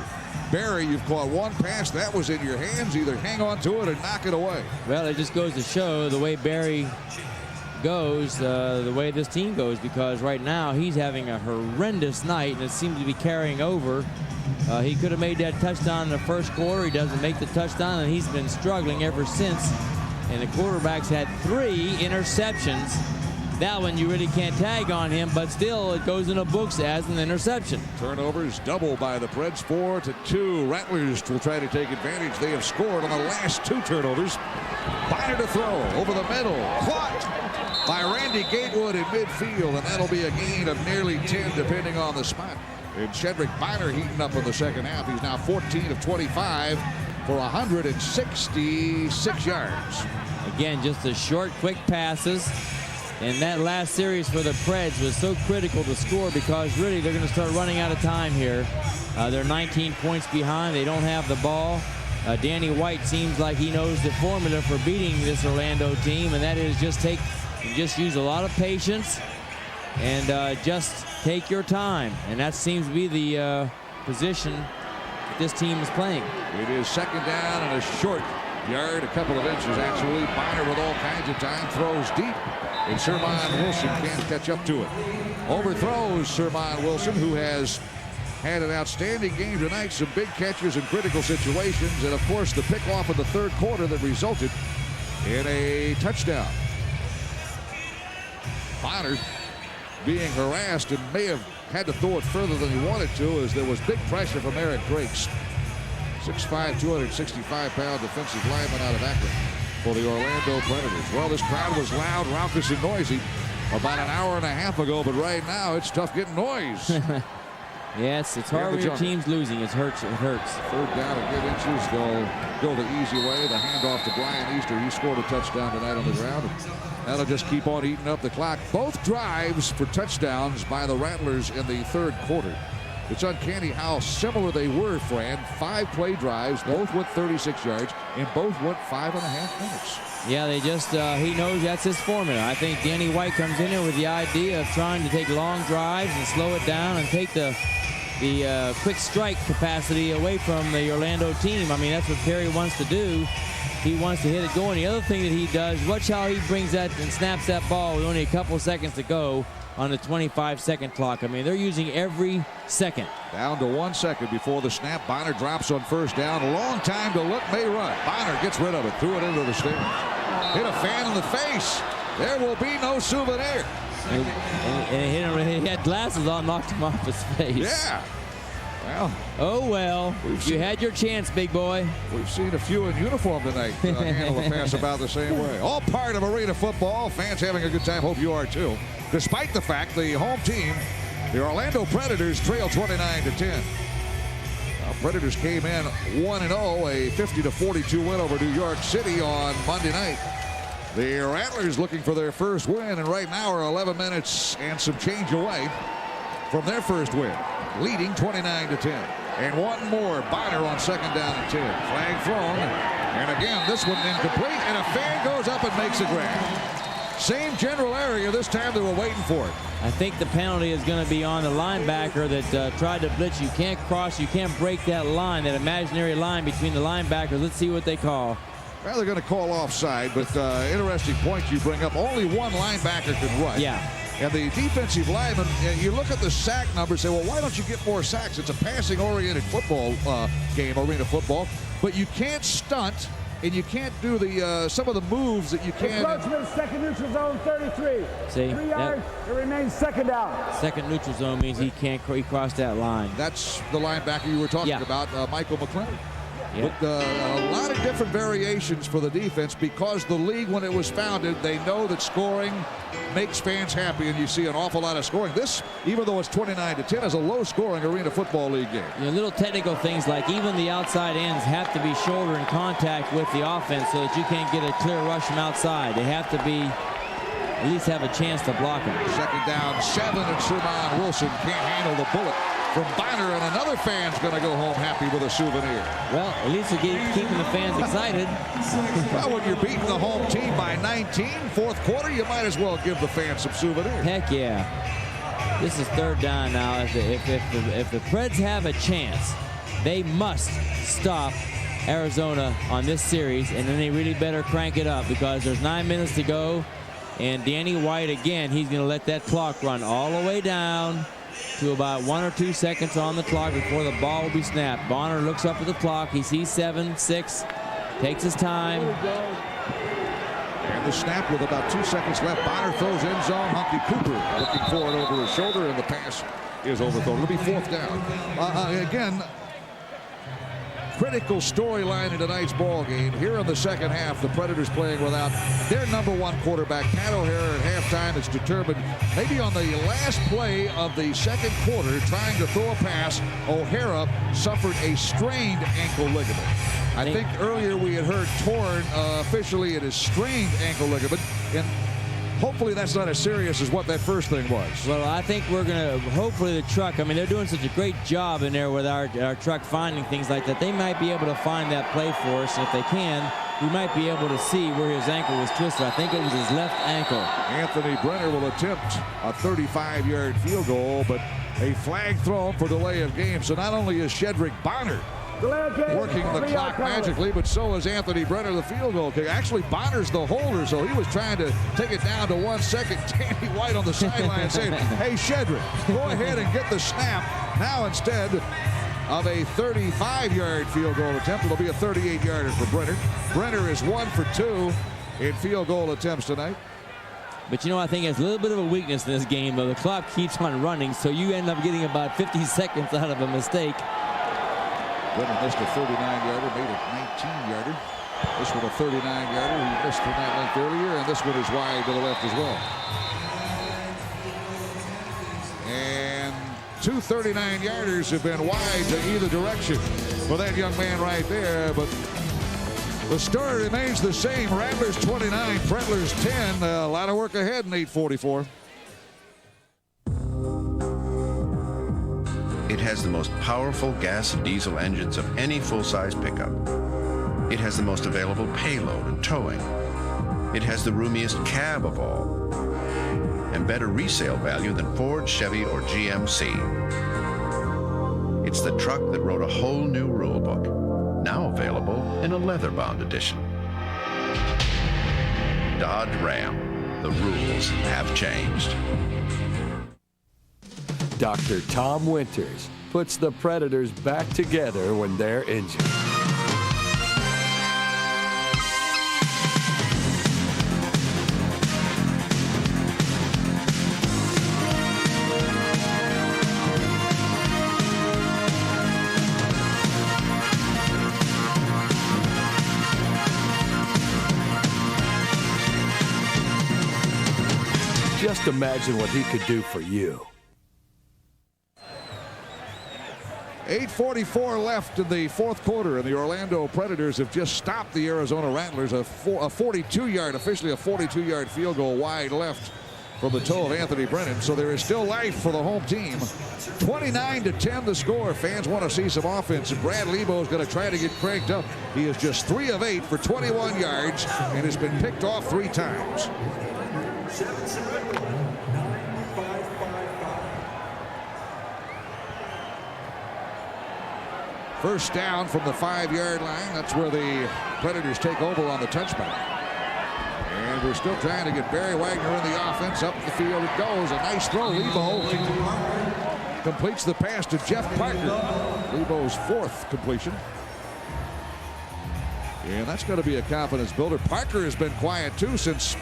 Barry, you've caught one pass. That was in your hands. Either hang on to it or knock it away. Well, it just goes to show the way Barry goes, the way this team goes, because right now he's having a horrendous night, and it seems to be carrying over. He could have made that touchdown in the first quarter. He doesn't make the touchdown, and he's been struggling ever since. And the quarterback's had 3 interceptions. That one you really can't tag on him, but still it goes in the books as an interception. Turnovers double by the Preds, 4-2. Rattlers will try to take advantage. They have scored on the last 2 turnovers. Biner to throw over the middle. Caught by Randy Gatewood in midfield, and that'll be a gain of nearly 10 depending on the spot. And Shedrick Biner heating up in the second half. He's now 14 of 25 for 166 yards. Again, just the short, quick passes. And that last series for the Preds was so critical to score because really they're going to start running out of time here. They're 19 points behind. They don't have the ball. Danny White seems like he knows the formula for beating this Orlando team, and that is just use a lot of patience and just take your time. And that seems to be the position that this team is playing. It is second down and a short yard, a couple of inches actually. Biner with all kinds of time, throws deep. And Sermon Wilson can't catch up to it. Overthrows Sermon Wilson, who has had an outstanding game tonight. Some big catches in critical situations. And, of course, the pick-off in the third quarter that resulted in a touchdown. Bonner being harassed and may have had to throw it further than he wanted to as there was big pressure from Eric Drakes. 6'5", 265-pound defensive lineman out of Akron for the Orlando Predators. Well, this crowd was loud, raucous, and noisy about an hour and a half ago, but right now it's tough getting noise. Yes, it's hard when your team's losing. It hurts. Third down and good inches. They'll go the easy way. The handoff to Brian Easter. He scored a touchdown tonight on the ground. That'll just keep on eating up the clock. Both drives for touchdowns by the Rattlers in the third quarter. It's uncanny how similar they were, Fran. 5-play drives, both went 36 yards, and both went 5.5 minutes. Yeah, they just, he knows that's his formula. I think Danny White comes in there with the idea of trying to take long drives and slow it down and take the quick strike capacity away from the Orlando team. I mean, that's what Perry wants to do. He wants to hit it going. The other thing that he does, watch how he brings that and snaps that ball with only a couple seconds to go on the 25-second clock. I mean, they're using every second. Down to 1 second before the snap. Bonner drops on first down. A long time to look, may run. Bonner gets rid of it, threw it into the stands. Hit a fan in the face. There will be no souvenir. And he had glasses on, knocked him off his face. Yeah. Well. Oh, well. You had your chance, big boy. We've seen a few in uniform tonight handle the pass about the same way. All part of arena football. Fans having a good time. Hope you are, too. Despite the fact the home team, the Orlando Predators, trail 29-10. Predators came in 1-0, a 50-42 win over New York City on Monday night. The Rattlers looking for their first win, and right now are 11 minutes and some change away from their first win, leading 29-10. And one more. Bonner on second down and 10. Flag thrown. And again, this one incomplete, and a fan goes up and makes a grab. Same general area. This time they were waiting for it. I think the penalty is going to be on the linebacker that tried to blitz. You can't cross. You can't break that line, that imaginary line between the linebackers. Let's see what they call. Well, they're going to call offside, but interesting point you bring up. Only one linebacker can rush. Yeah. And the defensive lineman, you look at the sack numbers, say, well, why don't you get more sacks? It's a passing-oriented football game, arena football. But you can't stunt, and you can't do the some of the moves that you can. Approachment, second neutral zone, 33. See, 3 yards, it remains second down. Second neutral zone means he can't cross that line. That's the linebacker you were talking about, Michael McClenny. Yeah. But a lot of different variations for the defense because the league, when it was founded, they know that scoring makes fans happy, and you see an awful lot of scoring. This, even though it's 29-10, is a low-scoring Arena Football League game. You know, little technical things like even the outside ends have to be shoulder in contact with the offense so that you can't get a clear rush from outside. They have to be, at least have a chance to block them. Second down, 7, and Sherman Wilson can't handle the bullet from Bonner, and another fan's going to go home happy with a souvenir. Well, at least we're keeping the fans excited. Well, when you're beating the home team by 19, fourth quarter, you might as well give the fans some souvenirs. Heck yeah. This is third down now. If the Preds have a chance, they must stop Arizona on this series, and then they really better crank it up because there's 9 minutes to go, and Danny White, again, he's going to let that clock run all the way down to about 1 or 2 seconds on the clock before the ball will be snapped. Bonner looks up at the clock. He sees 7, 6, takes his time. And the snap with about 2 seconds left. Bonner throws end zone. Hunky Cooper looking for it over his shoulder, and the pass is overthrown. It'll be fourth down. Again, critical storyline in tonight's ball game. Here in the second half, the Predators playing without their #1 quarterback, Pat O'Hara, at halftime. It's determined maybe on the last play of the second quarter, trying to throw a pass, O'Hara suffered a strained ankle ligament. I think earlier we had heard torn. Officially, it is strained ankle ligament. And hopefully that's not as serious as what that first thing was. Well, I think we're going to, hopefully the truck, I mean, they're doing such a great job in there with our truck finding things like that. They might be able to find that play for us. And if they can, we might be able to see where his ankle was twisted. I think it was his left ankle. Anthony Brenner will attempt a 35-yard field goal, but a flag thrown for delay of game. So not only is Shedrick Bonner working the clock magically, but so is Anthony Brenner, the field goal kicker. Actually, Bonner's the holder, so he was trying to take it down to 1 second. Danny White on the sideline saying, hey, Shedrick, go ahead and get the snap. Now instead of a 35-yard field goal attempt, it'll be a 38-yarder for Brenner. Brenner is 1 for 2 in field goal attempts tonight. But, you know, I think it's a little bit of a weakness in this game, though. The clock keeps on running, so you end up getting about 50 seconds out of a mistake. Brenner missed a 39-yarder, made a 19-yarder. This one a 39-yarder. He missed from that length earlier, and this one is wide to the left as well. And 2 39-yarders have been wide to either direction for that young man right there. But the story remains the same. Rattlers 29, Predators 10. A lot of work ahead in 8:44. It has the most powerful gas and diesel engines of any full-size pickup. It has the most available payload and towing. It has the roomiest cab of all, and better resale value than Ford, Chevy, or GMC. It's the truck that wrote a whole new rule book, now available in a leather-bound edition. Dodge Ram. The rules have changed. Dr. Tom Winters puts the Predators back together when they're injured. Just imagine what he could do for you. 8:44 left in the fourth quarter, and the Orlando Predators have just stopped the Arizona Rattlers. A 42-yard, officially a 42-yard field goal wide left from the toe of Anthony Brennan. So there is still life for the home team. 29-10 the score. Fans want to see some offense. Brad Lebo is going to try to get cranked up. He is just 3 of 8 for 21 yards and has been picked off 3 times. First down from the 5-yard line. That's where the Predators take over on the touchback. And we're still trying to get Barry Wagner in the offense. Up the field it goes. A nice throw. Lebo completes the pass to Jeff Parker. Lebo's 4th completion. And that's going to be a confidence builder. Parker has been quiet too since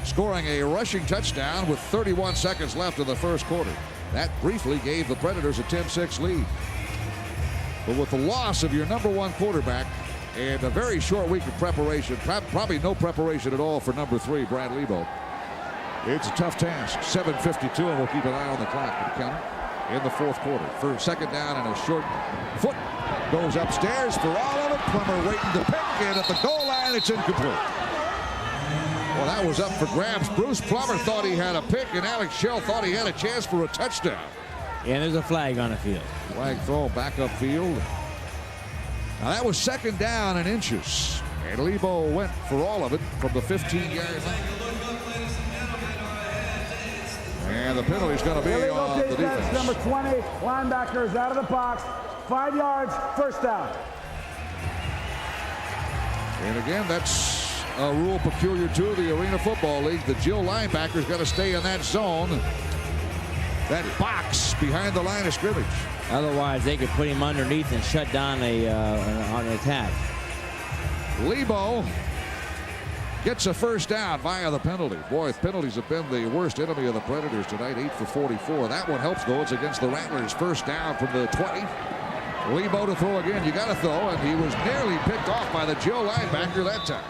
scoring a rushing touchdown with 31 seconds left in the first quarter. That briefly gave the Predators a 10-6 lead. But with the loss of your #1 quarterback and a very short week of preparation, probably no preparation at all for number 3, Brad Lebo, it's a tough task. 7:52, and we'll keep an eye on the clock in the 4th quarter. For 2nd down and a short foot goes upstairs for all of it. Plummer waiting to pick, and at the goal line, it's incomplete. Well, that was up for grabs. Bruce Plummer thought he had a pick, and Alex Shell thought he had a chance for a touchdown. And there's a flag on the field. Flag throw back upfield. Now that was 2nd down and inches. And Lebo went for all of it from the 15-yard line. And the penalty's going to be on the defense. Number 20, linebacker is out of the box. 5 yards, 1st down. And again, that's a rule peculiar to the Arena Football League. The Jill linebacker's got to stay in that zone, that box behind the line of scrimmage. Otherwise, they could put him underneath and shut down an attack. Lebo gets a 1st down via the penalty. Boy, penalties have been the worst enemy of the Predators tonight. 8 for 44. That one helps, though. It's against the Rattlers. 1st down from the 20. Lebo to throw again. You got to throw, and he was nearly picked off by the Jill linebacker that time.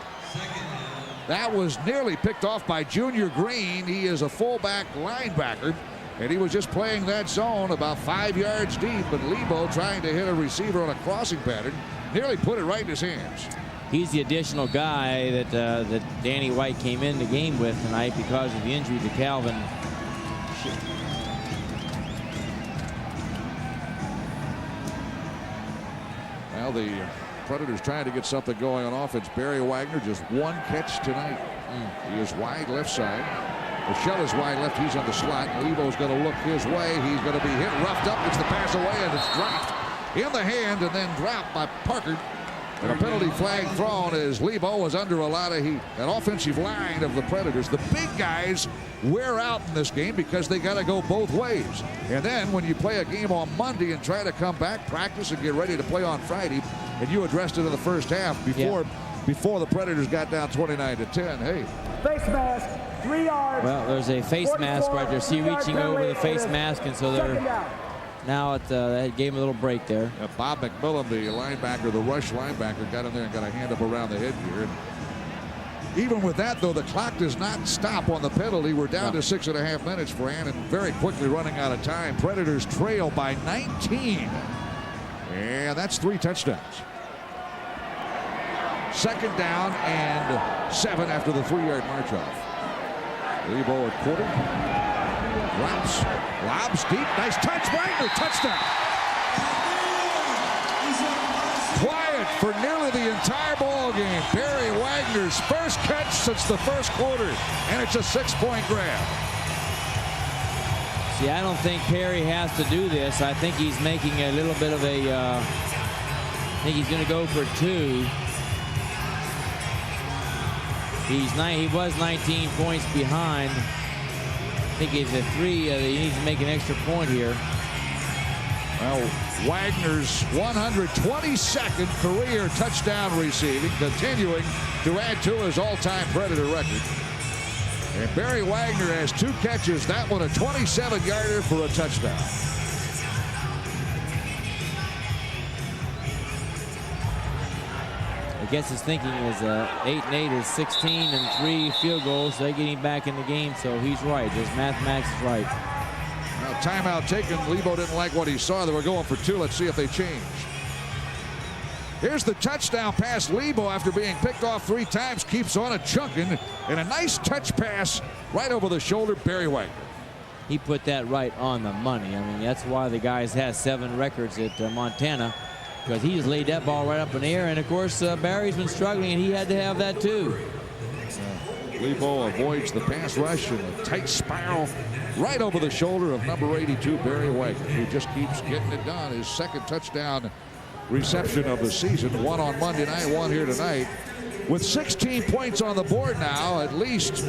That was nearly picked off by Junior Green. He is a fullback linebacker, and he was just playing that zone about 5 yards deep, but Lebo trying to hit a receiver on a crossing pattern nearly put it right in his hands. He's the additional guy that Danny White came in the game with tonight because of the injury to Calvin. Well, the Predators trying to get something going on offense. Barry Wagner just 1 catch tonight. He is wide left side. Michelle is wide left. He's on the slot. Lebo's going to look his way. He's going to be hit, roughed up. Gets the pass away, and it's dropped in the hand and then dropped by Parker. And a penalty flag thrown as Lebo was under a lot of heat. That offensive line of the Predators, the big guys wear out in this game because they got to go both ways. And then when you play a game on Monday and try to come back, practice, and get ready to play on Friday, and you addressed it in the first half before the Predators got down 29-10. Hey. Face mask, 3 yards. Well, there's a face mask right there. See, reaching over the face mask, and so they're now that gave him a little break there. Yeah, Bob McMillan, the linebacker, the rush linebacker, got in there and got a hand up around the headgear. And even with that, though, the clock does not stop on the penalty. We're down to 6.5 minutes, Fran, and very quickly running out of time. Predators trail by 19. And that's 3 touchdowns. 2nd down and 7 after the 3-yard march off. Lebo at quarter. Drops, lobs deep, nice touch, Wagner, touchdown. Quiet for nearly the entire ball game. Barry Wagner's first catch since the first quarter, and it's a 6-point grab. See, I don't think Perry has to do this. I think he's making a little bit of a, I think he's going to go for 2. He was 19 points behind. I think he's at 3. He needs to make an extra point here. Well, Wagner's 122nd career touchdown receiving, continuing to add to his all-time Predator record. And Barry Wagner has 2 catches. That one a 27-yarder for a touchdown. I guess his thinking is 8-8 is 16 and 3 field goals. So they get him back in the game, so he's right. His mathematics is right. Now, timeout taken. Lebo didn't like what he saw. They were going for 2. Let's see if they change. Here's the touchdown pass. Lebo, after being picked off 3 times, keeps on a chunking. And a nice touch pass right over the shoulder. Barry Wagner. He put that right on the money. I mean, that's why the guys has 7 records at Montana. Because he just laid that ball right up in the air. And, of course, Barry's been struggling, and he had to have that, too. Lebo avoids the pass rush and a tight spiral right over the shoulder of number 82, Barry Wagner, who just keeps getting it done. His 2nd touchdown reception of the season. One on Monday night, one here tonight. With 16 points on the board now, at least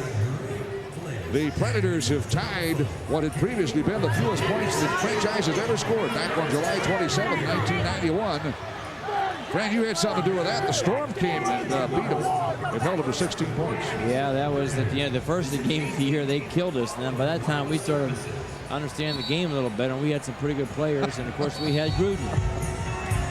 the Predators have tied what had previously been the fewest points the franchise has ever scored back on July 27, 1991. Fran, you had something to do with that. The Storm came and beat them. It held them to 16 points. Yeah, that was at the end. The first game of the year, they killed us. And then by that time, we started understanding the game a little better. And we had some pretty good players. And, of course, we had Gruden.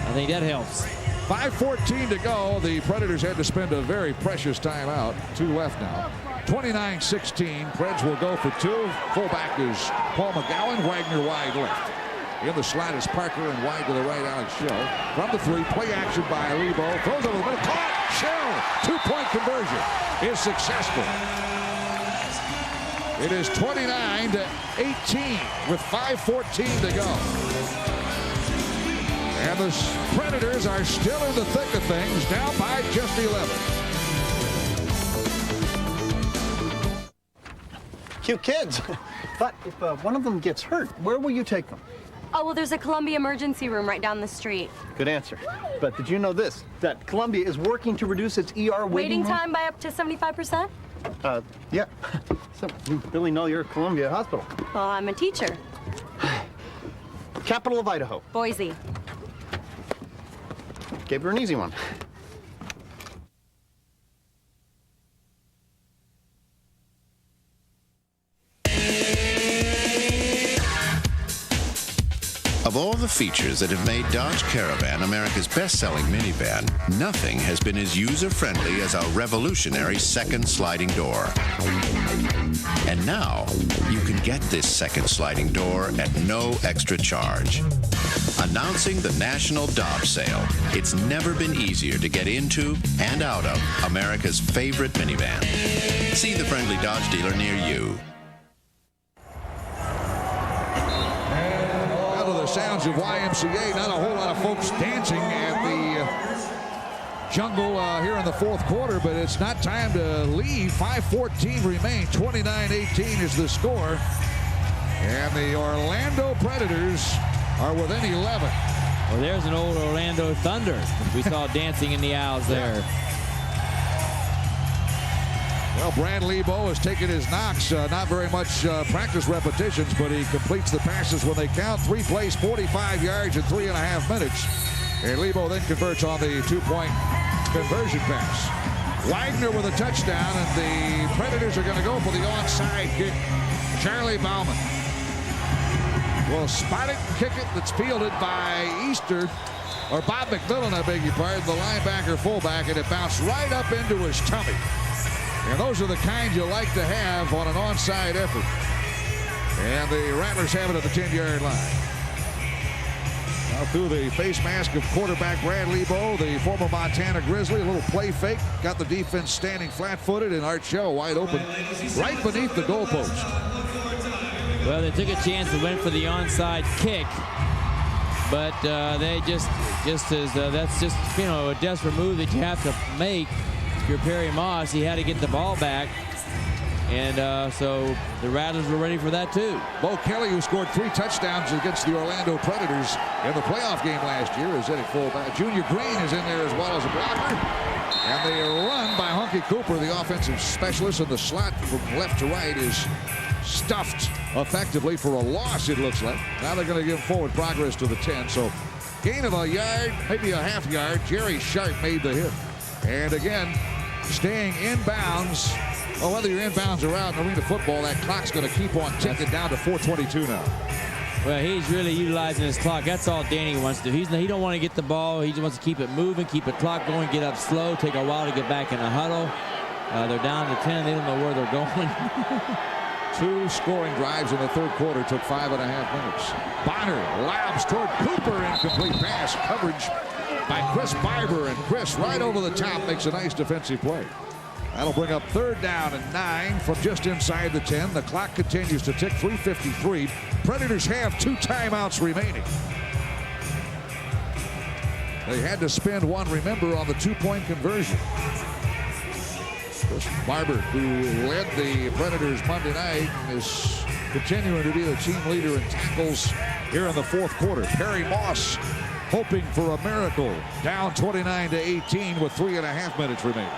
I think that helps. 5:14 to go. The Predators had to spend a very precious timeout. 2 left now. 29-16. Preds will go for 2. Fullback is Paul McGowan. Wagner wide left. In the slot is Parker and wide to the right, Alex Shell. From the 3, play action by Lebo. Throws over the middle. Caught! Shell! 2-point conversion is successful. It is 29-18 with 5:14 to go. And the Predators are still in the thick of things, down by just 11. Cute kids. But if one of them gets hurt, where will you take them? Oh, well, there's a Columbia emergency room right down the street. Good answer. But did you know this? That Columbia is working to reduce its ER waiting time by up to 75%? Yeah. So you really know your Columbia Hospital. Well, I'm a teacher. Capital of Idaho. Boise. Gave her an easy one. Of all the features that have made Dodge Caravan America's best-selling minivan, nothing has been as user-friendly as our revolutionary second sliding door. And now, you can get this second sliding door at no extra charge. Announcing the National Dodge Sale. It's never been easier to get into and out of America's favorite minivan. See the friendly Dodge dealer near you. Sounds of YMCA. Not a whole lot of folks dancing at the jungle here in the fourth quarter, but it's not time to leave. 5:14 remain. 29-18 is the score. And the Orlando Predators are within 11. Well, there's an old Orlando Thunder. We saw dancing in the aisles there. Well, Brad Lebo has taken his knocks. Not very much practice repetitions, but he completes the passes when they count. 3 plays, 45 yards in 3.5 minutes. And Lebo then converts on the 2-point conversion pass. Wagner with a touchdown, and the Predators are going to go for the onside kick. Charlie Bauman will spot it, kick it. That's fielded by Bob McMillan, I beg your pardon, the linebacker fullback, and it bounced right up into his tummy. And those are the kinds you like to have on an onside effort. And the Rattlers have it at the 10-yard line. Now through the face mask of quarterback Brad Lebo, the former Montana Grizzly, a little play fake. Got the defense standing flat-footed, and Art Shell wide open right beneath the goalpost. Well, they took a chance and went for the onside kick. But they just as that's just, you know, a desperate move that you have to make. You're Perry Moss, he had to get the ball back. And so the Rattlers were ready for that, too. Bo Kelly, who scored 3 touchdowns against the Orlando Predators in the playoff game last year, is in at fullback. Junior Green is in there as well as a blocker. And they run by Hunky Cooper, the offensive specialist, and the slot from left to right is stuffed effectively for a loss, it looks like. Now they're going to give forward progress to the 10. So gain of a yard, maybe a half yard. Jerry Sharp made the hit. And again, staying inbounds. Well, whether you're inbounds or out in arena football, that clock's going to keep on ticking down to 4:22 now. Well, he's really utilizing his clock. That's all Danny wants to do. He don't want to get the ball. He just wants to keep it moving, keep the clock going, get up slow, take a while to get back in the huddle. They're down to 10. They don't know where they're going. 2 scoring drives in the third quarter took 5.5 minutes. Bonner lobs toward Cooper, incomplete pass. Coverage by Chris Barber, and Chris right over the top makes a nice defensive play. That'll bring up 3rd down and 9 from just inside the 10. The clock continues to tick. 3:53. Predators have 2 timeouts remaining. They had to spend 1, remember, on the 2-point conversion. Chris Barber, who led the Predators Monday night, is continuing to be the team leader in tackles here in the fourth quarter. Perry Moss hoping for a miracle. Down 29-18 with 3.5 minutes remaining.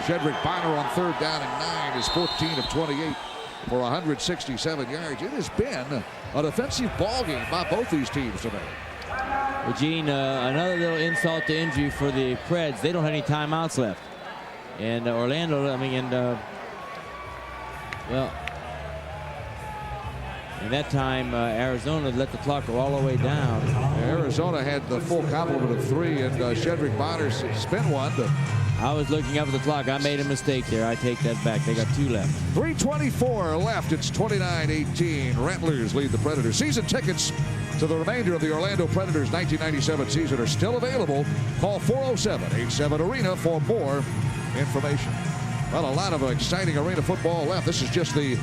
Shedrick Bonner on 3rd down and 9 is 14 of 28 for 167 yards. It has been a defensive ball game by both these teams today. Well, Gene, another little insult to injury for the Preds. They don't have any timeouts left. And Orlando, well, in that time, Arizona let the clock go all the way down. Arizona had the full complement of 3, and Shedrick Bonner spent one. I was looking up at the clock. I made a mistake there. I take that back. They got 2 left. 3:24 left. It's 29-18. Rattlers lead the Predators. Season tickets to the remainder of the Orlando Predators 1997 season are still available. Call 407-87-ARENA for more information. Well, a lot of exciting arena football left. This is just the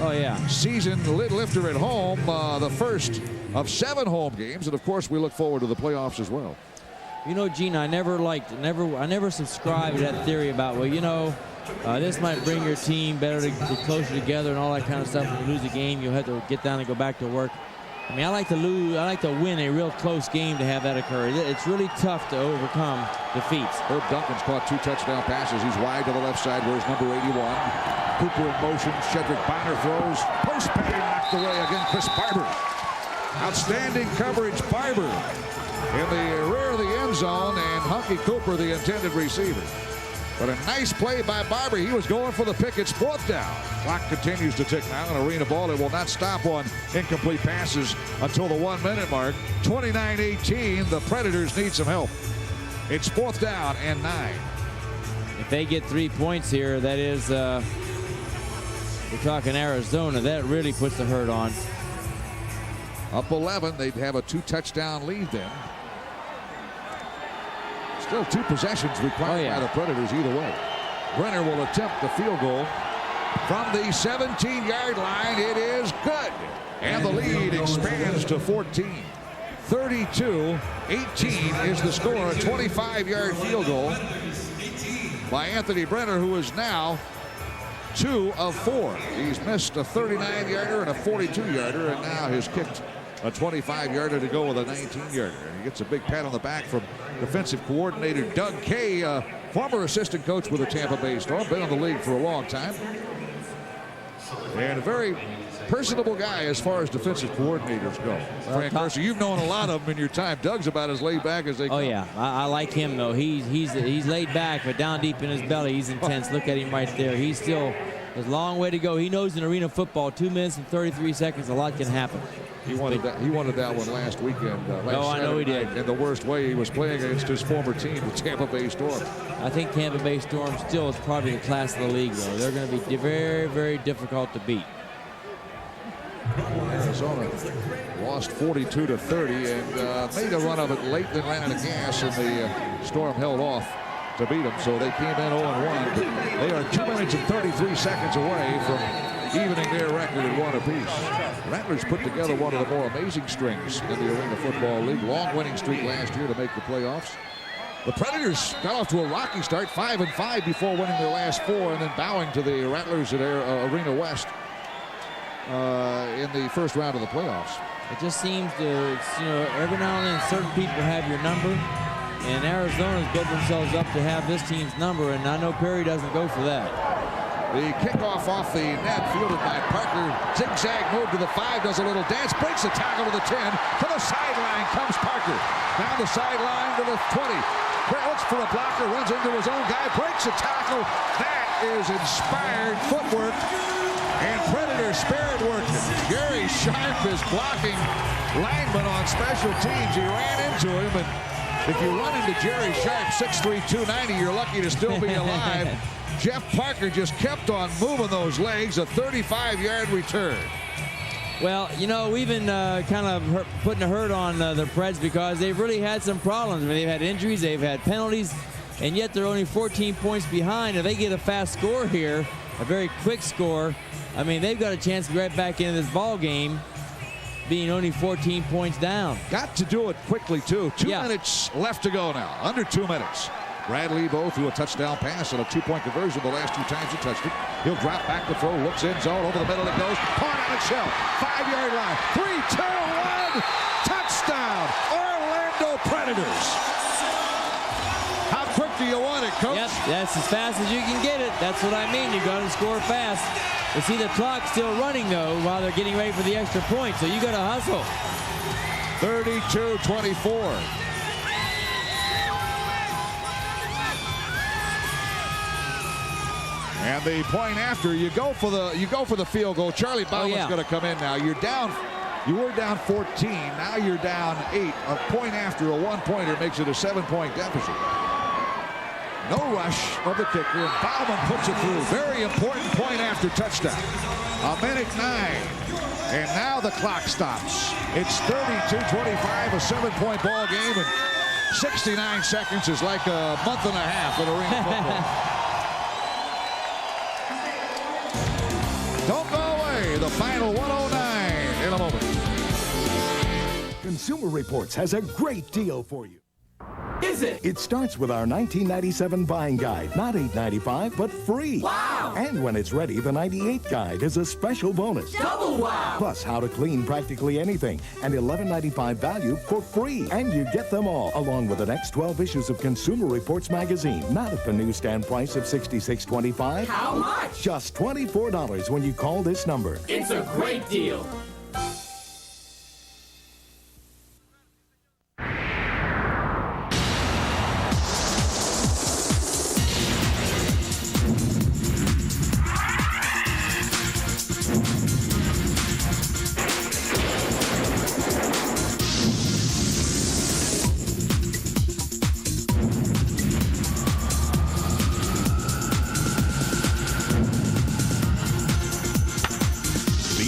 season lid lifter at home, the first of 7 home games, and of course we look forward to the playoffs as well. You know, Gene, I never subscribed to that theory about, well, you know, this might bring your team better closer together and all that kind of stuff. When you lose a game, you'll have to get down and go back to work. I mean, I like to win a real close game to have that occur. It's really tough to overcome defeats. Herb Duncan's caught 2 touchdown passes. He's wide to the left side. Where's number 81? Cooper in motion. Shedrick Bonner throws. Post pass knocked away again. Chris Barber. Outstanding coverage. Barber in the rear of the end zone, and Hunky Cooper, the intended receiver. But a nice play by Barber. He was going for the pick. It's 4th down. Clock continues to tick now. An arena ball. It will not stop on incomplete passes until the 1-minute mark. 29-18. The Predators need some help. It's 4th down and 9. If they get 3 points here, that is, we're talking Arizona. That really puts the hurt on. Up 11. They'd have a 2-touchdown lead then. Still 2 possessions required by the Predators either way. Brenner will attempt the field goal from the 17-yard line. It is good. And the lead expands to 14. 32-18 is the score. A 25-yard field goal by Anthony Brenner, who is now 2 of 4. He's missed a 39-yarder and a 42-yarder, and now has kicked a 25-yarder to go with a 19-yarder. And he gets a big pat on the back from defensive coordinator Doug Kay, former assistant coach with the Tampa Bay Storm, been in the league for a long time. And a very personable guy as far as defensive coordinators go. Frank Mercer, you've known a lot of them in your time. Doug's about as laid back as they come. Oh, yeah. I like him, though. He's laid back, but down deep in his belly, he's intense. Look at him right there. He's still a long way to go. He knows in arena football, 2 minutes and 33 seconds, a lot can happen. He wanted that one last weekend. I know he did. In the worst way, he was playing against his former team, the Tampa Bay Storm. I think Tampa Bay Storm still is probably the class of the league, though. They're going to be very, very difficult to beat. Arizona lost 42-30 and made a run of it late, then ran out of gas, and the Storm held off to beat them. So they came in 0-1. But they are 2 minutes and 33 seconds away from evening their record at 1 apiece. Rattlers put together one of the more amazing strings in the Arena Football League. Long winning streak last year to make the playoffs. The Predators got off to a rocky start, 5-5 before winning their last 4, and then bowing to the Rattlers at Arena West in the first round of the playoffs. It just seems to, every now and then certain people have your number, and Arizona's built themselves up to have this team's number, and I know Perry doesn't go for that. The kickoff off the net, fielded by Parker. Zigzag move to the 5, does a little dance, breaks the tackle to the 10. To the sideline comes Parker. Down the sideline to the 20. Looks for a blocker, runs into his own guy, breaks a tackle. That is inspired footwork and Predator spirit working. Gary Sharp is blocking lineman on special teams. He ran into him, and if you run into Jerry Sharp, 6'3", 290, you're lucky to still be alive. Jeff Parker just kept on moving those legs, a 35-yard return. Well, we've been kind of putting a hurt on the Preds because they've really had some problems. I mean, they've had injuries, they've had penalties, and yet they're only 14 points behind. If they get a fast score here, a very quick score, I mean, they've got a chance to get right back into this ball game, being only 14 points down. Got to do it quickly, too. 2 minutes left to go now, under 2 minutes. Brad Lebo threw a touchdown pass and a 2-point conversion the last 2 times he touched it. He'll drop back to throw, looks end zone, over the middle it goes. Caught on a shell, 5-yard line. 3, 2, 1, touchdown, Orlando Predators. Predators. How quick do you want it, Coach? Yep, that's as fast as you can get it. That's what I mean. You got to score fast. You see the clock still running, though, while they're getting ready for the extra point, so you got to hustle. 32-24. And the point after, you go for the field goal. Charlie Bauman's going to come in now. You were down 14. Now you're down 8. A point after, a one-pointer makes it a 7-point deficit. No rush of the kicker, and Bauman puts it through. Very important point after touchdown. 1:09. And now the clock stops. It's 32-25, a 7-point ball game, and 69 seconds is like a month and a half in arena football. Don't go away. The final 109 in a moment. Consumer Reports has a great deal for you. Is it? It starts with our 1997 buying guide. Not $8.95, but free. Wow! And when it's ready, the 98 guide is a special bonus. Double wow! Plus, how to clean practically anything. And $11.95 value for free. And you get them all, along with the next 12 issues of Consumer Reports magazine. Not at the newsstand price of $66.25. How much? Just $24 when you call this number. It's a great deal.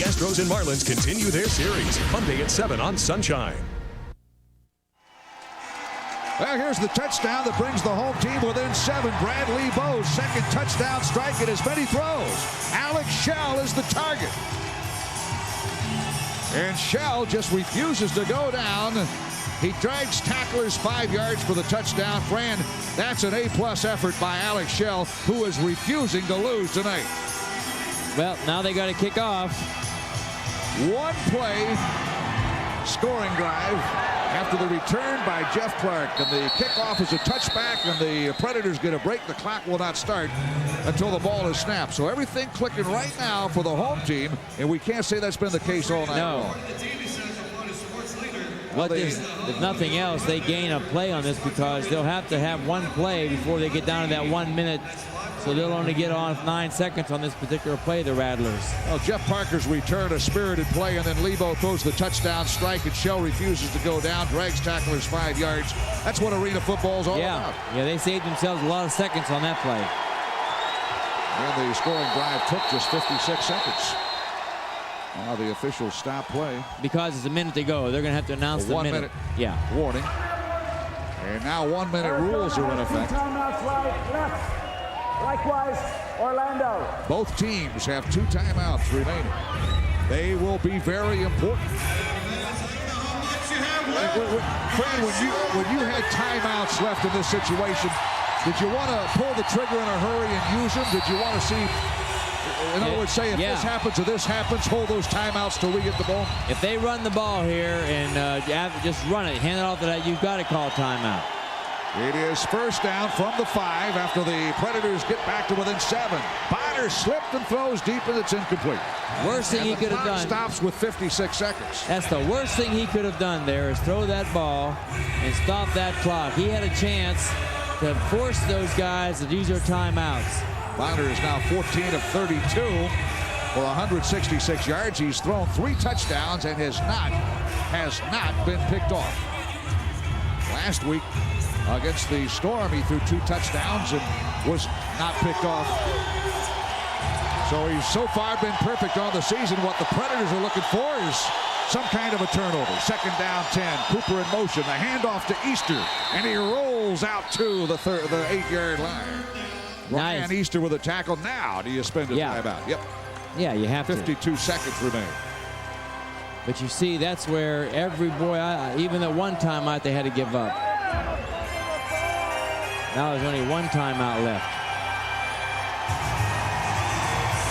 Astros and Marlins continue their series Monday at 7 on Sunshine. Well, here's the touchdown that brings the home team within 7. Bradley Bowe's second touchdown strike in as many throws. Alex Shell is the target. And Shell just refuses to go down. He drags tacklers 5 yards for the touchdown. Fran, that's an A-plus effort by Alex Shell, who is refusing to lose tonight. Well, now they got to kick off. One play, scoring drive after the return by Jeff Clark. And the kickoff is a touchback, and the Predators get a break. The clock will not start until the ball is snapped. So everything clicking right now for the home team, and we can't say that's been the case all night long. Well, if nothing else, they gain a play on this because they'll have to have one play before they get down to that 1 minute. So they'll only get on 9 seconds on this particular play, the Rattlers. Well, Jeff Parker's return, a spirited play, and then Lebo throws the touchdown strike, and Shell refuses to go down, drags tacklers 5 yards. That's what arena football is all about. Yeah, they saved themselves a lot of seconds on that play. And the scoring drive took just 56 seconds. Now the officials stop play. Because it's a minute to go. They're going to have to announce the 1 minute. Yeah. Warning. And now 1 minute rules are in effect. Timeouts right, left. Likewise, Orlando. Both teams have 2 timeouts remaining. They will be very important. Fran, when you had timeouts left in this situation, did you want to pull the trigger in a hurry and use them? Did you want to see, in other words, say if this happens or this happens, hold those timeouts till we get the ball? If they run the ball here and just run it, hand it off to that, you've got to call timeout. It is first down from the 5 after the Predators get back to within 7. Bonner slipped and throws deep, and it's incomplete. Worst thing he could have done. Stops with 56 seconds. That's the worst thing he could have done there is throw that ball and stop that clock. He had a chance to force those guys to use their timeouts. Bonner is now 14 of 32 for 166 yards. He's thrown 3 touchdowns and has not been picked off. Last week, against the Storm, he threw 2 touchdowns and was not picked off. So he's so far been perfect on the season. What the Predators are looking for is some kind of a turnover. Second down 10. Cooper in motion. The handoff to Easter. And he rolls out to the 8-yard line. Nice. Ryan Easter with a tackle. Now do you spend a timeout? Yep. Yeah, you have 52 seconds remain. But you see, that's where every boy, even at one timeout, they had to give up. Now there's only 1 timeout left.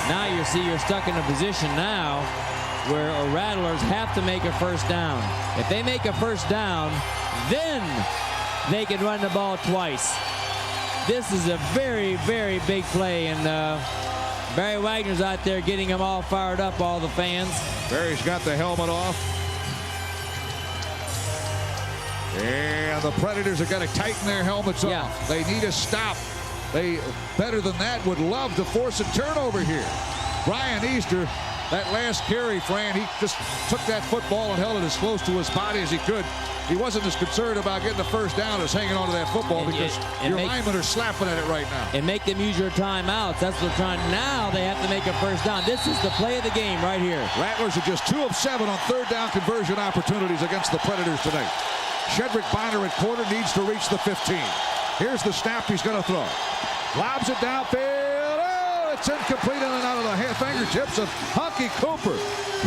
Now you see you're stuck in a position now where Rattlers have to make a first down. If they make a first down, then they can run the ball twice. This is a very, very big play, and Barry Wagner's out there getting them all fired up, all the fans. Barry's got the helmet off. And the Predators are going to tighten their helmets off. They need a stop. They, better than that, would love to force a turnover here. Brian Easter, that last carry, Fran, he just took that football and held it as close to his body as he could. He wasn't as concerned about getting the first down as hanging onto that football because your linemen are slapping at it right now. And make them use your timeouts. That's what they're trying. Now they have to make a first down. This is the play of the game right here. Rattlers are just 2 of 7 on third down conversion opportunities against the Predators tonight. Shedrick Bonner at quarter needs to reach the 15. Here's the snap he's going to throw. Lobs it downfield. Oh, it's incomplete in and out of the fingertips of Hunky Cooper.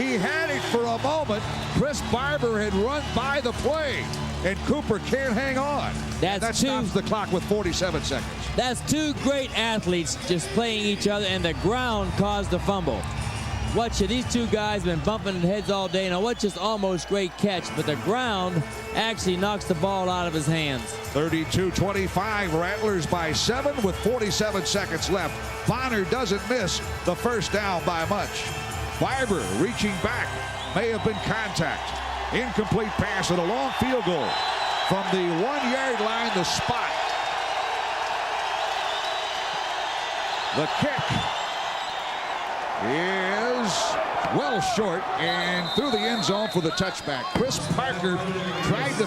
He had it for a moment. Chris Barber had run by the play, and Cooper can't hang on. That stops the clock with 47 seconds. That's 2 great athletes just playing each other, and the ground caused the fumble. Watch it. These 2 guys have been bumping heads all day. Now watch this almost great catch, but the ground actually knocks the ball out of his hands. 32-25, Rattlers by 7 with 47 seconds left. Bonner doesn't miss the first down by much. Barber reaching back, may have been contact. Incomplete pass and a long field goal. From the 1-yard line, the spot. The kick is well short and through the end zone for the touchback. Chris Parker tried to